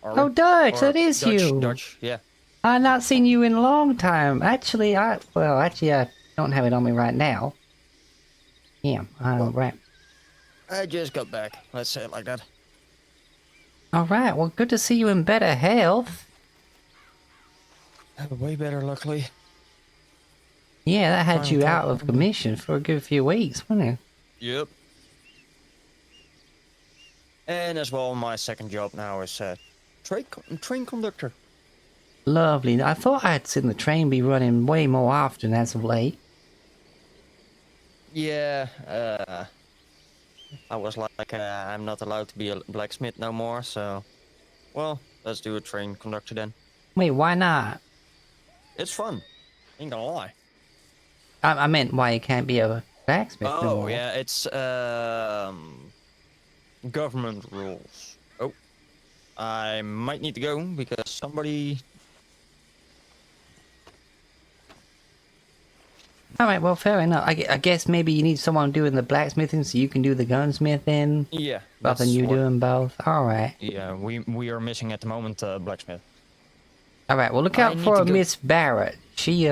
Oh, Dutch, that is Dutch, you. Dutch, yeah. I've not seen you in a long time. Actually, I don't have it on me right now. Yeah, right. I just got back. Let's say it like that. All right. Well, good to see you in better health. Way better, luckily. Yeah, that had Finally you got out of home. commission for a good few weeks, wasn't it? Yep. And as well, my second job now is train conductor. Lovely. I thought I'd seen the train be running way more often as of late. Yeah, I was like, I'm not allowed to be a blacksmith no more, so... Well, let's do a train conductor then. Wait, why not? It's fun. Ain't gonna lie. I meant why you can't be a blacksmith no Oh, more. yeah, it's, government rules. Oh, I might need to go because somebody... All right, well, fair enough. I guess maybe you need someone doing the blacksmithing so you can do the gunsmithing, Yeah, rather than you doing both. All right. Yeah, we are missing at the moment blacksmith. All right. Well, look I out need for to go- Miss Barrett. She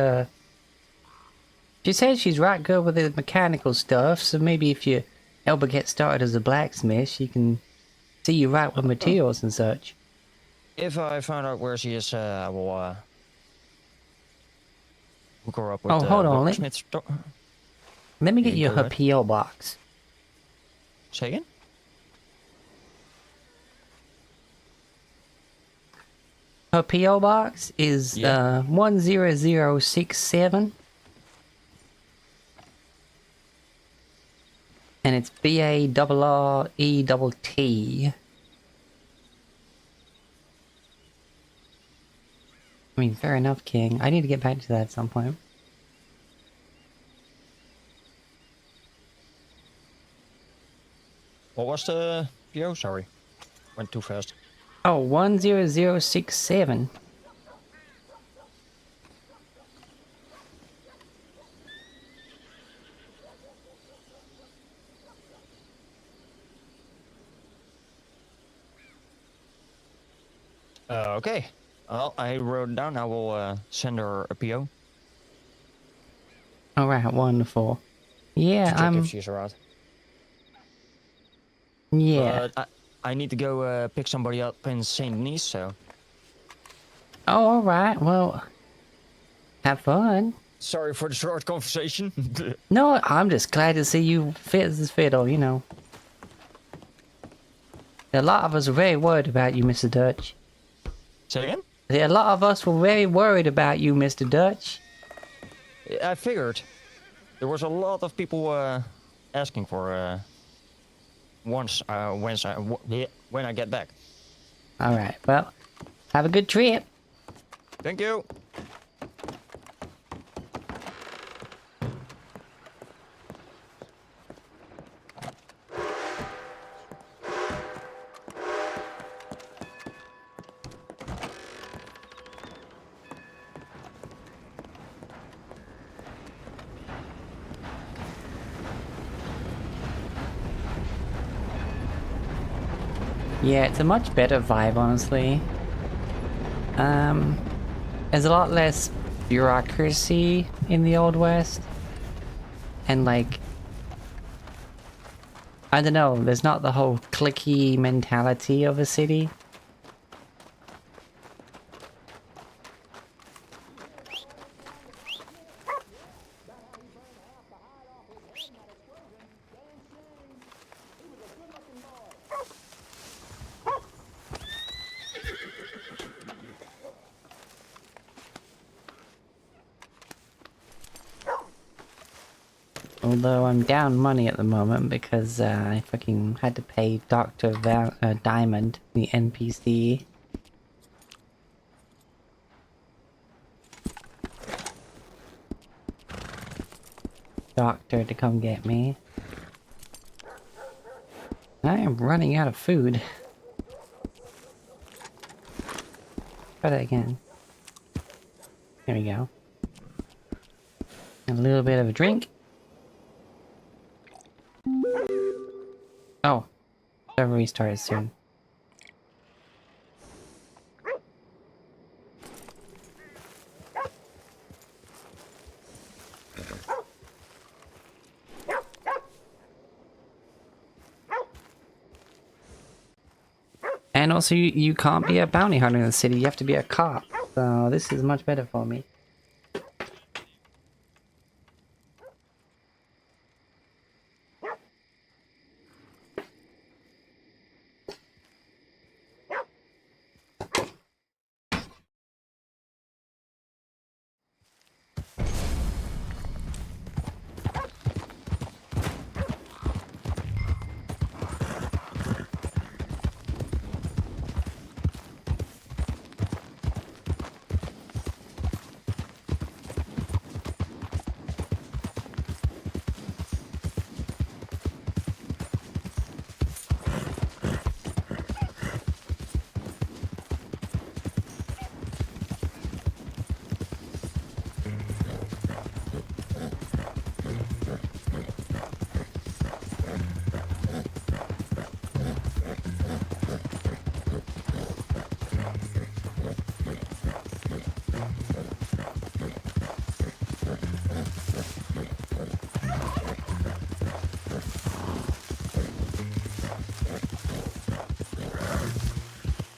says she's right good with the mechanical stuff. So maybe if you ever get started as a blacksmith, she can see you right with materials and such. If I find out where she is, I will hook her up with Oh, hold on, blacksmith store. Let me get Yeah, you go her ahead. PO box. Say again? Her PO box is Yeah. 10067. And it's BARRETT. I mean, fair enough, King. I need to get back to that at some point. What was the PO? Sorry. Went too fast. Oh, 10067. Okay. Well, I wrote it down. I will send her a PO. Alright, wonderful. Yeah, To check if she's around. Yeah. But I need to go pick somebody up in St. Denis, so... Oh, alright, well... Have fun. Sorry for the short conversation. No, I'm just glad to see you fit as fiddle, you know. A lot of us are very worried about you, Mr. Dutch. Say again? A lot of us were very worried about you, Mr. Dutch. I figured. There was a lot of people asking for when I get back. Alright, well, have a good trip. Thank you. Yeah, it's a much better vibe, honestly. There's a lot less bureaucracy in the Old West. And like, I don't know, there's not the whole cliquey mentality of a city. Although I'm down money at the moment because I fucking had to pay Dr. Diamond, the NPC. doctor to come get me. I am running out of food. Try that again. There we go. A little bit of a drink. Oh. Server restarted soon. And also, you can't be a bounty hunter in the city, you have to be a cop. So this is much better for me.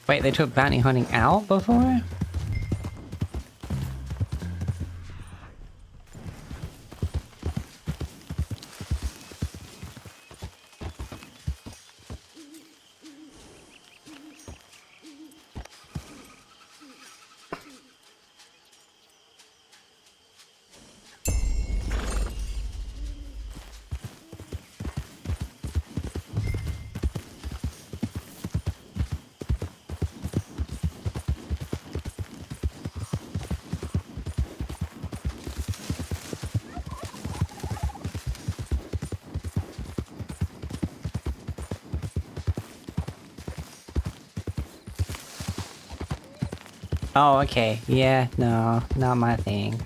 Wait, they took bounty hunting out before? Oh, okay. Yeah, no, not my thing.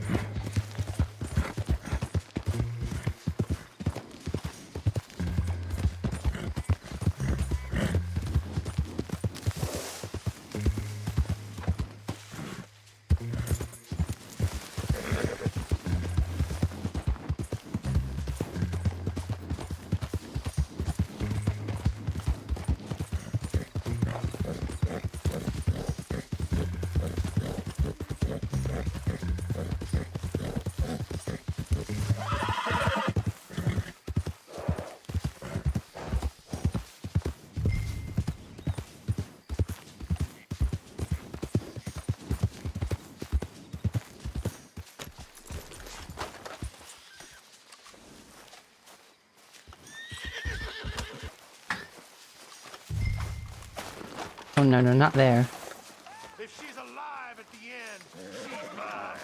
Oh no, no, not there. If she's alive at the end, she's mine.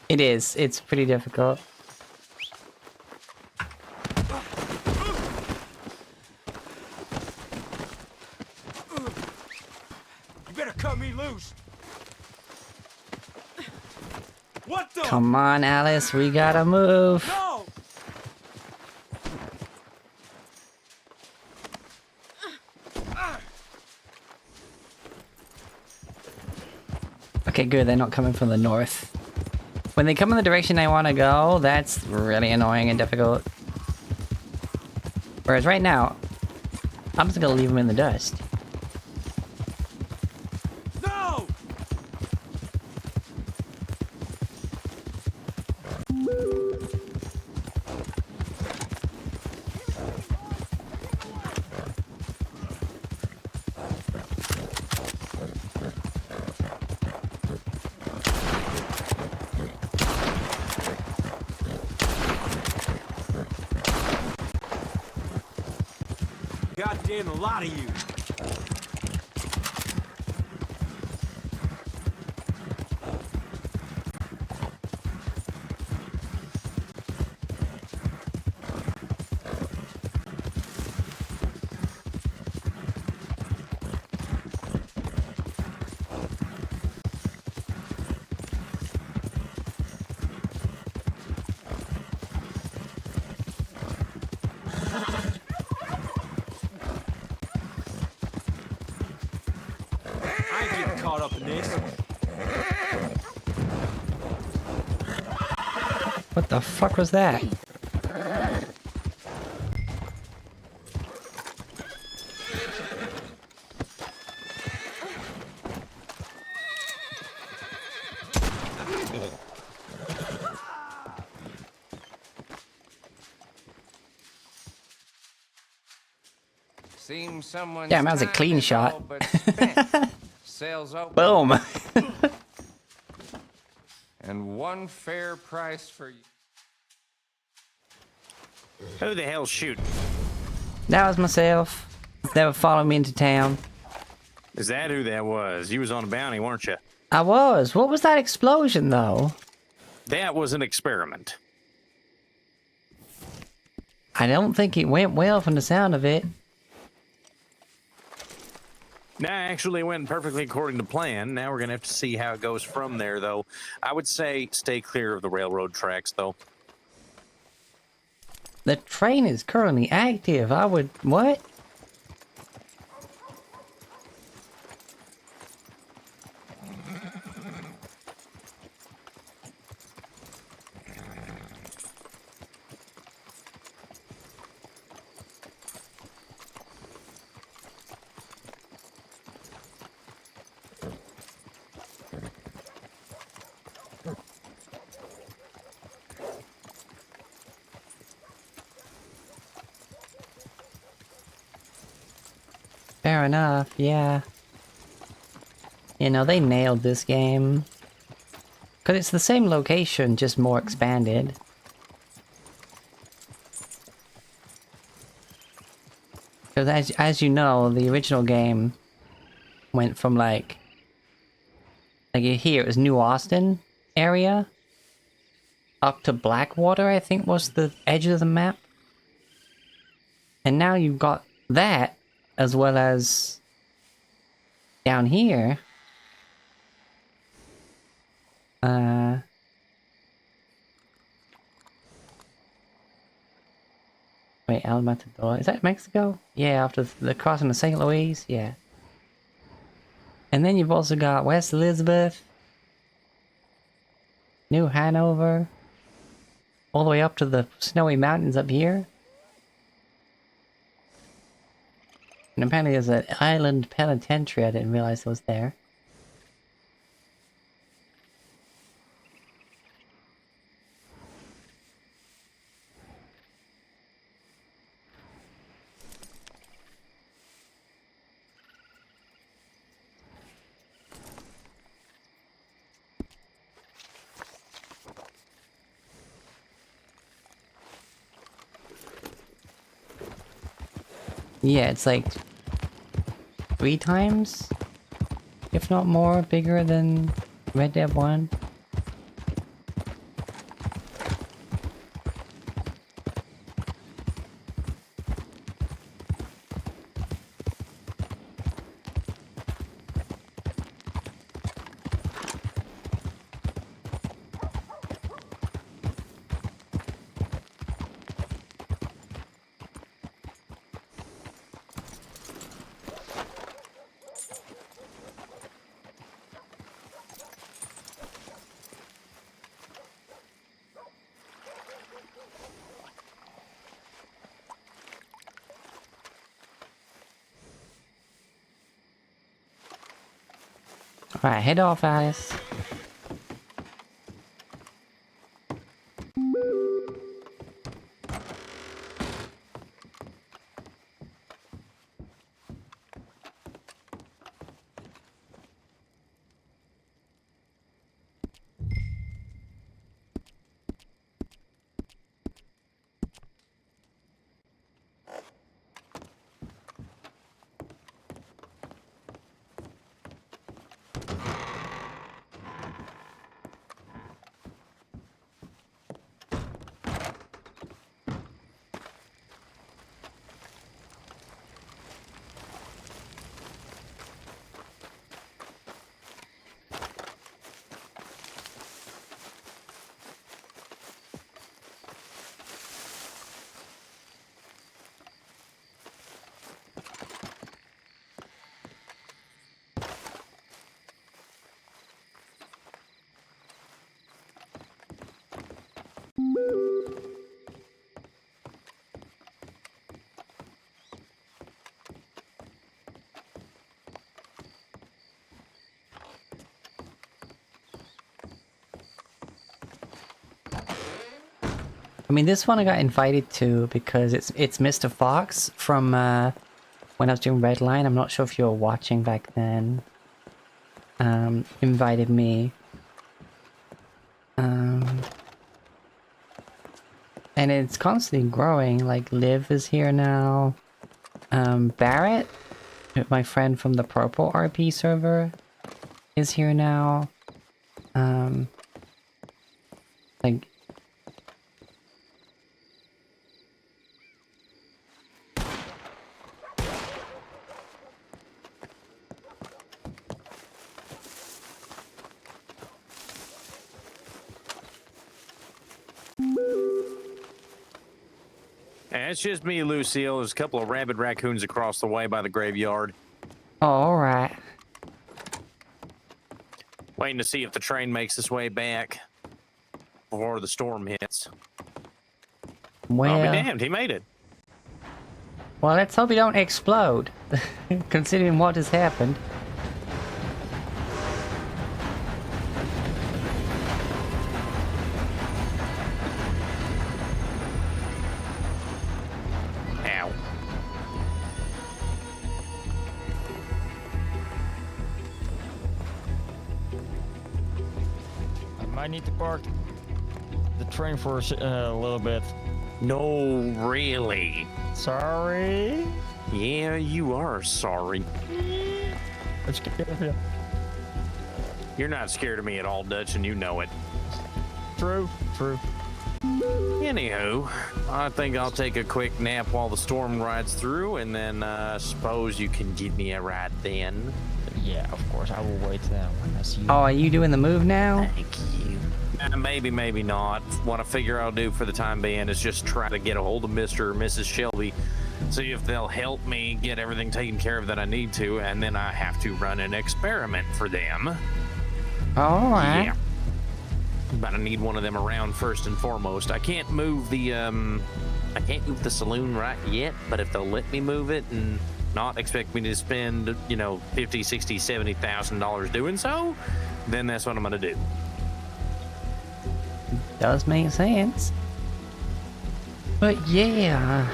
It is. It's pretty difficult. You better cut me loose. What the? Come on, Alice, we gotta move. No! Okay, good. They're not coming from the north. When they come in the direction I want to go, that's really annoying and difficult. Whereas right now, I'm just gonna leave them in the dust. No! Goddamn, a lot of you. I ain't getting caught up in this. What the fuck was that? Seems someone's Damn, that was a time clean is shot. all but spent. Sales open. Boom! And one fair price for you. Who the hell's shooting? That was myself. They were following me into town. Is that who that was? You was on a bounty, weren't you? I was. What was that explosion, though? That was an experiment. I don't think it went well from the sound of it. Nah, actually went perfectly according to plan. Now we're going to have to see how it goes from there, though. I would say stay clear of the railroad tracks, though. The train is currently active. I would... What? Fair enough, yeah. You know, they nailed this game. Because it's the same location, just more expanded. Because as you know, the original game went from like here, it was New Austin area, up to Blackwater, I think was the edge of the map. And now you've got that, as well as down here. Wait, El Matador, is that Mexico? Yeah, after the crossing of St. Louis, yeah. And then you've also got West Elizabeth, New Hanover, all the way up to the snowy mountains up here. And apparently there's an island penitentiary I didn't realize was there. Yeah, it's like 3 times, if not more, bigger than Red Dead 1. Alright, head off, Alice. I mean, this one I got invited to because it's Mr. Fox from when I was doing Redline. I'm not sure if you were watching back then. Invited me. And it's constantly growing. Like Liv is here now. Barrett, my friend from the Purple RP server, is here now. Like. It's just me, Lucille. There's a couple of rabid raccoons across the way by the graveyard. Oh, alright. Waiting to see if the train makes its way back before the storm hits. Well, I'll be damned, he made it. well, let's hope he don't explode, considering what has happened. Ow. I might need to park the train for a little bit. No, really. Sorry. Yeah, you are sorry. Let's get of you. You're not scared of me at all, Dutch, and you know it. True. Anywho, I think I'll take a quick nap while the storm rides through, and then suppose you can give me a ride then. Yeah, of course. I will wait when I see you. Oh, are you doing the move now? Thank you. Maybe, maybe not. What I figure I'll do for the time being is just try to get a hold of Mr. or Mrs. Shelby, see if they'll help me get everything taken care of that I need to, and then I have to run an experiment for them. Alright. Yeah. But I need one of them around first and foremost. I can't move the saloon right yet, but if they'll let me move it and not expect me to spend, $50, $60, $70,000 doing so, then that's what I'm gonna do. Does make sense. But yeah,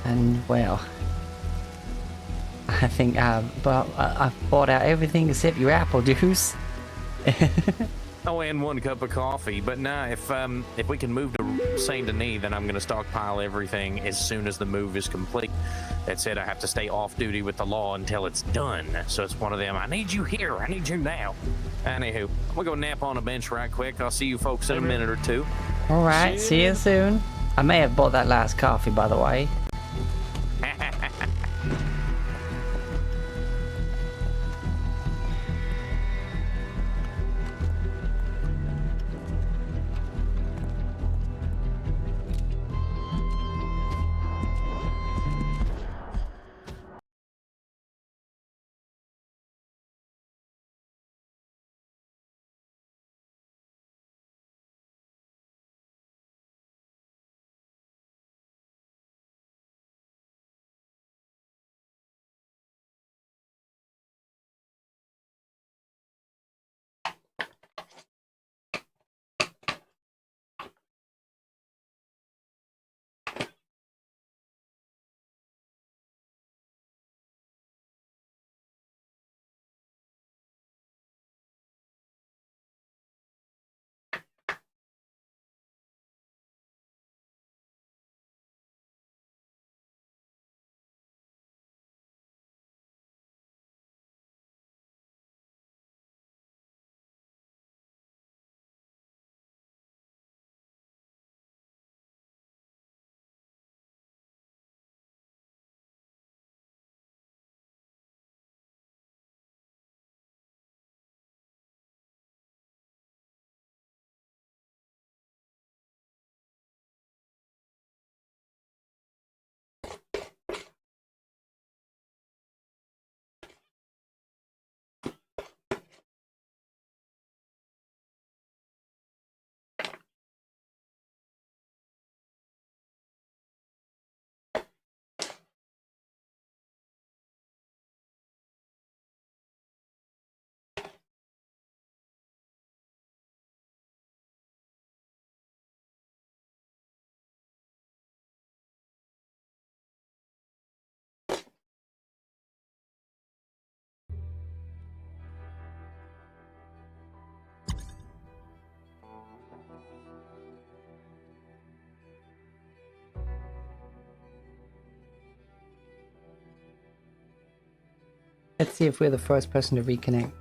and well, I think I've bought out everything except your apple juice. Oh, and 1 cup of coffee. But nah, if we can move to Saint Denis, then I'm gonna stockpile everything as soon as the move is complete. That said, I have to stay off duty with the law until it's done. So it's one of them. I need you here. I need you now. Anywho, I'm gonna go nap on a bench right quick. I'll see you folks in a minute or two. Alright, see you soon. I may have bought that last coffee, by the way. Let's see if we're the first person to reconnect.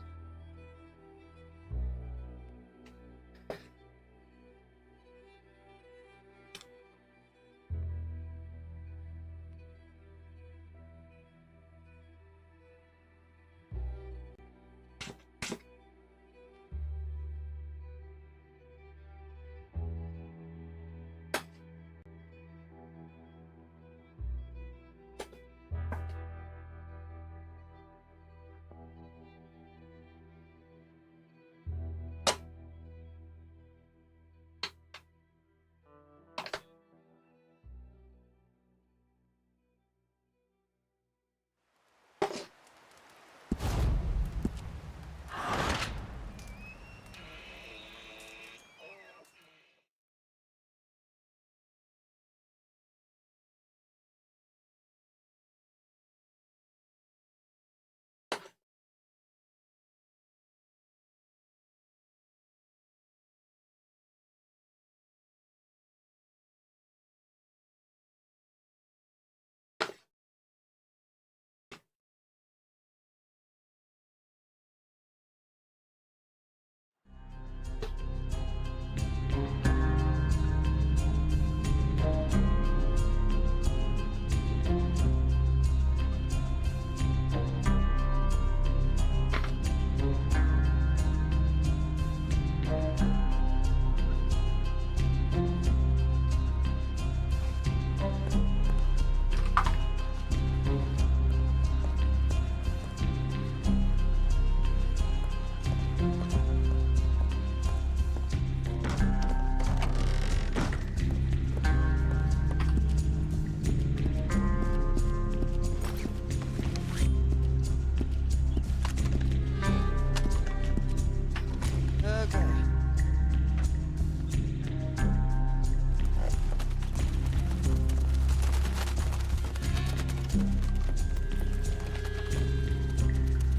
Okay.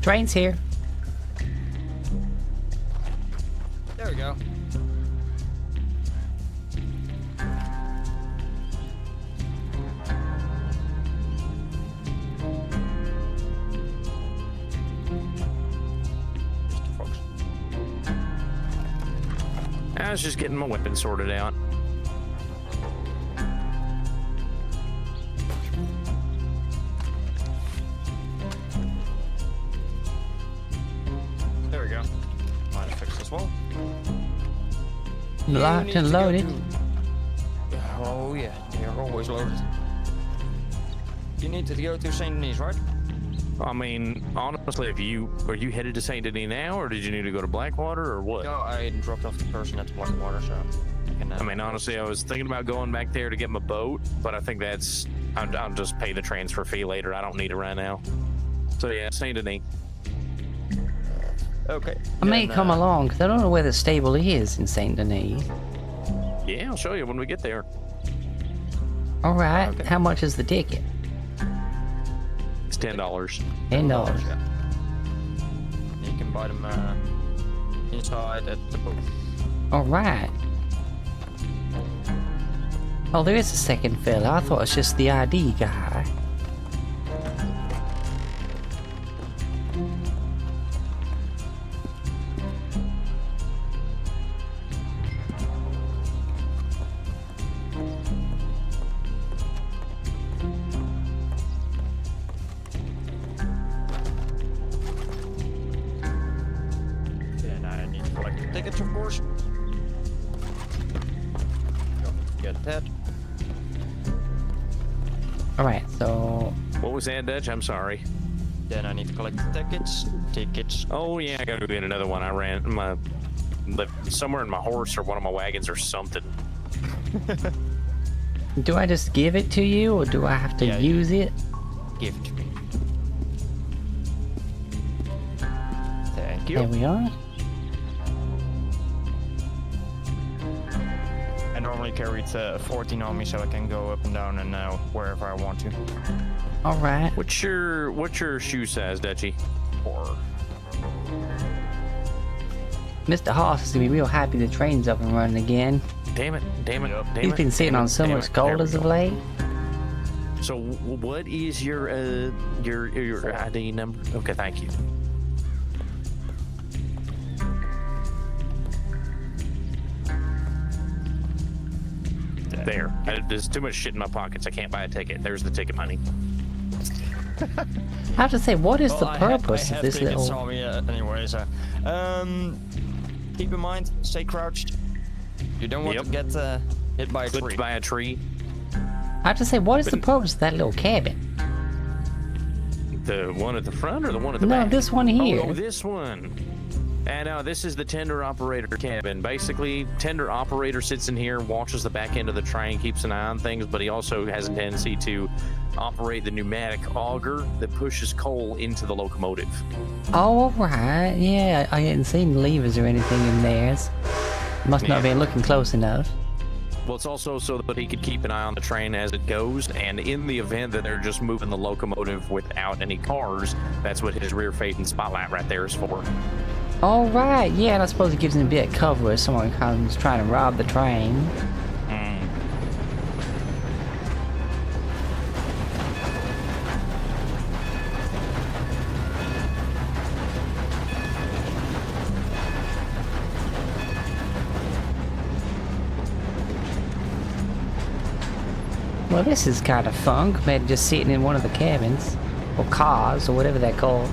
Train's here. There we go. Mr. Fox. I was just getting my weapon sorted out. There we go. Might have fixed this wall. Locked and loaded. Oh yeah, they are always loaded. You need to go to St. Denis, right? I mean, honestly, are you headed to Saint Denis now, or did you need to go to Blackwater, or what? No, I dropped off the person at the Blackwater, so I can. I mean, honestly, I was thinking about going back there to get my boat, but I think I'll just pay the transfer fee later. I don't need it right now. So yeah, Saint Denis. Okay. I may then, come along because I don't know where the stable is in Saint Denis. Yeah, I'll show you when we get there. All right. Okay. How much is the ticket? It's $10. $10. Yeah. You can buy them inside at the booth. All right. Oh, there is a second fella. I thought it was just the ID guy. Then I need to collect the tickets, of course. Don't forget that. All right. So What was that, Dutch? I'm sorry. Then I need to collect the tickets. Tickets. Oh yeah, I gotta go get another one. I ran somewhere in my horse or one of my wagons or something. do I just give it to you, or do I have to Yeah, use it? Give it to me. Thank you. There we are. I normally carry 14 on me, so I can go up and down and wherever I want to. All right. What's your shoe size, Dutchie? Or Mr. Hoss is gonna be real happy the train's up and running again. Damn it! Damn it! Damn He's it, been sitting damn on it, so damn much it. gold There we as of go. late. So what is your ID number? Okay, thank you. There. There's too much shit in my pockets. I can't buy a ticket. There's the ticket money. I have to say, what is Well, the I purpose have of this tickets little... on me, anyways. Keep in mind, stay crouched. You don't want to get hit by a tree. Clipped by a tree. I have to say, what is the purpose of that little cabin? The one at the front or the one at the No, back? this one here. Oh, this one. And this is the tender operator cabin. Basically, tender operator sits in here, watches the back end of the train, keeps an eye on things, but he also has a tendency to operate the pneumatic auger that pushes coal into the locomotive. Oh, right. Yeah, I hadn't seen levers or anything in theirs. Must not have been looking close enough. Well, it's also so that he could keep an eye on the train as it goes, and in the event that they're just moving the locomotive without any cars, that's what his rear facing spotlight right there is for. All right. Yeah, and I suppose it gives him a bit of cover if someone comes trying to rob the train. Well, this is kind of fun compared to just sitting in one of the cabins, or cars, or whatever they're called.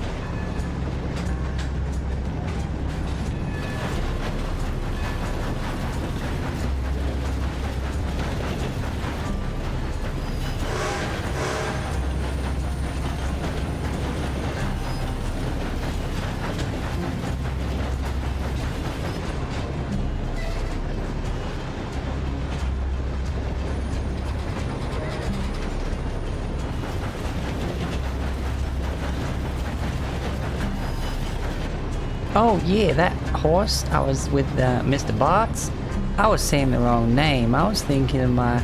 Oh yeah, that horse. I was with Mr. Bots. I was saying the wrong name. I was thinking of my...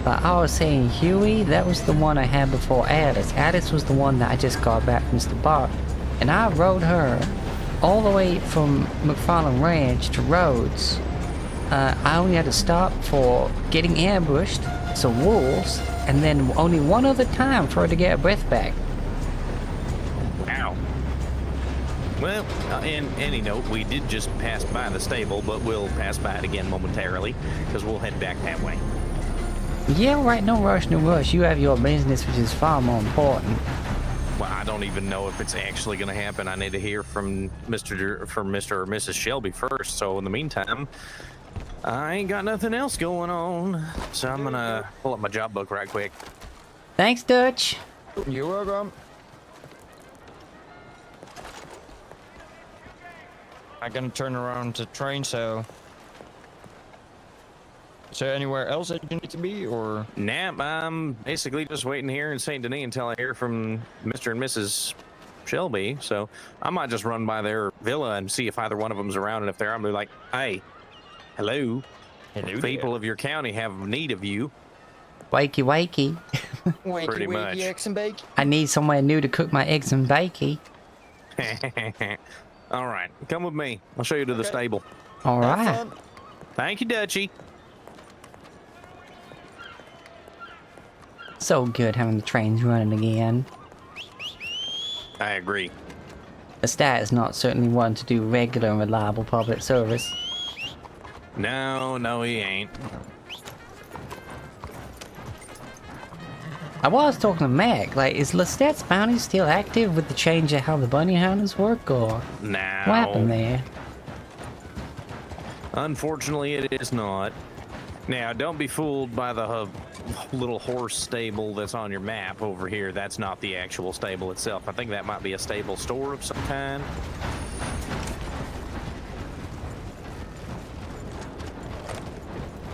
I was saying Huey. That was the one I had before Alice. Alice was the one that I just got back from Mr. Bot. And I rode her all the way from McFarland Ranch to Rhodes. I only had to stop for getting ambushed, some wolves, and then only one other time for her to get her breath back. Wow. Well, in any note, we did just pass by the stable, but we'll pass by it again momentarily, because we'll head back that way. Yeah, right, no rush, no rush. You have your business, which is far more important. Well, I don't even know if it's actually going to happen. I need to hear from Mr. or Mrs. Shelby first, so in the meantime, I ain't got nothing else going on, so I'm going to pull up my job book right quick. Thanks, Dutch. You're welcome. I'm gonna turn around the train, so... Is there anywhere else that you need to be, or...? Nah, I'm basically just waiting here in St. Denis until I hear from Mr. and Mrs. Shelby, so I might just run by their villa and see if either one of them's around, and if they're, I'm gonna be like, hey, hello, people of your county have need of you. Wakey, wakey. Wakey, Pretty wakey, much. eggs and bacon. I need somewhere new to cook my eggs and bakey. All right, come with me. I'll show you to the stable. All Have right. fun. Thank you, Dutchie. So good having the trains running again. I agree. The stat is not certainly one to do regular and reliable public service. No, he ain't. I was talking to Mac, like, is Lestat's bounty still active with the change of how the bunny hunters work, or No. what happened there? Unfortunately, it is not. Now, don't be fooled by the little horse stable that's on your map over here. That's not the actual stable itself. I think that might be a stable store of some kind.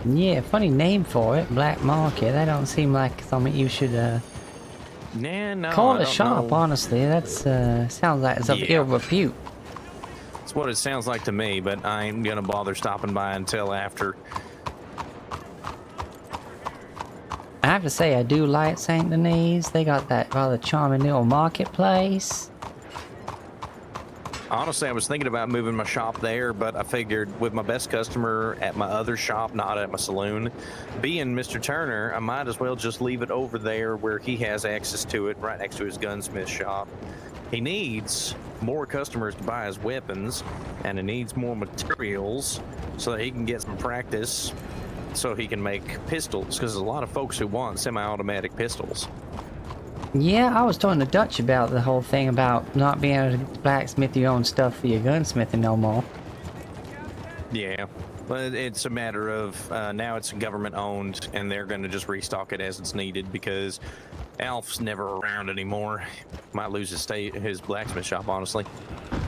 Yeah, funny name for it, Black Market. That don't seem like something you should Nah, no, call I a don't shop, know. honestly. That's sounds like it's of Yeah. ill repute. That's what it sounds like to me, but I ain't gonna bother stopping by until after. I have to say, I do like St. Denis. They got that rather charming little marketplace. Honestly, I was thinking about moving my shop there, but I figured with my best customer at my other shop, not at my saloon, being Mr. Turner, I might as well just leave it over there where he has access to it, right next to his gunsmith shop. He needs more customers to buy his weapons, and he needs more materials so that he can get some practice so he can make pistols, because there's a lot of folks who want semi-automatic pistols. Yeah, I was talking to Dutch about the whole thing about not being able to blacksmith your own stuff for your gunsmithing no more. Yeah, but it's a matter of now it's government owned, and they're going to just restock it as it's needed because Alf's never around anymore. Might lose his blacksmith shop, honestly.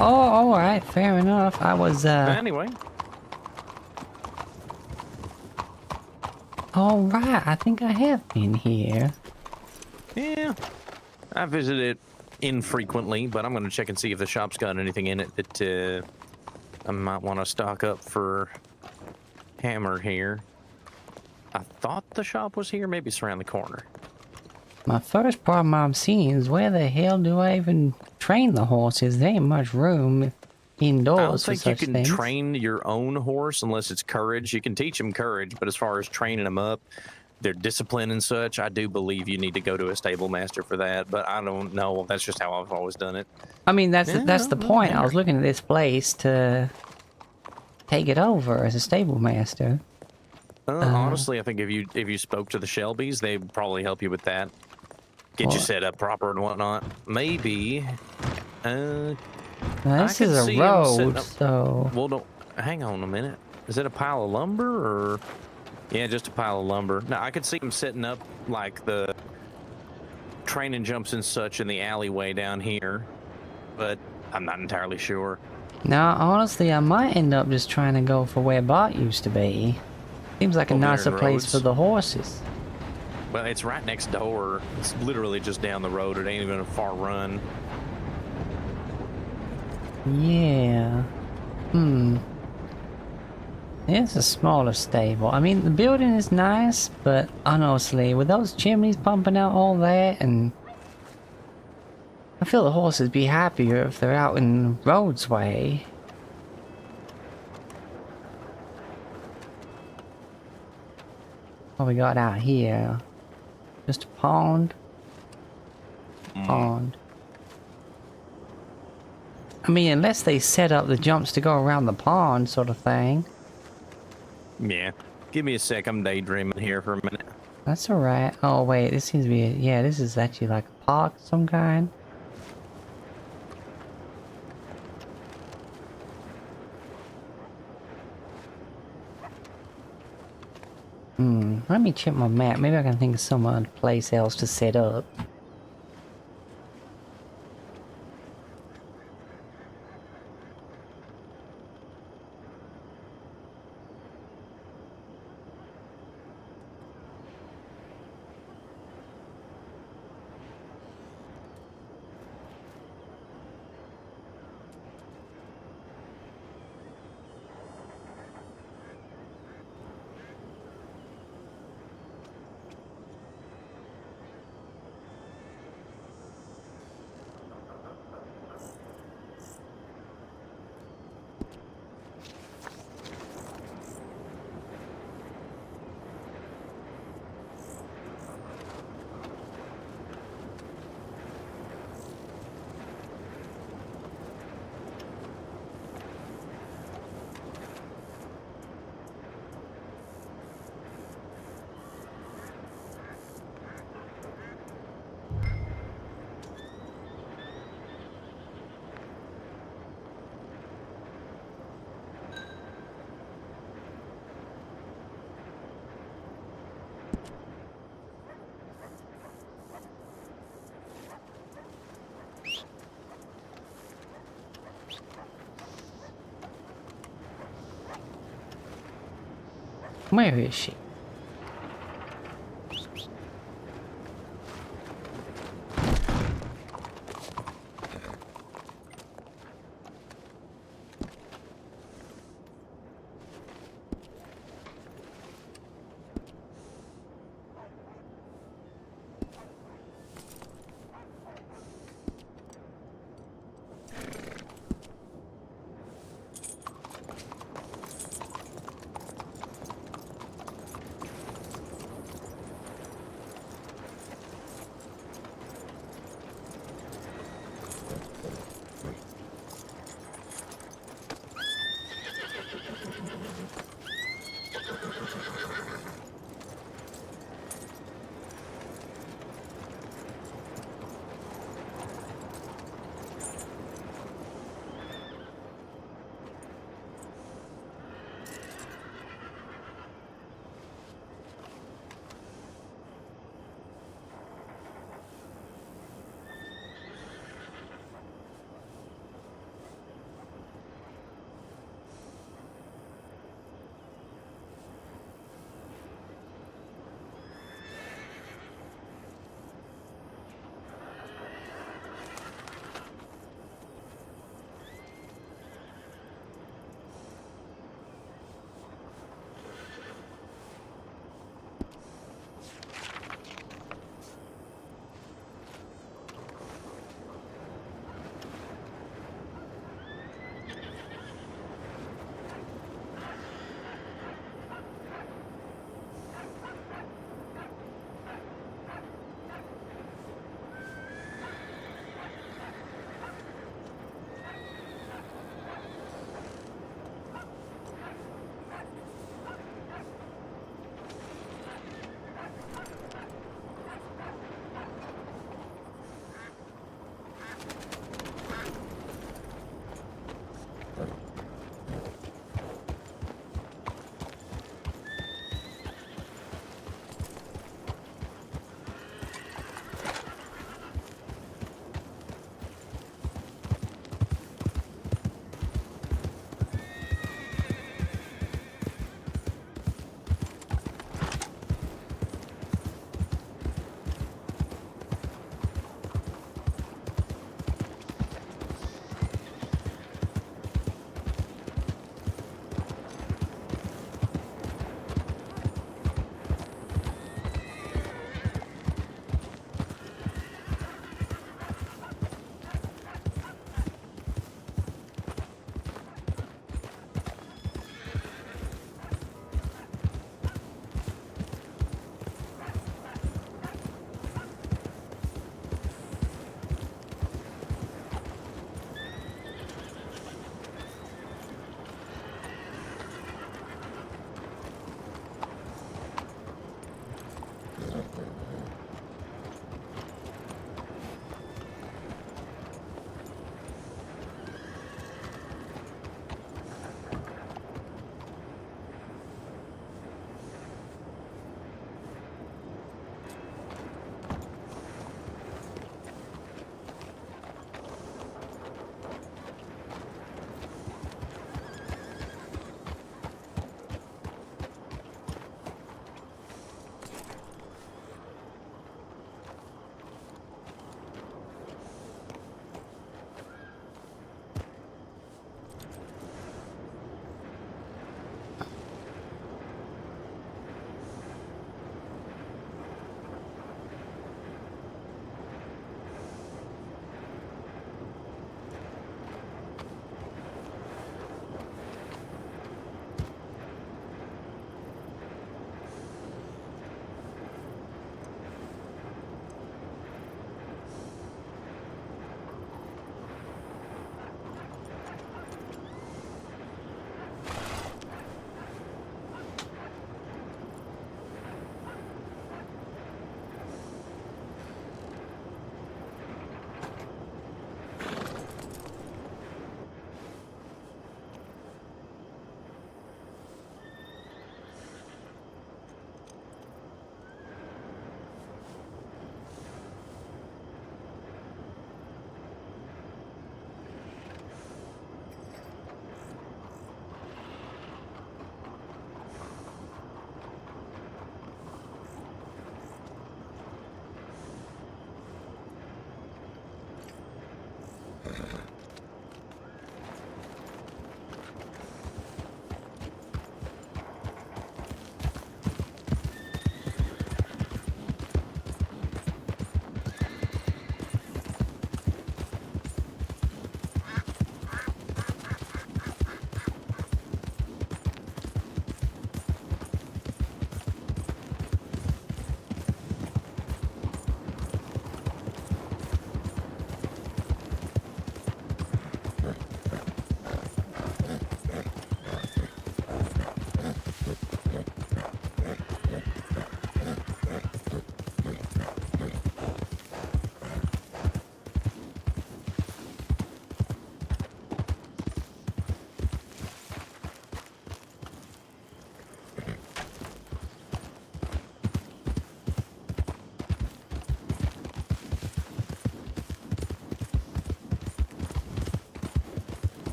Oh, alright, fair enough. I was, Anyway. Alright, I think I have been here. Yeah, I visit it infrequently, but I'm going to check and see if the shop's got anything in it that I might want to stock up for Hammer here. I thought the shop was here. Maybe it's around the corner. My first problem I'm seeing is where the hell do I even train the horses? There ain't much room indoors I don't for think such you can things. train your own horse unless it's courage. You can teach them courage, but as far as training them up, their discipline and such, I do believe you need to go to a stable master for that, but I don't know. That's just how I've always done it. I mean, that's Yeah, that's the point. I Hammer. was looking at this place to take it over as a stable master. Honestly, I think if you spoke to the Shelbys, they'd probably help you with that. Get you What? set up proper and whatnot. Maybe. Now, I this could is a see him sitting road, up- so Well, don't hang on a minute. Is it a pile of lumber or? Yeah, just a pile of lumber. Now I could see him setting up like the training jumps and such in the alleyway down here, but I'm not entirely sure. now honestly, I might end up just trying to go for where Bart used to be. Seems like a Over there in nicer place for Rhodes? the horses. Well, it's right next door. It's literally just down the road. It ain't even a far run. Yeah. It's a smaller stable. I mean, the building is nice, but honestly, with those chimneys pumping out all that, and I feel the horses be happier if they're out in Rhodes way. What we got out here? Just a pond? Pond. I mean, unless they set up the jumps to go around the pond sort of thing. Yeah. Give me a sec. I'm daydreaming here for a minute. That's alright. Oh wait, this seems to be yeah, this is actually like a park of some kind. Let me check my map. Maybe I can think of some other place else to set up. Where is she?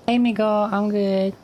Hey, Migo, I'm good.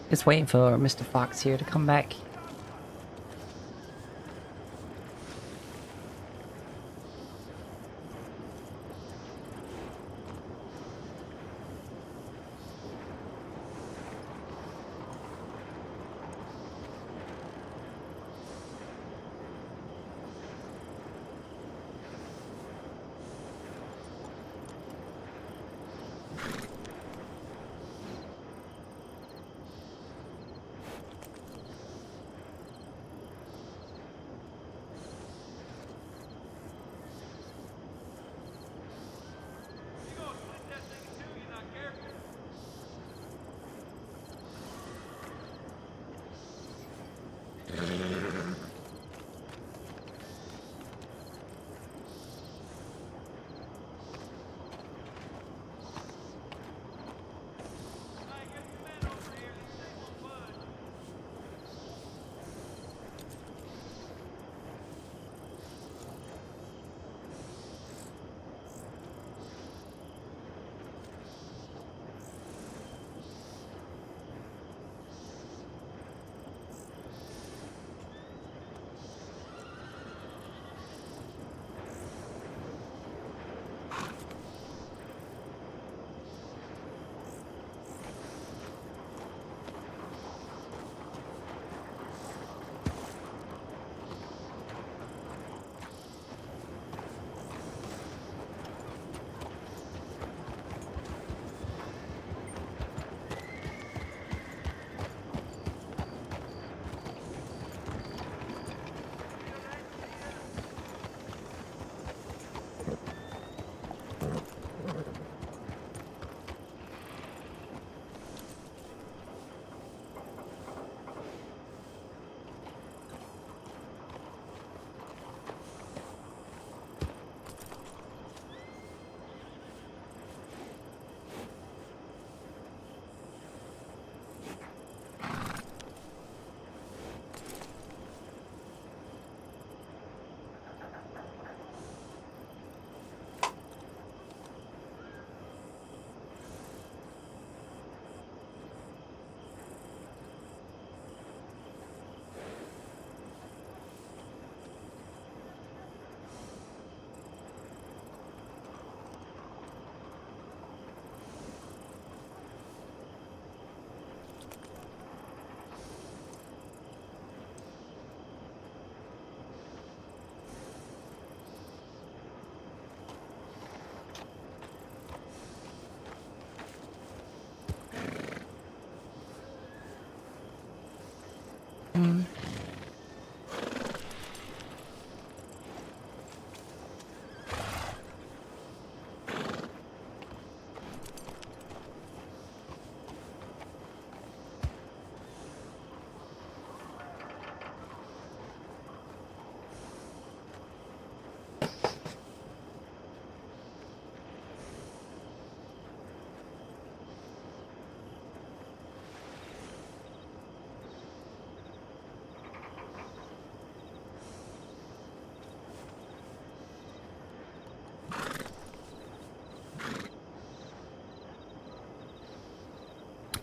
Just waiting for Mr. Fox here to come back.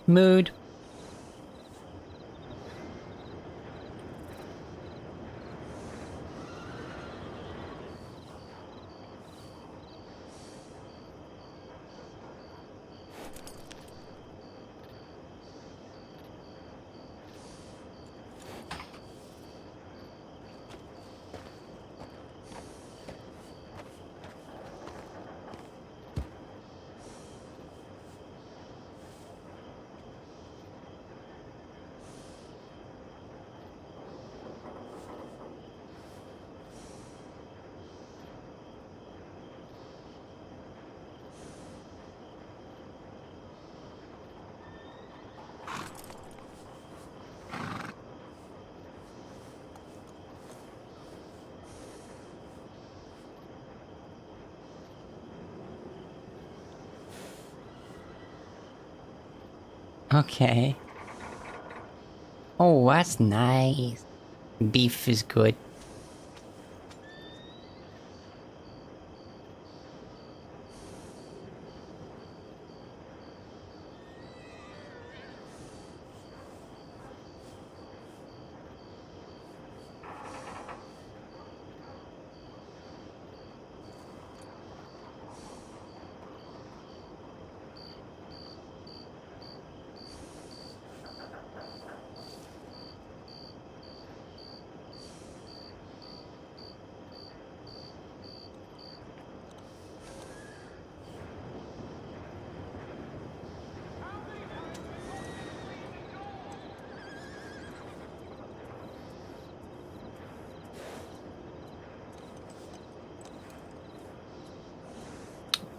Mood. Okay. Oh, that's nice. Beef is good.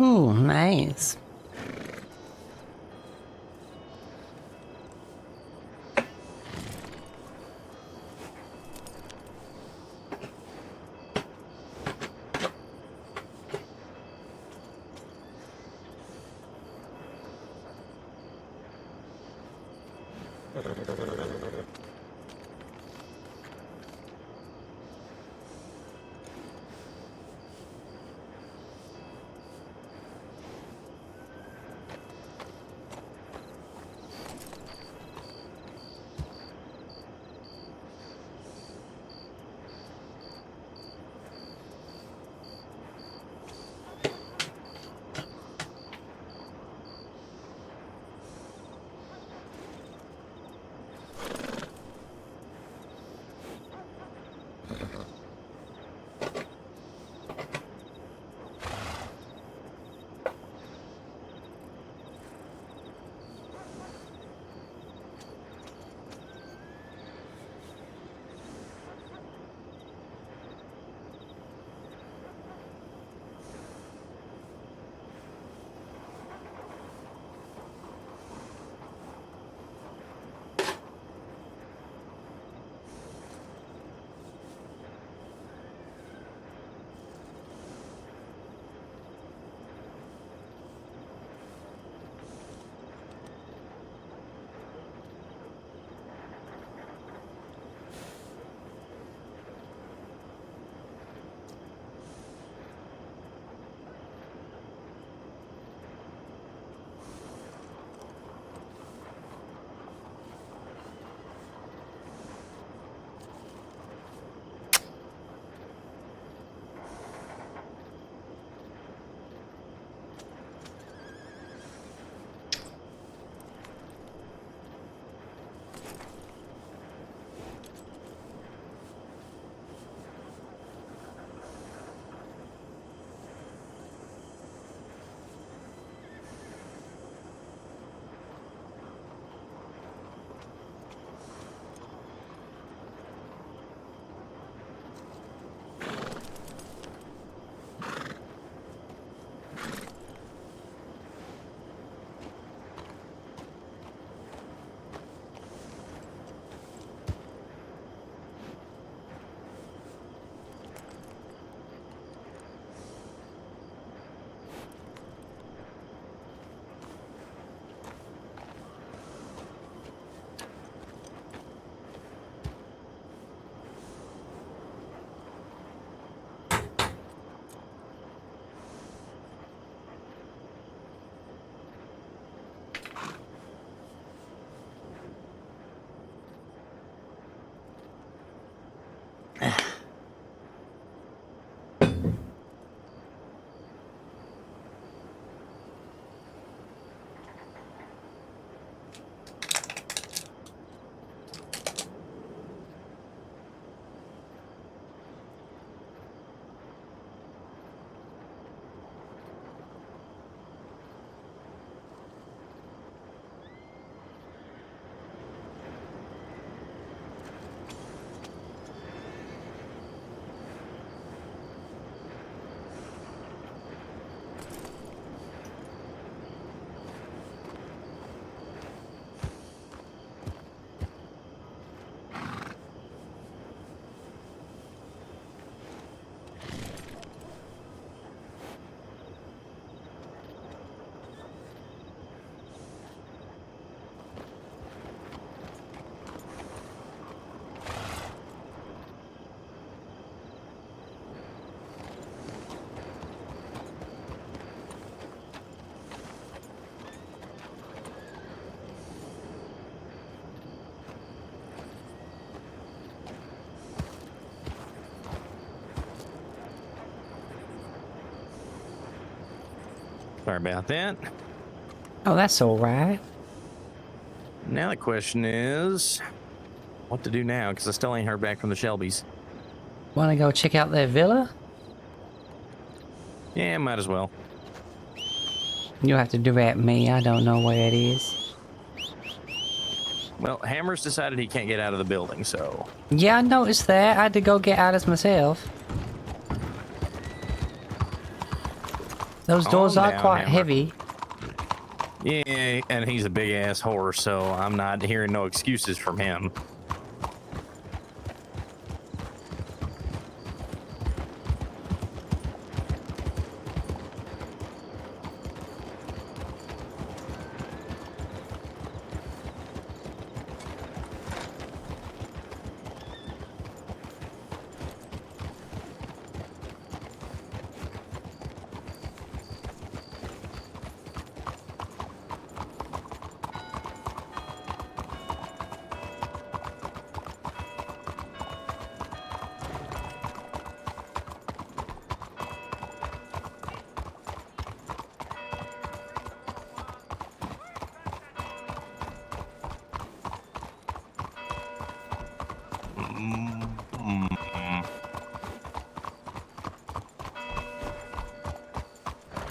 Oh, nice. Sorry about that. Oh, that's all right. Now the question is, what to do now? Because I still ain't heard back from the Shelbys. Want to go check out their villa? Yeah, might as well. You'll have to direct me. I don't know where it is. Well, Hammer's decided he can't get out of the building, so... Yeah, I noticed that. I had to go get Alice myself. Those doors Calm are down, quite Hammer. heavy. Yeah, and he's a big-ass horse, so I'm not hearing no excuses from him.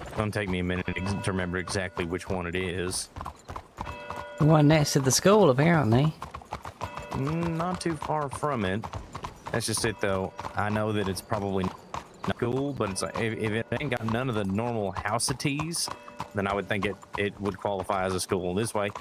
It's gonna take me a minute to remember exactly which one it is. The one next to the school, apparently. Not too far from it. That's just it, though. I know that it's probably not cool, but it's like, if it ain't got none of the normal house-ities, then I would think it would qualify as a school this way.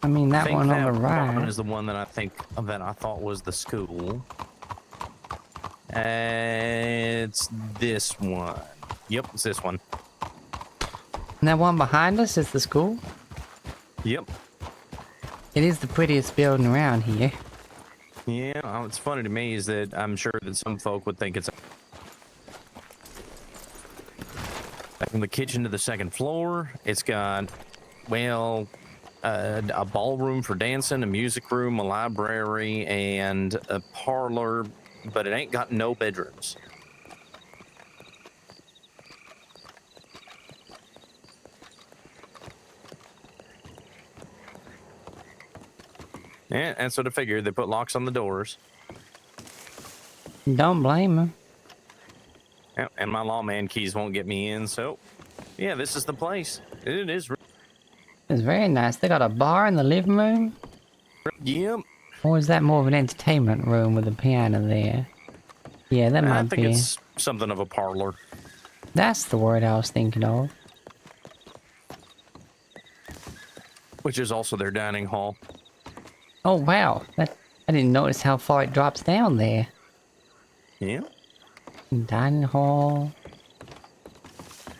I mean, that think one on that the right. one is the one that I thought was the school. It's this one. Yep, it's this one. And that one behind us is the school. Yep. It is the prettiest building around here. Yeah, what's funny to me is that I'm sure that some folk would think it's from the kitchen to the second floor. It's got, well, a ballroom for dancing, a music room, a library, and a parlor, but it ain't got no bedrooms. Yeah, that's what I figured. They put locks on the doors. Don't blame him. Yeah, and my lawman keys won't get me in, so yeah, this is the place. It is. It's very nice. They got a bar in the living room. Yep. Or is that more of an entertainment room with a piano there? Yeah, that I might think be. it's something of a parlor. That's the word I was thinking of. Which is also their dining hall. Oh wow, I didn't notice how far it drops down there. Yeah. Dining hall.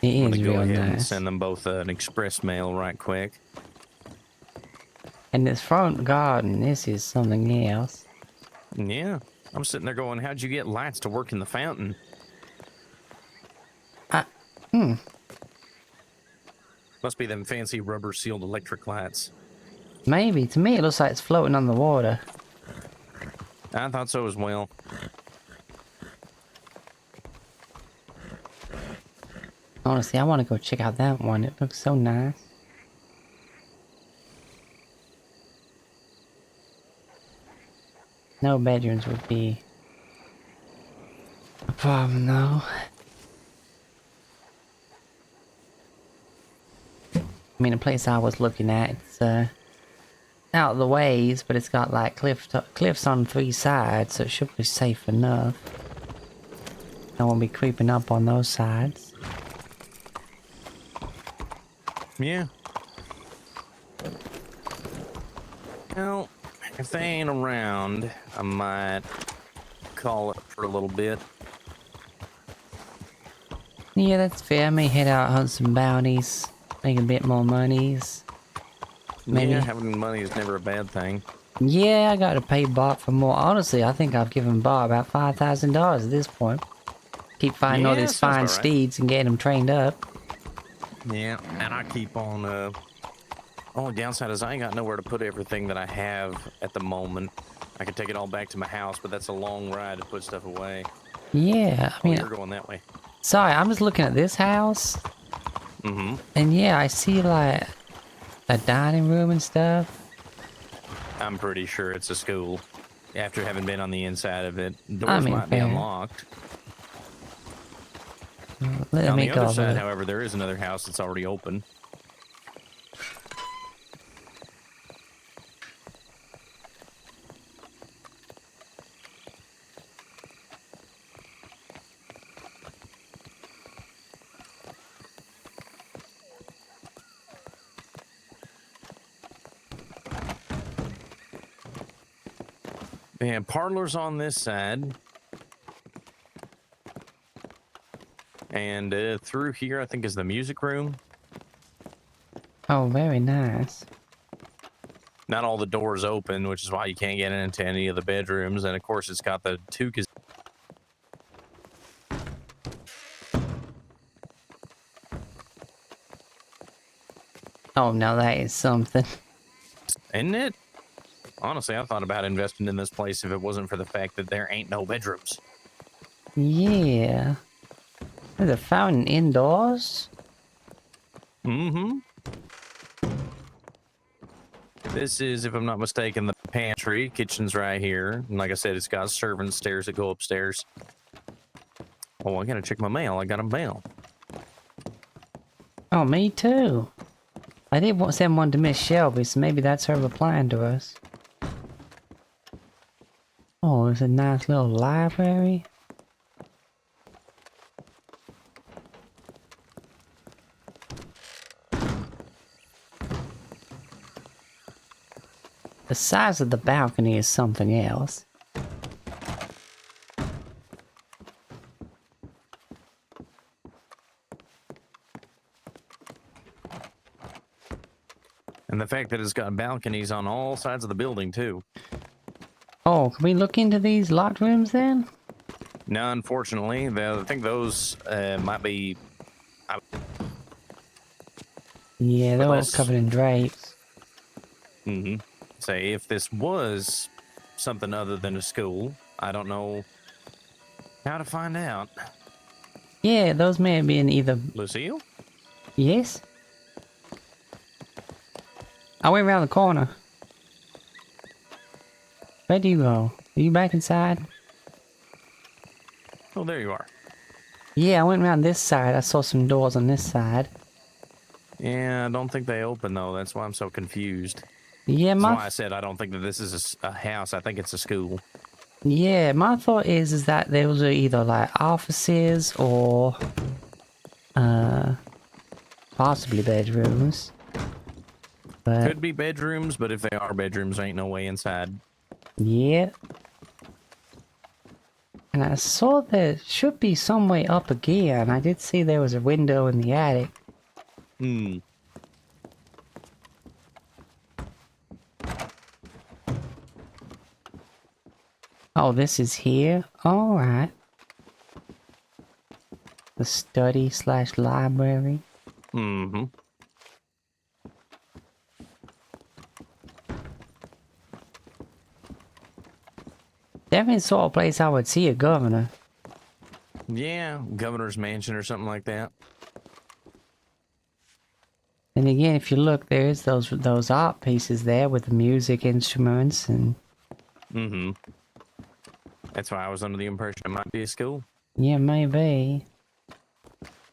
It I'm is gonna go real ahead and nice. send them both an express mail right quick. And this front garden, this is something else. Yeah. I'm sitting there going, how'd you get lights to work in the fountain? Must be them fancy rubber sealed electric lights. Maybe. To me, it looks like it's floating on the water. I thought so as well. Honestly, I want to go check out that one. It looks so nice. No bedrooms would be a problem, though. I mean, the place I was looking at, it's out of the ways, but it's got like cliffs on 3 sides, so it should be safe enough. I won't be creeping up on those sides. Yeah. Well, if they ain't around, I might call it for a little bit. Yeah, that's fair. I may head out, hunt some bounties, make a bit more monies. Maybe. Yeah, having money is never a bad thing. Yeah, I gotta pay Bob for more. Honestly, I think I've given Bob about $5,000 at this point. Keep finding all Yeah, these sounds fine about right. steeds and getting them trained up. Yeah, and I keep on Only downside is I ain't got nowhere to put everything that I have at the moment. I could take it all back to my house, but that's a long ride to put stuff away. Yeah, I Oh, mean, you're going that way. sorry, I'm just looking at this house. Mm-hmm. And yeah, I see like a dining room and stuff. I'm pretty sure it's a school. After having been on the inside of it, I doors mean, might be fair. unlocked. Let On me the go other over side, there. however, there is another house that's already open. And parlors on this side. And through here, I think, is the music room. Oh, very nice. Not all the doors open, which is why you can't get into any of the bedrooms. And of course, it's got the two. Oh, now that is something. Isn't it? Honestly, I thought about investing in this place if it wasn't for the fact that there ain't no bedrooms. Yeah. There's a fountain indoors? Mm-hmm. This is, if I'm not mistaken, the pantry. Kitchen's right here. And like I said, it's got servant stairs that go upstairs. Oh, I gotta check my mail. I got a mail. Oh, me too. I did send one to Miss Shelby, so maybe that's her replying to us. Oh, there's a nice little library. The size of the balcony is something else. And the fact that it's got balconies on all sides of the building, too. Oh, can we look into these locked rooms then? No, unfortunately, I think those might be... Yeah, they're all Unless- covered in drapes. Mm-hmm. Say, if this was something other than a school, I don't know how to find out. Yeah, those may have been either... Lucille? Yes? I went around the corner. Where do you go? Are you back inside? Oh, there you are. Yeah, I went around this side. I saw some doors on this side. Yeah, I don't think they open, though. That's why I'm so confused. Yeah, That's why I said I don't think that this is a house. I think it's a school. Yeah, my thought is that those are either like offices or possibly bedrooms. But Could be bedrooms, but if they are bedrooms, there ain't no way inside. yeah. And I saw there should be some way up again. I did see there was a window in the attic. Hmm. Oh, this is here? Alright. The study / library. Mm-hmm. Definitely the sort of place I would see a governor. Yeah, governor's mansion or something like that. And again, if you look, there's those art pieces there with the music instruments and... Mm-hmm. That's why I was under the impression it might be a school. Yeah, maybe.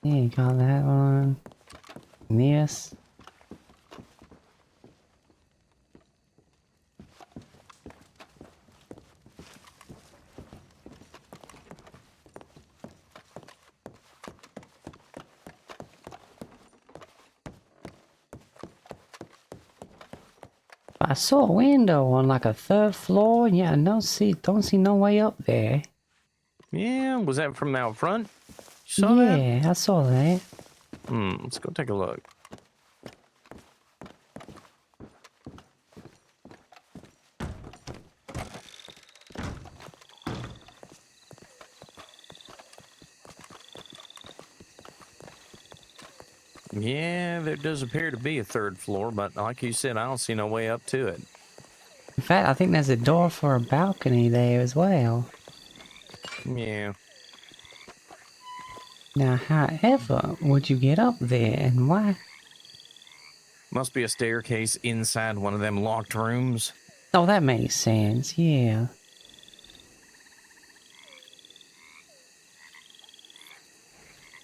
Yeah, you got that one. And this. I saw a window on like a 3rd floor. Yeah, don't see no way up there. Yeah, was that from out front? You saw that? Yeah, I saw that. Let's go take a look. Yeah, there does appear to be a third floor, but like you said, I don't see no way up to it. In fact, I think there's a door for a balcony there as well. Yeah. Now, however, would you get up there and why? Must be a staircase inside one of them locked rooms. Oh, that makes sense, yeah.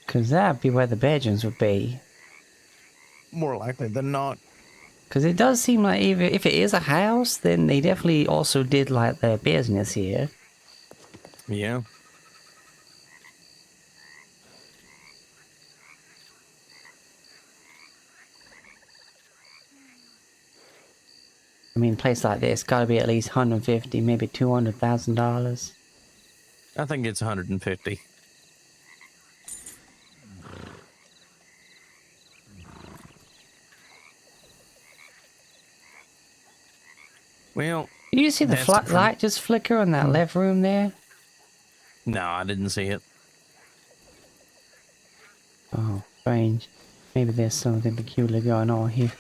Because that'd be where the bedrooms would be. More likely than not. Because it does seem like even if it is a house, then they definitely also did like their business here. Yeah. I mean, a place like this got to be at least 150, maybe $200,000. I think it's 150. Well, Did you see the light just flicker in that left room there? no, I didn't see it. Oh, strange. Maybe there's something peculiar going on here.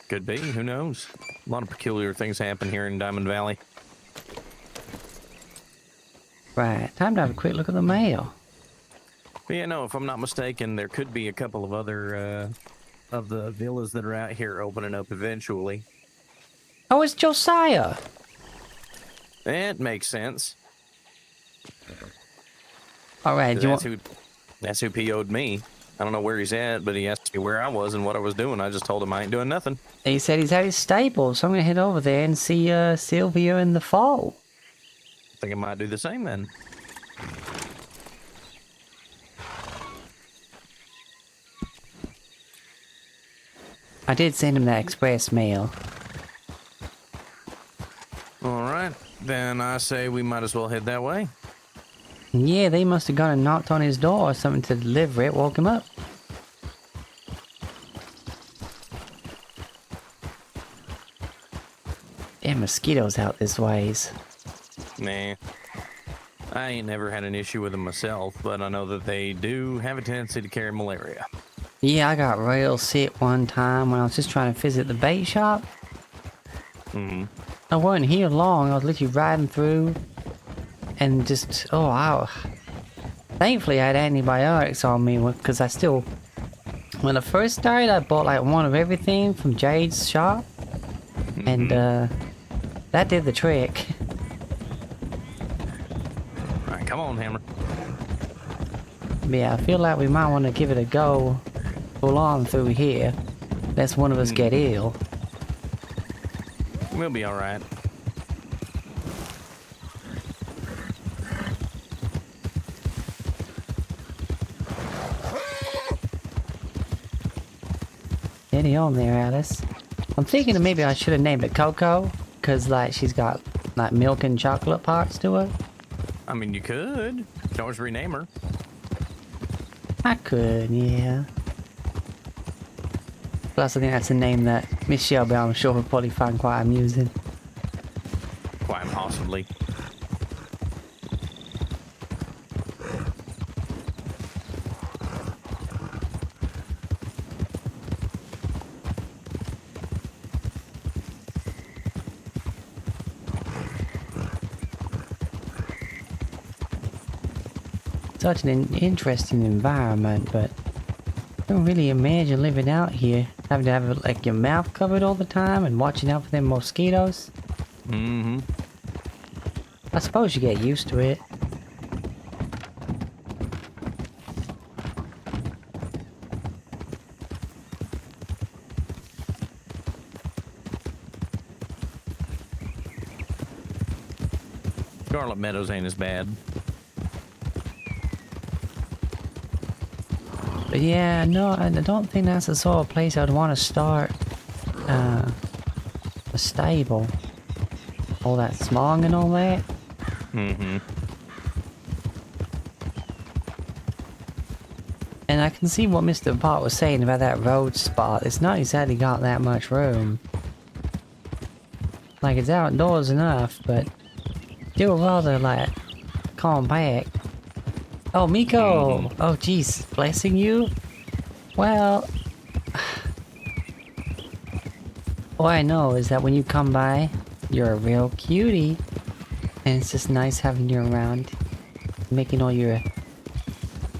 Could be, who knows? A lot of peculiar things happen here in Diamond Valley. Right, time to have a quick look at the mail. But yeah, no, if I'm not mistaken, there could be a couple of other of the villas that are out here opening up eventually. Oh, it's Josiah! That makes sense. Alright, do you That's want... that's who PO'd me. I don't know where he's at, but he asked me where I was and what I was doing. I just told him I ain't doing nothing. He said he's at his stable, so I'm gonna head over there and see Sylvia in the fall. I think I might do the same then. I did send him that express mail. All right, then I say we might as well head that way. Yeah, they must have gone and knocked on his door or something to deliver it, woke him up. Damn mosquitoes out this ways. Nah. I ain't never had an issue with them myself, but I know that they do have a tendency to carry malaria. Yeah, I got real sick one time when I was just trying to visit the bait shop. Mm-hmm. I wasn't here long, I was literally riding through and just, oh wow. Thankfully I had antibiotics on me because I still, when I first started I bought like one of everything from Jade's shop. And that did the trick. Alright, come on, Hammer. But yeah, I feel like we might want to give it a go full on through here. Lest one of us get ill. We'll be alright. Steady on there, Alice. I'm thinking that maybe I should have named it Coco, because like she's got like milk and chocolate parts to her. I mean, you could. You can always rename her. I could, yeah. Plus, I think that's a name that Miss Shelby, I'm sure, would probably find quite amusing. Quite possibly. Such an interesting environment, but I don't really imagine living out here. Having to have like your mouth covered all the time and watching out for them mosquitoes. Mm-hmm. I suppose you get used to it. Scarlet Meadows ain't as bad. But yeah, no, I don't think that's the sort of place I'd want to start a stable. All that smog and all that. Mm-hmm. And I can see what Mr. Pot was saying about that road spot. It's not exactly got that much room. Like, it's outdoors enough, but still rather, like, compact. Oh, Miko! Oh, jeez. Blessing you? Well, all I know is that when you come by, you're a real cutie. And it's just nice having you around. Making all your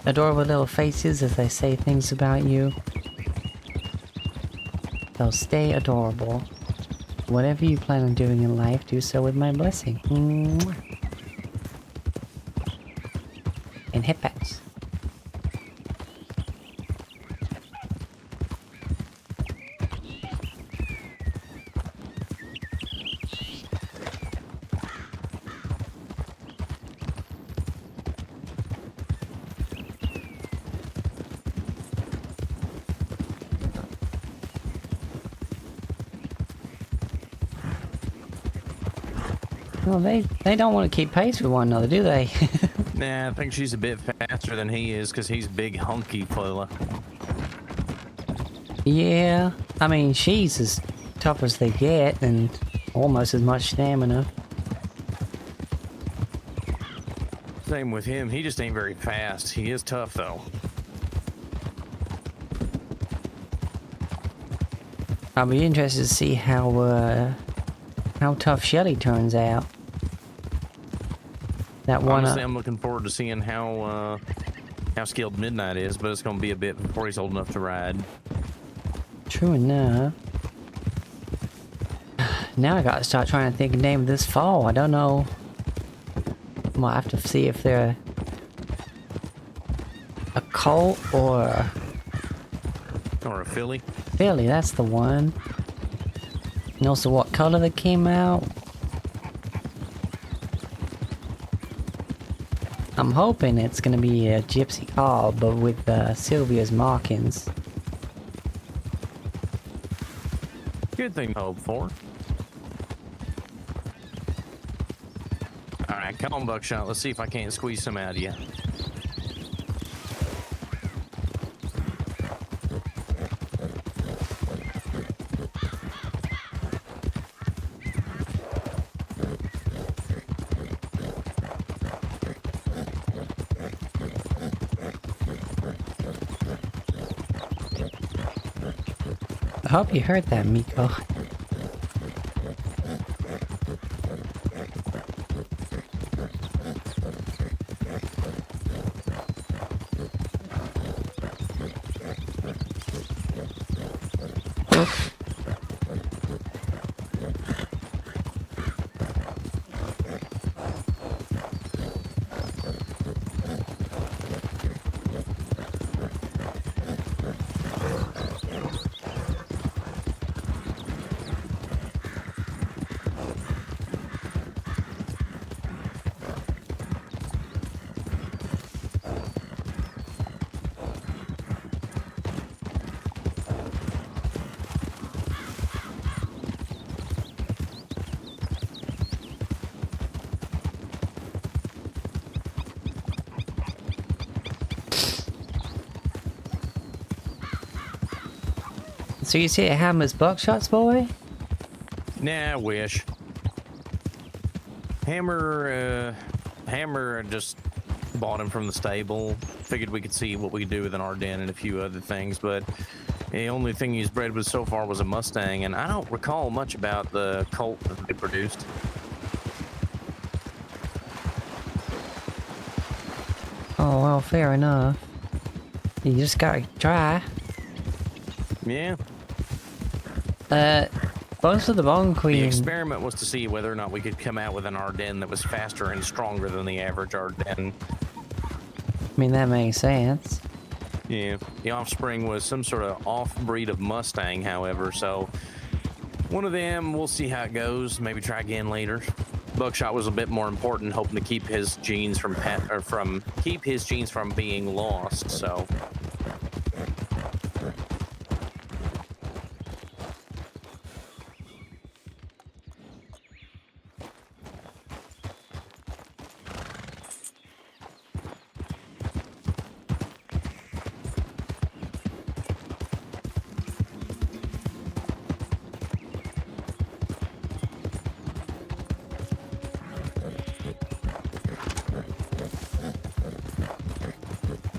adorable little faces as I say things about you. So stay adorable. Whatever you plan on doing in life, do so with my blessing. Mwah. And hip pats. Well, they don't want to keep pace with one another, do they? Nah, I think she's a bit faster than he is because he's big, hunky fella. Yeah, I mean, she's as tough as they get and almost as much stamina. Same with him. He just ain't very fast. He is tough, though. I'll be interested to see how tough Shelly turns out. That one. Honestly, I'm looking forward to seeing how skilled Midnight is, but it's going to be a bit before he's old enough to ride. True enough. Now I gotta start trying to think of the name of this fall. I don't know. Might have to see if they're a colt or Or a filly. filly. That's the one. And also what color they came out. I'm hoping it's gonna be a gypsy cob, but with Sylvia's markings. Good thing to hope for. Alright, come on, Buckshot. Let's see if I can't squeeze some out of you. I hope you heard that, Miko. So you see it hammers buckshots, boy? Nah, I wish. Hammer just bought him from the stable. Figured we could see what we could do with an Ardennes and a few other things, but the only thing he's bred with so far was a Mustang, and I don't recall much about the colt that they produced. Oh, well, fair enough. You just gotta try. Yeah. Most of the Bone The Queen... experiment was to see whether or not we could come out with an Ardennes that was faster and stronger than the average Ardennes. I mean, that makes sense. Yeah. The offspring was some sort of off-breed of Mustang, however, so one of them, we'll see how it goes. Maybe try again later. Buckshot was a bit more important, hoping to keep his genes from being lost, so...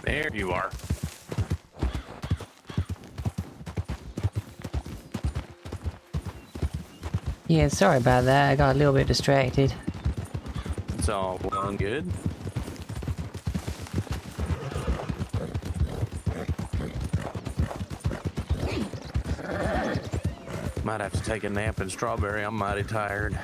There you are. Yeah, sorry about that. I got a little bit distracted. It's all well and good. Might have to take a nap in Strawberry. I'm mighty tired.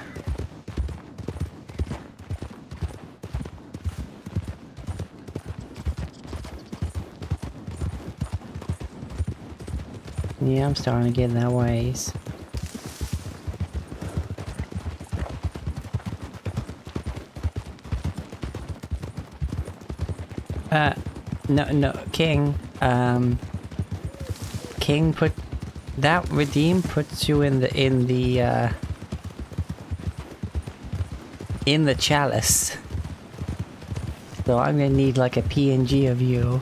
Yeah, I'm starting to get that ways. No, King. King put that redeem puts you in the chalice. So I'm gonna need like a PNG of you.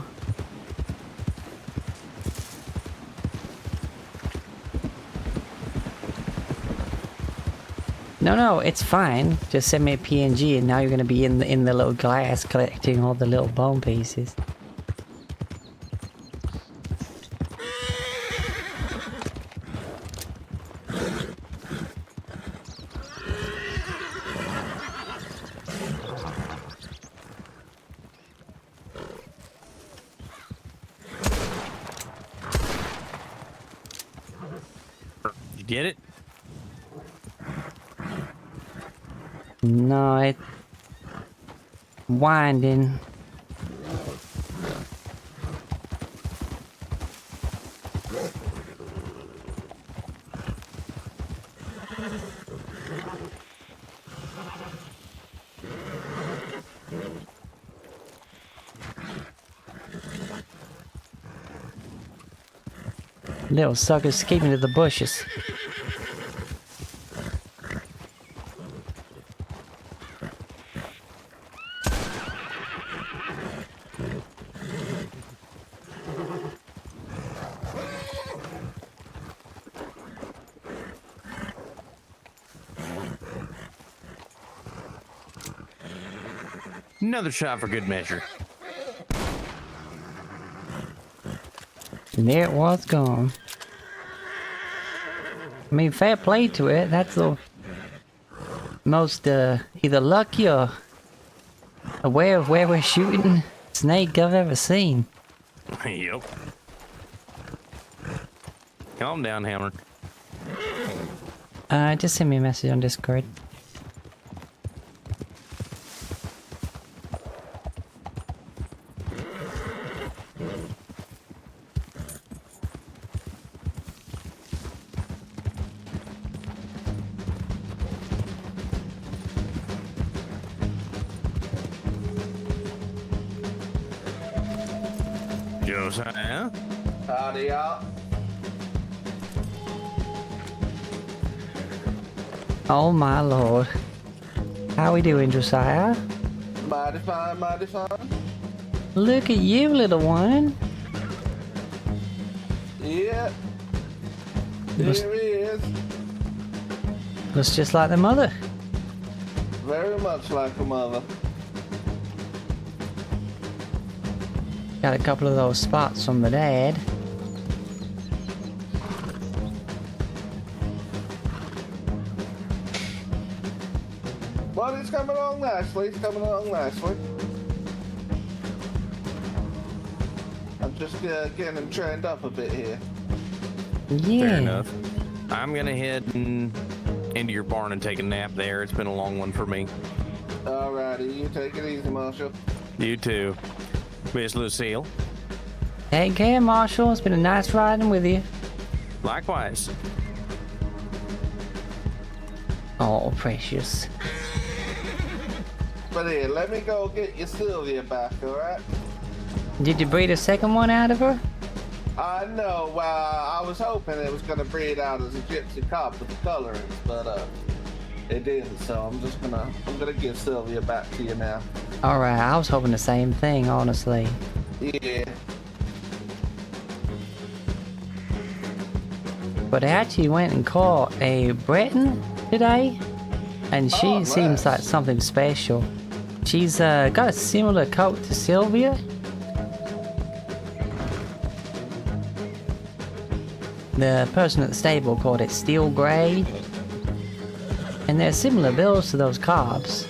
No, it's fine. Just send me a PNG, and now you're gonna be in the little glass collecting all the little bone pieces. You get it? No, it winding. Little suckers escaping to the bushes. Another shot for good measure. And there it was gone. I mean, fair play to it. That's the most either lucky or aware of where we're shooting snake I've ever seen. Yep. Calm down, Hammer. Just send me a message on Discord. Josiah? Howdy, y'all. Oh my lord. How we doing, Josiah? Mighty fine, mighty fine. Look at you, little one. Yeah. Looks, Here he is. looks just like the mother. Very much like a mother. Got a couple of those spots from the dad. But it's coming along nicely. It's coming along nicely. I'm just getting him trained up a bit here. Yeah. Fair enough. I'm gonna head into your barn and take a nap there. It's been a long one for me. Alrighty, you take it easy, Marshall. You too. Miss Lucille. Take care, Marshall. It's been a nice riding with you. Likewise. Oh, precious. But here, let me go get your Sylvia back, alright? Did you breed a second one out of her? I know, I was hoping it was gonna breed out as a gypsy cop with the colorings, but it didn't, so I'm gonna give Sylvia back to you now. Alright, I was hoping the same thing, honestly. Yeah. But I actually went and caught a Breton today, and she Oh, seems nice. like something special. She's got a similar coat to Sylvia. The person at the stable called it steel grey. And they're similar builds to those cobs.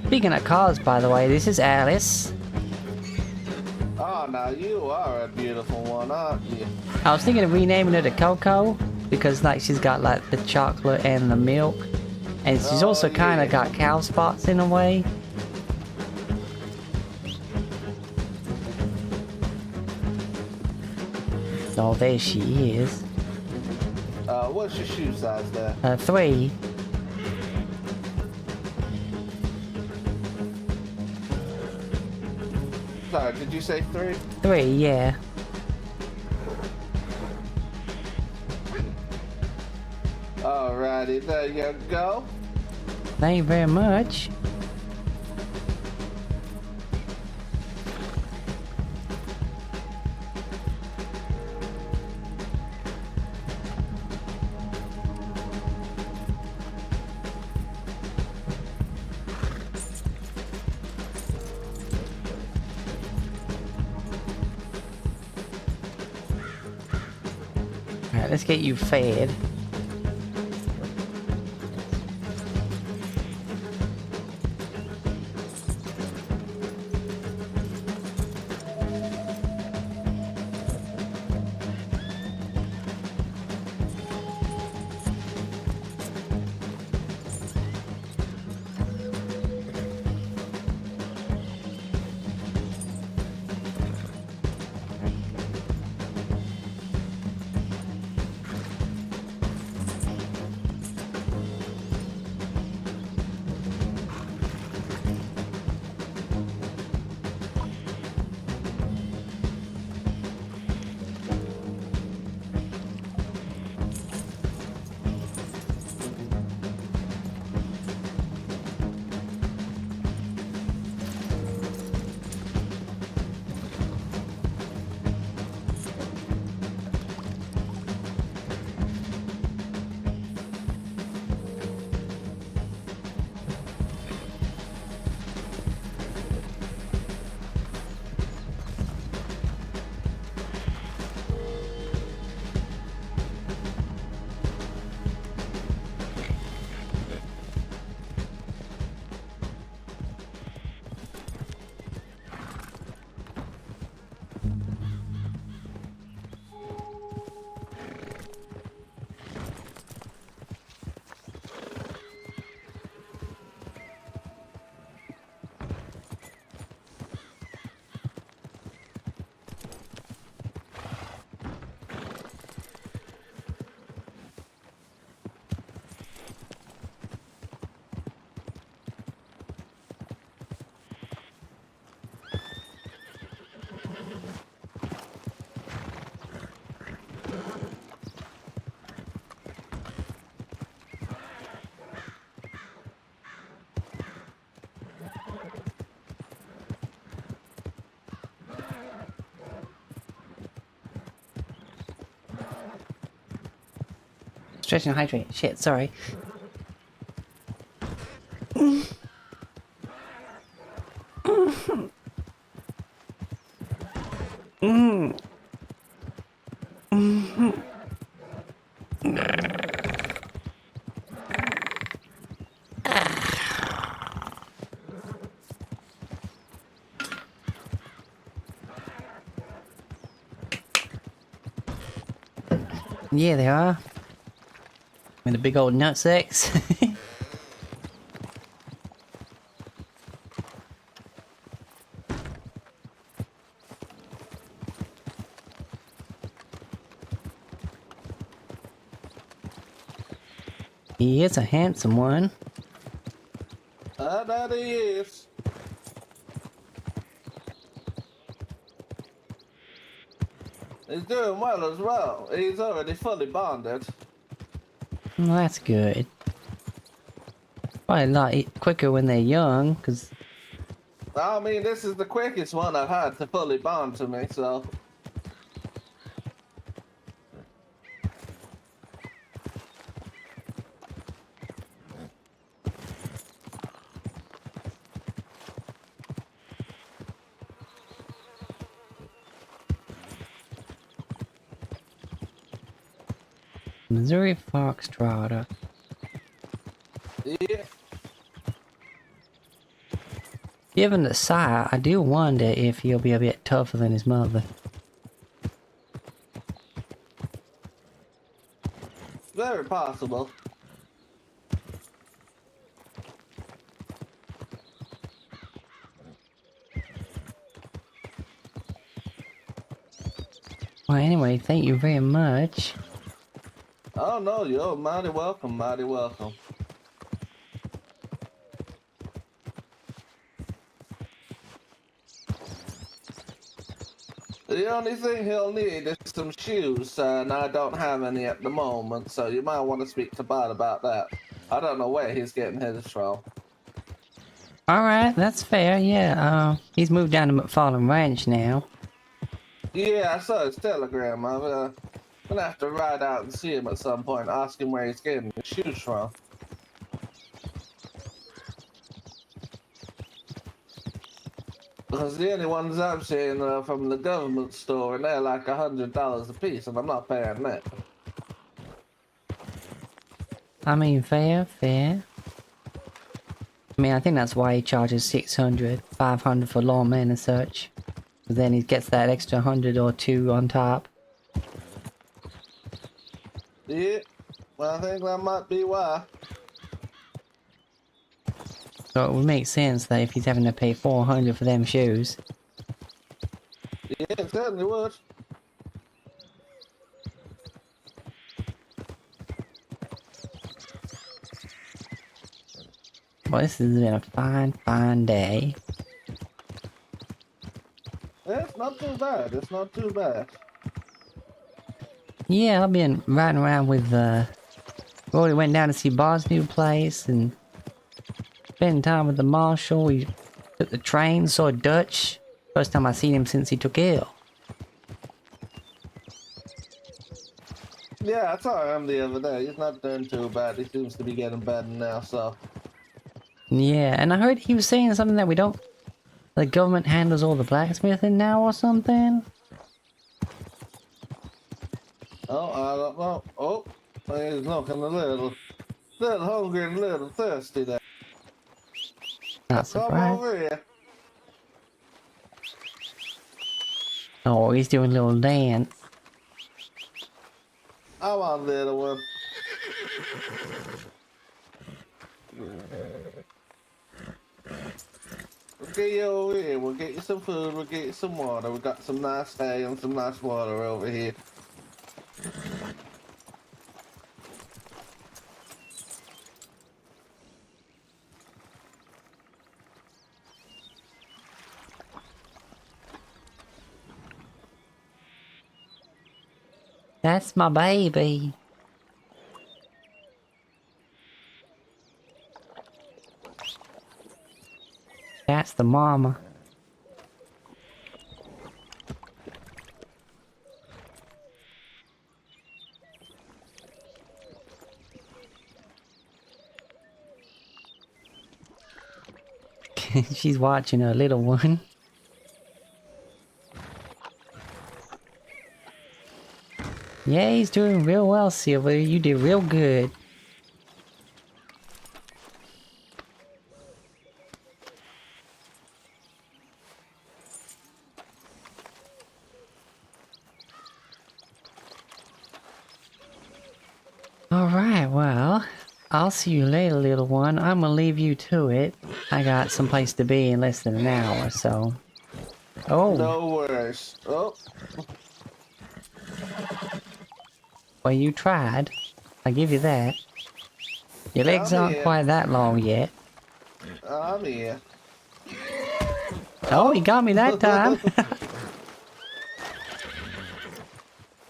Speaking of cars, by the way, this is Alice. Oh, now you are a beautiful one, aren't you? I was thinking of renaming her to Coco because like she's got like the chocolate and the milk, and she's Oh, also kind of yeah. got cow spots in a way. Oh, there she is. What's your shoe size there? 3. Sorry, did you say 3? 3, yeah. Alrighty, there you go. Thank you very much. Alright, let's get you fed. Stretch and hydrate. Shit, sorry. Yeah, they are. With a big old nutsacks. He is a handsome one. That he is. He's doing well as well. He's already fully bonded. Well, that's good. Probably a lot quicker when they're young, because... I mean, this is the quickest one I've had to fully bond to me, so... Missouri Foxtrotter. Yeah. Given the size, I do wonder if he'll be a bit tougher than his mother. Very possible. Well, anyway, thank you very much. Oh no, you're mighty welcome, mighty welcome. The only thing he'll need is some shoes, and I don't have any at the moment, so you might want to speak to Bud about that. I don't know where he's getting his from. Alright, that's fair, yeah. He's moved down to McFarland Ranch now. Yeah, I saw his telegram. I'm gonna have to ride out and see him at some point, ask him where he's getting his shoes from. Because the only ones I've seen are from the government store, and they're like $100 a piece, and I'm not paying that. I mean, fair. I mean, I think that's why he charges 600, 500 for lawmen and such. Then he gets that extra 100 or 2 on top. Yeah, well, I think that might be why. So it would make sense that if he's having to pay 400 for them shoes. Yeah, it certainly would. Well, this has been a fine day. Yeah, it's not too bad. It's not too bad. Yeah, I've been riding around with, Rory went down to see Bob's new place and spending time with the marshal. We took the train, saw Dutch. First time I seen him since he took ill. Yeah, I saw him the other day. He's not doing too bad. He seems to be getting better now, so. Yeah, and I heard he was saying something that we don't... The government handles all the blacksmithing now or something? Oh, I don't know. Oh, he's looking a little hungry and a little thirsty there. Not Come surprised. over here. Oh, he's doing a little dance. Come on, little one. We'll get you over here. We'll get you some food. We'll get you some water. We got some nice hay and some nice water over here. That's my baby. That's the mama. She's watching her little one. Yeah, he's doing real well, Silver. You did real good. Alright, well, I'll see you later, little one. I'm gonna leave you to it. I got someplace to be in less than an hour, so... Oh, No worries. Oh, well, you tried. I give you that. Your legs I'm aren't here. quite that long yet. I'm here. Oh, he got me that time.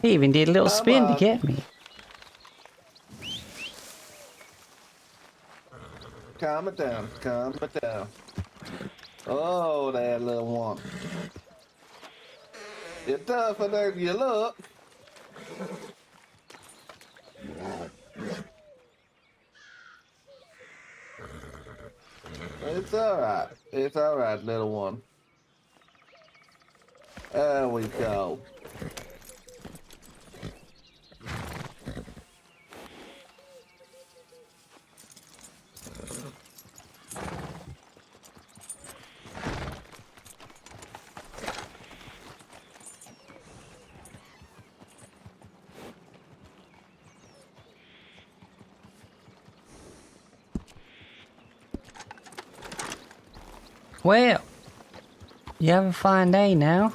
He even did a little Come spin to on. get me. Calm it down. Calm it down. Oh, that little one. You're tougher than you look. It's alright. It's alright, little one. There we go. Well, you have a fine day now.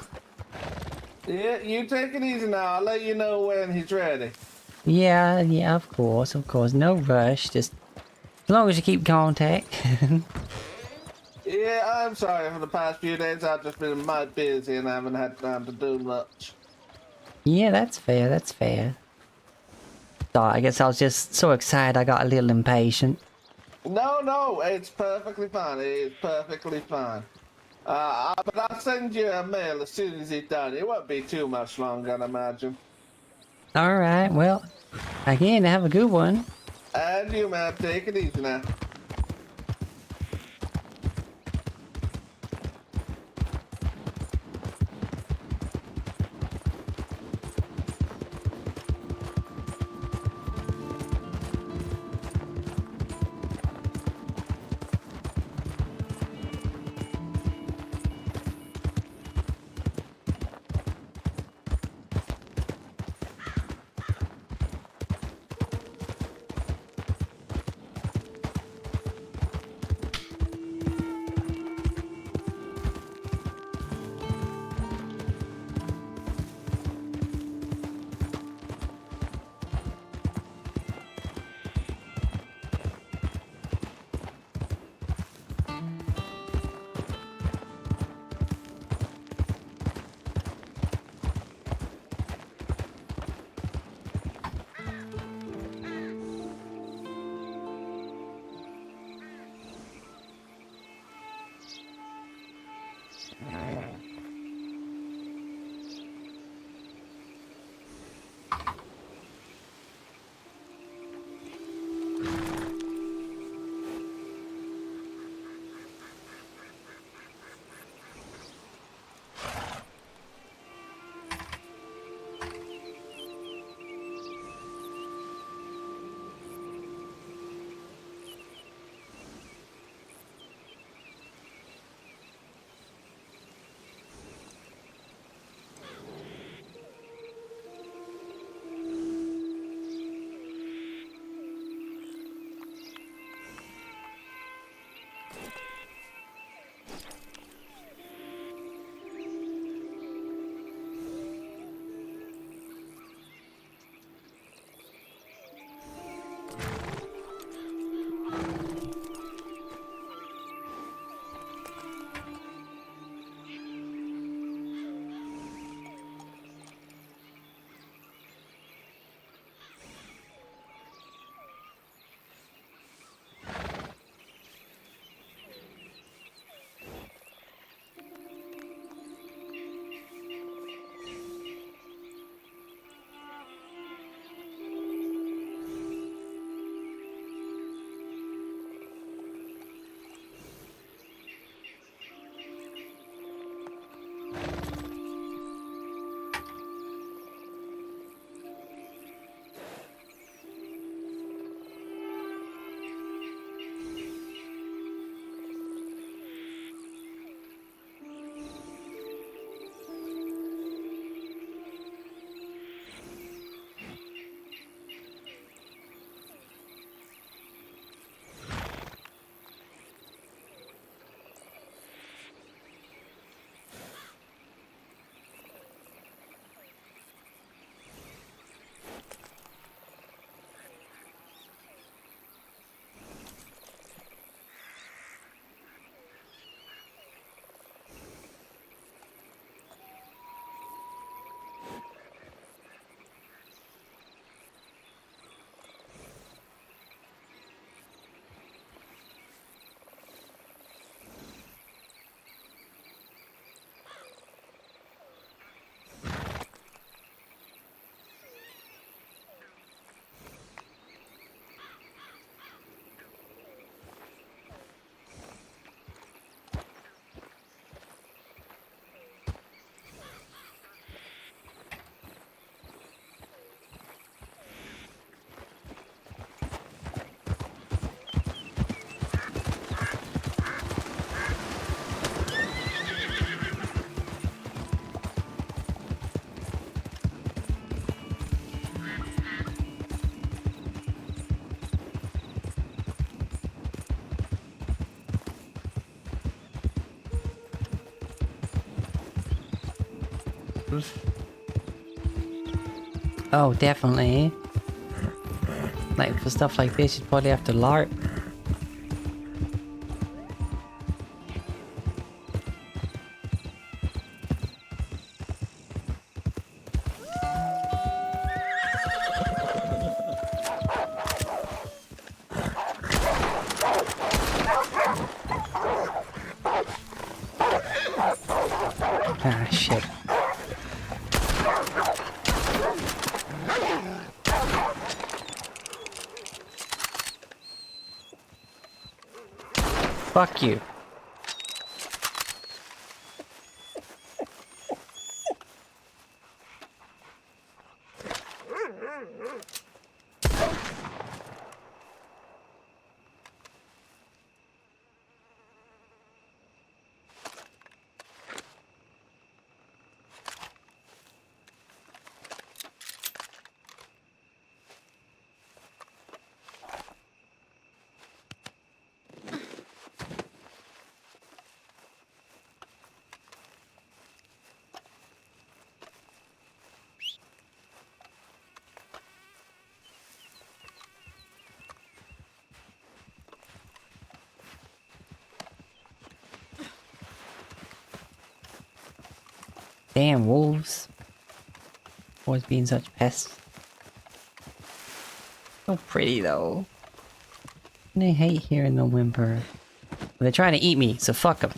Yeah, you take it easy now. I'll let you know when he's ready. Yeah, yeah, of course, of course. No rush. Just as long as you keep contact. Yeah, I'm sorry for the past few days. I've just been mighty busy and I haven't had time to do much. Yeah, that's fair. That's fair. Sorry, I guess I was just so excited I got a little impatient. No, it's perfectly fine. It's perfectly fine. But I'll send you a mail as soon as it's done. It won't be too much longer, I'd imagine. All right. Well, again, have a good one. And you, man, take it easy now. Oh, definitely. Like, for stuff like this, you'd probably have to LARP. Ah, shit. Fuck you. Damn wolves. Always being such pests. So pretty though. I hate hearing them whimper. They're trying to eat me, so fuck them.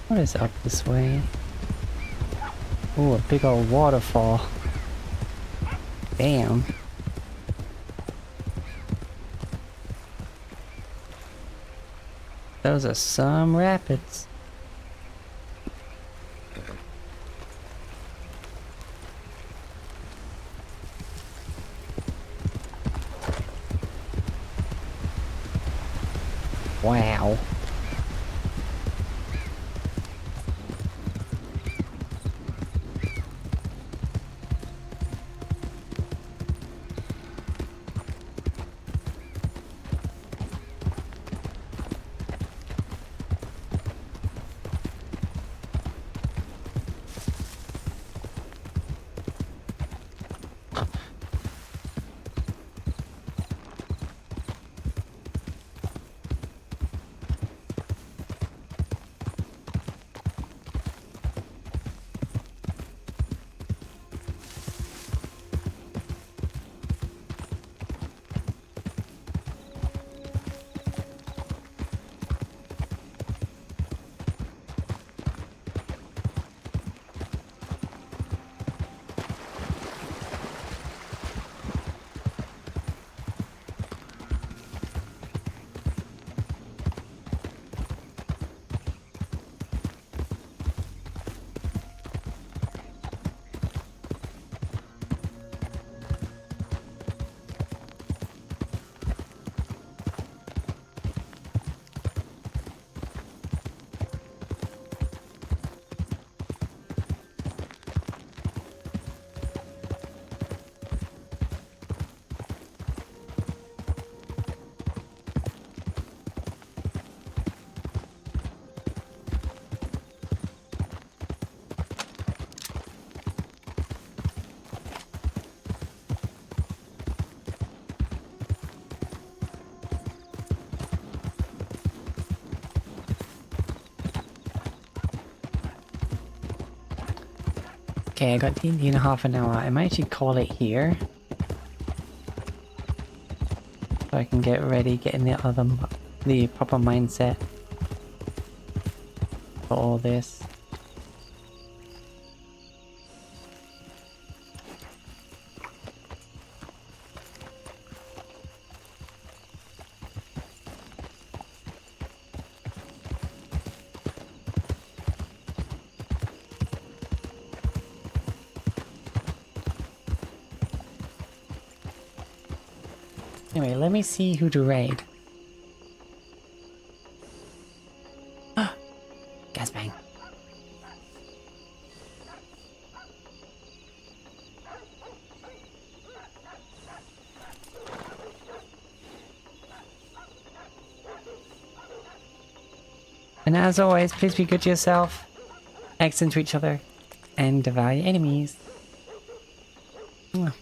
What is up this way? Ooh, a big old waterfall. Damn. Those are some rapids. Wow. Okay, I got D&D in half an hour. I might actually call it here. So I can get ready, get in the proper mindset for all this. Anyway, let me see who to raid. Gas bang. And as always, please be good to yourself, excellent to each other, and devour your enemies. Mwah.